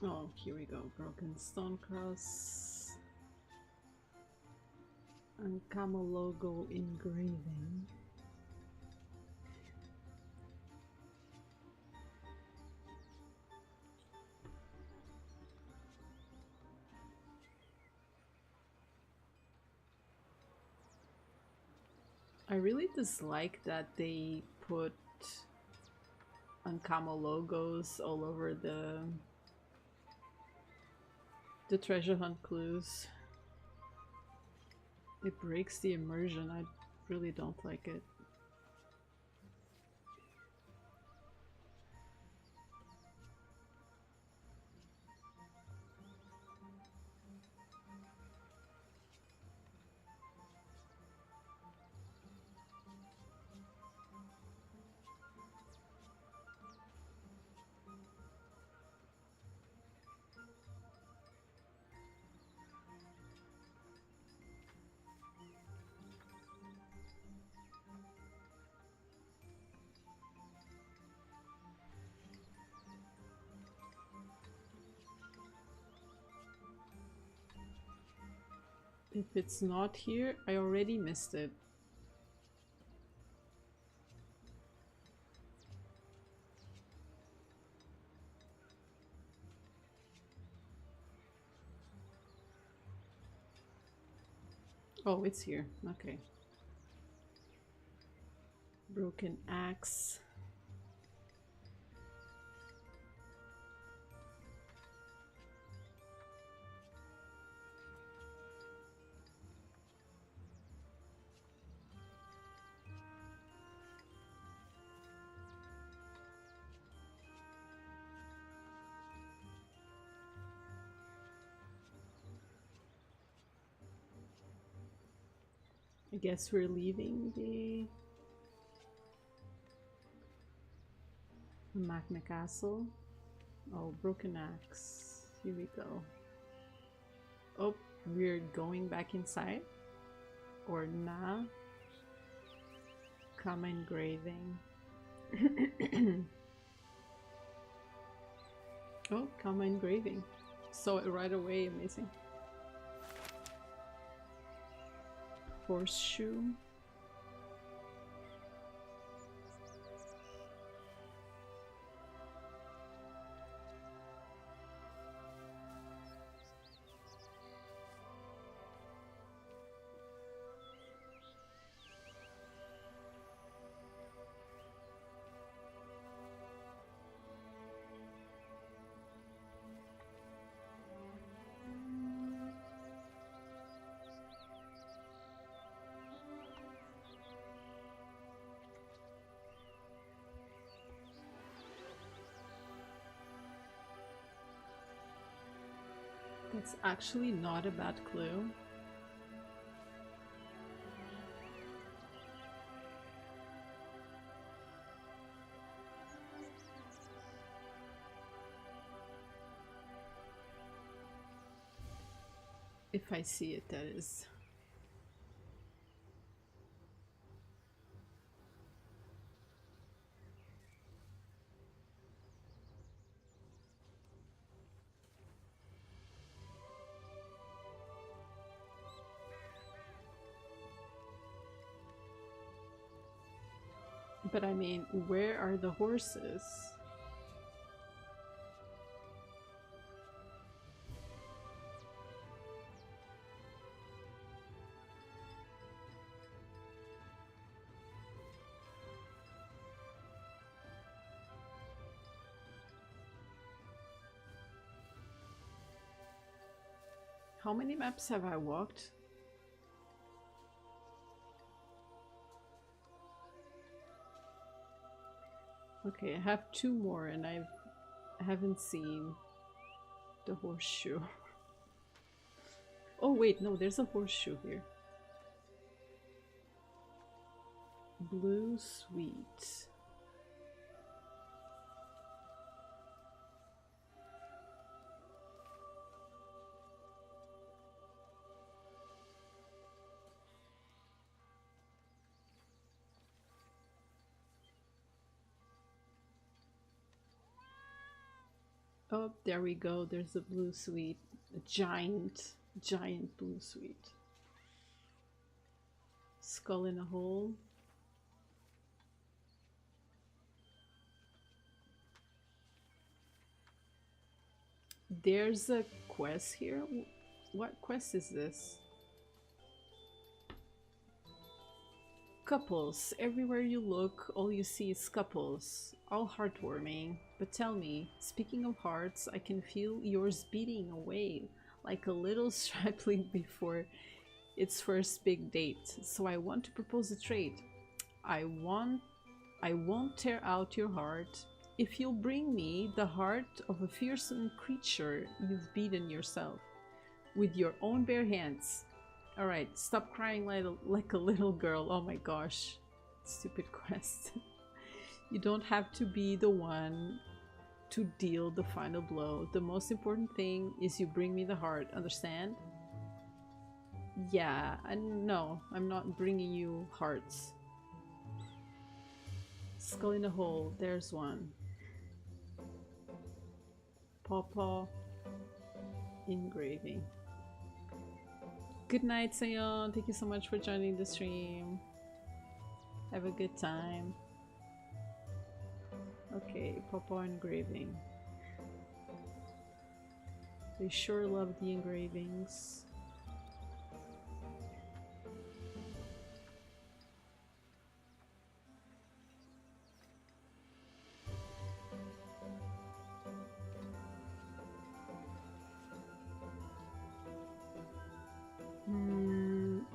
Oh, here we go. Broken stone cross. And camel logo engraving. I really dislike that they put Uncamo logos all over the treasure hunt clues. It breaks the immersion. I really don't like it. If it's not here, I already missed it. Oh, it's here. Okay. Broken axe. I guess we're leaving the Magna Castle. Oh, broken axe. Here we go. Oh, we're going back inside? Or nah? Come engraving. Oh, come engraving. Saw it right away, amazing. Horseshoe. That's actually not a bad clue. If I see it, that is. But I mean, where are the horses? How many maps have I walked? Okay, I have 2 more and I haven't seen the horseshoe. Oh wait, no, there's a horseshoe here. Blue sweet. Oh, there we go. There's a blue sweet. A giant blue sweet. Skull in a hole. There's a quest here. What quest is this? Couples. Everywhere you look, all you see is couples. All heartwarming. But tell me, speaking of hearts, I can feel yours beating away like a little stripling before its first big date. So I want to propose a trade. I won't tear out your heart if you'll bring me the heart of a fearsome creature you've beaten yourself with your own bare hands. Alright, stop crying like a little girl. Oh my gosh. Stupid quest. You don't have to be the one to deal the final blow. The most important thing is you bring me the heart, understand? Yeah, no, I'm not bringing you hearts. Skull in a hole, there's one. Pawpaw engraving. Good night, Sayon. Thank you so much for joining the stream. Have a good time. Okay, pawpaw engraving. They sure love the engravings.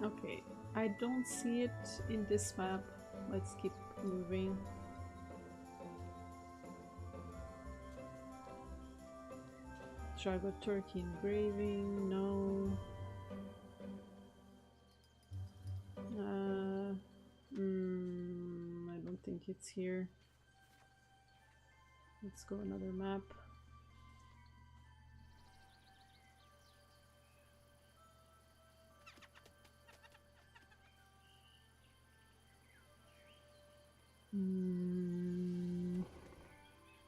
Okay, I don't see it in this map. Let's keep moving. Drago turkey engraving, no. I don't think it's here. Let's go another map.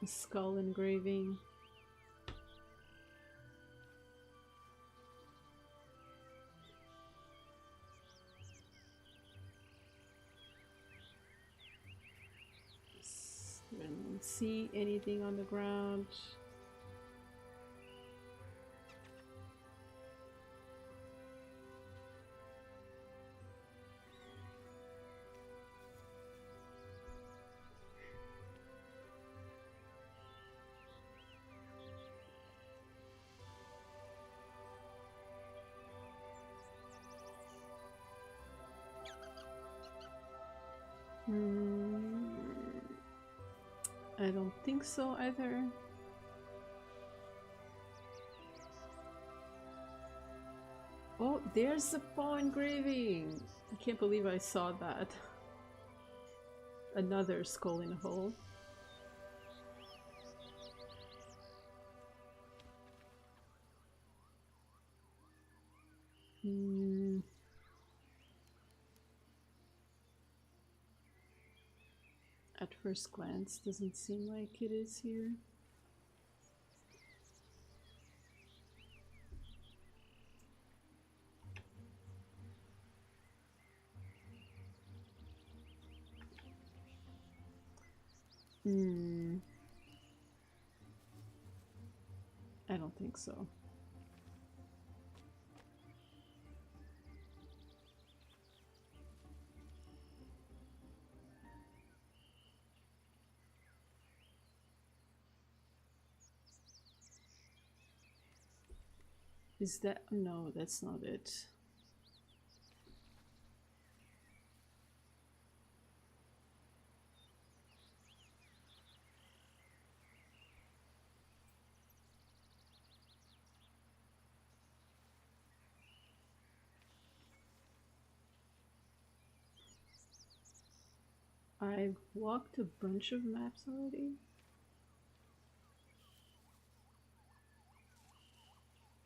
Skull engraving. Didn't see anything on the ground. I don't think so either. Oh, there's the paw engraving! I can't believe I saw that. Another skull in a hole. At first glance, doesn't seem like it is here. I don't think so. Is that... no, that's not it. I've walked a bunch of maps already.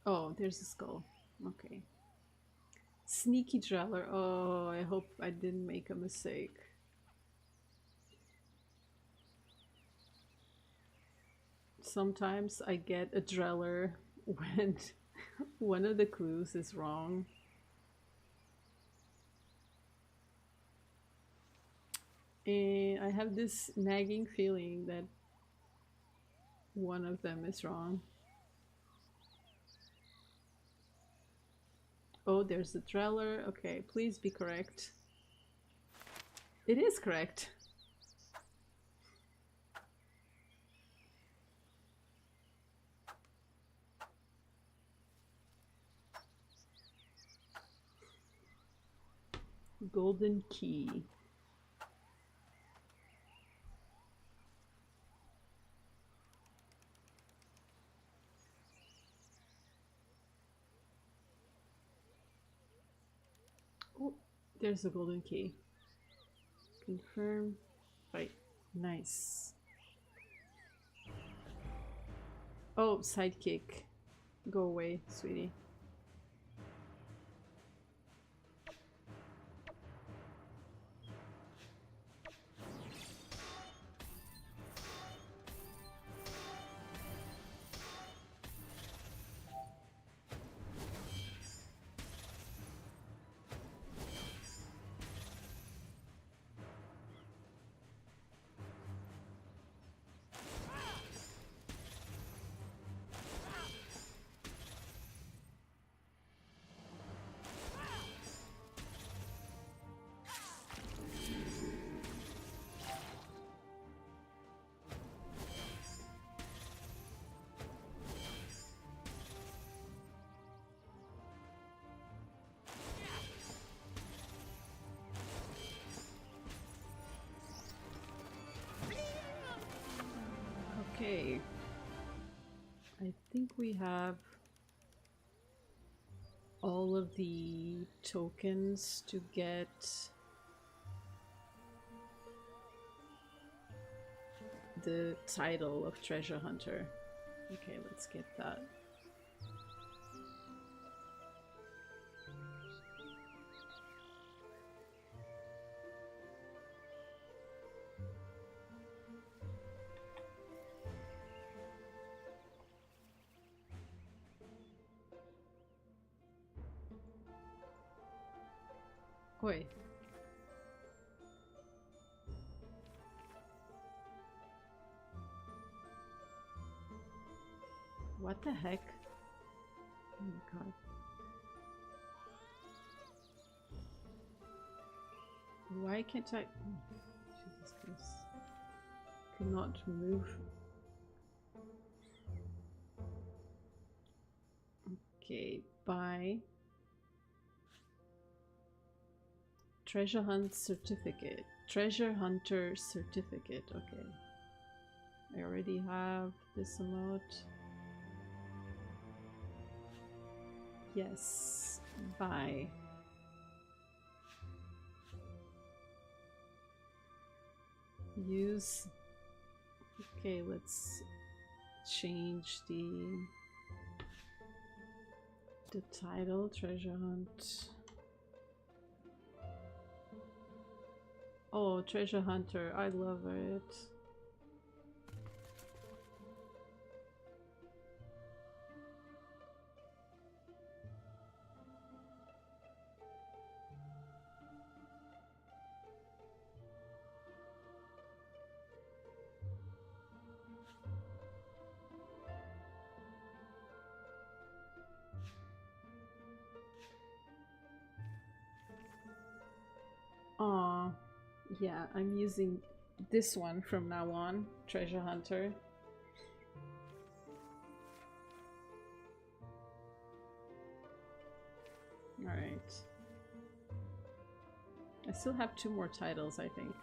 Oh, there's a skull. Okay. Sneaky Dreller. Oh, I hope I didn't make a mistake. Sometimes I get a Dreller when one of the clues is wrong. And I have this nagging feeling that one of them is wrong. Oh, there's a Dreller. Okay, please be correct. It is correct. Golden key. Oh, there's a golden key. Confirm. Right. Nice. Oh, sidekick. Go away, sweetie. Okay. I think we have all of the tokens to get the title of Treasure Hunter. Okay, let's get that. Oi. What the heck? Oh my god. Why can't I... oh, Jesus Christ. Cannot move. Okay, buy. Treasure hunt certificate. Treasure hunter certificate. Okay. I already have this amount. Yes. Bye. Use. Okay, let's change the title. Treasure hunt. Oh, treasure hunter. I love it. Aw, yeah, I'm using this one from now on, Treasure Hunter. Alright. I still have 2 more titles, I think.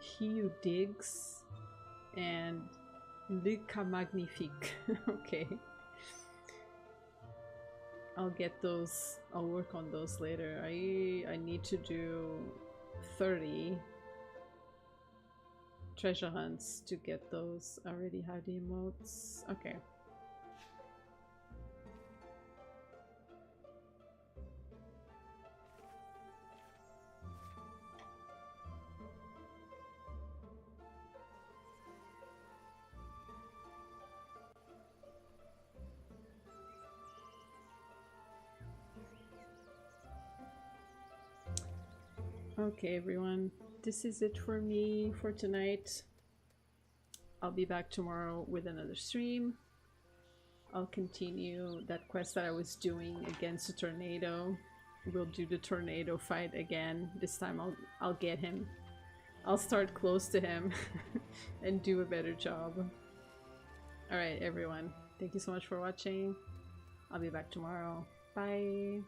He Who Digs and Le Cas Magnifique. Okay. I'll get those. I'll work on those later. I need to do 30 treasure hunts to get those. I already have the emotes. Okay. Okay, everyone. This is it for me for tonight. I'll be back tomorrow with another stream. I'll continue that quest that I was doing against the tornado. We'll do the tornado fight again. This time I'll get him. I'll start close to him and do a better job. Alright, everyone. Thank you so much for watching. I'll be back tomorrow. Bye.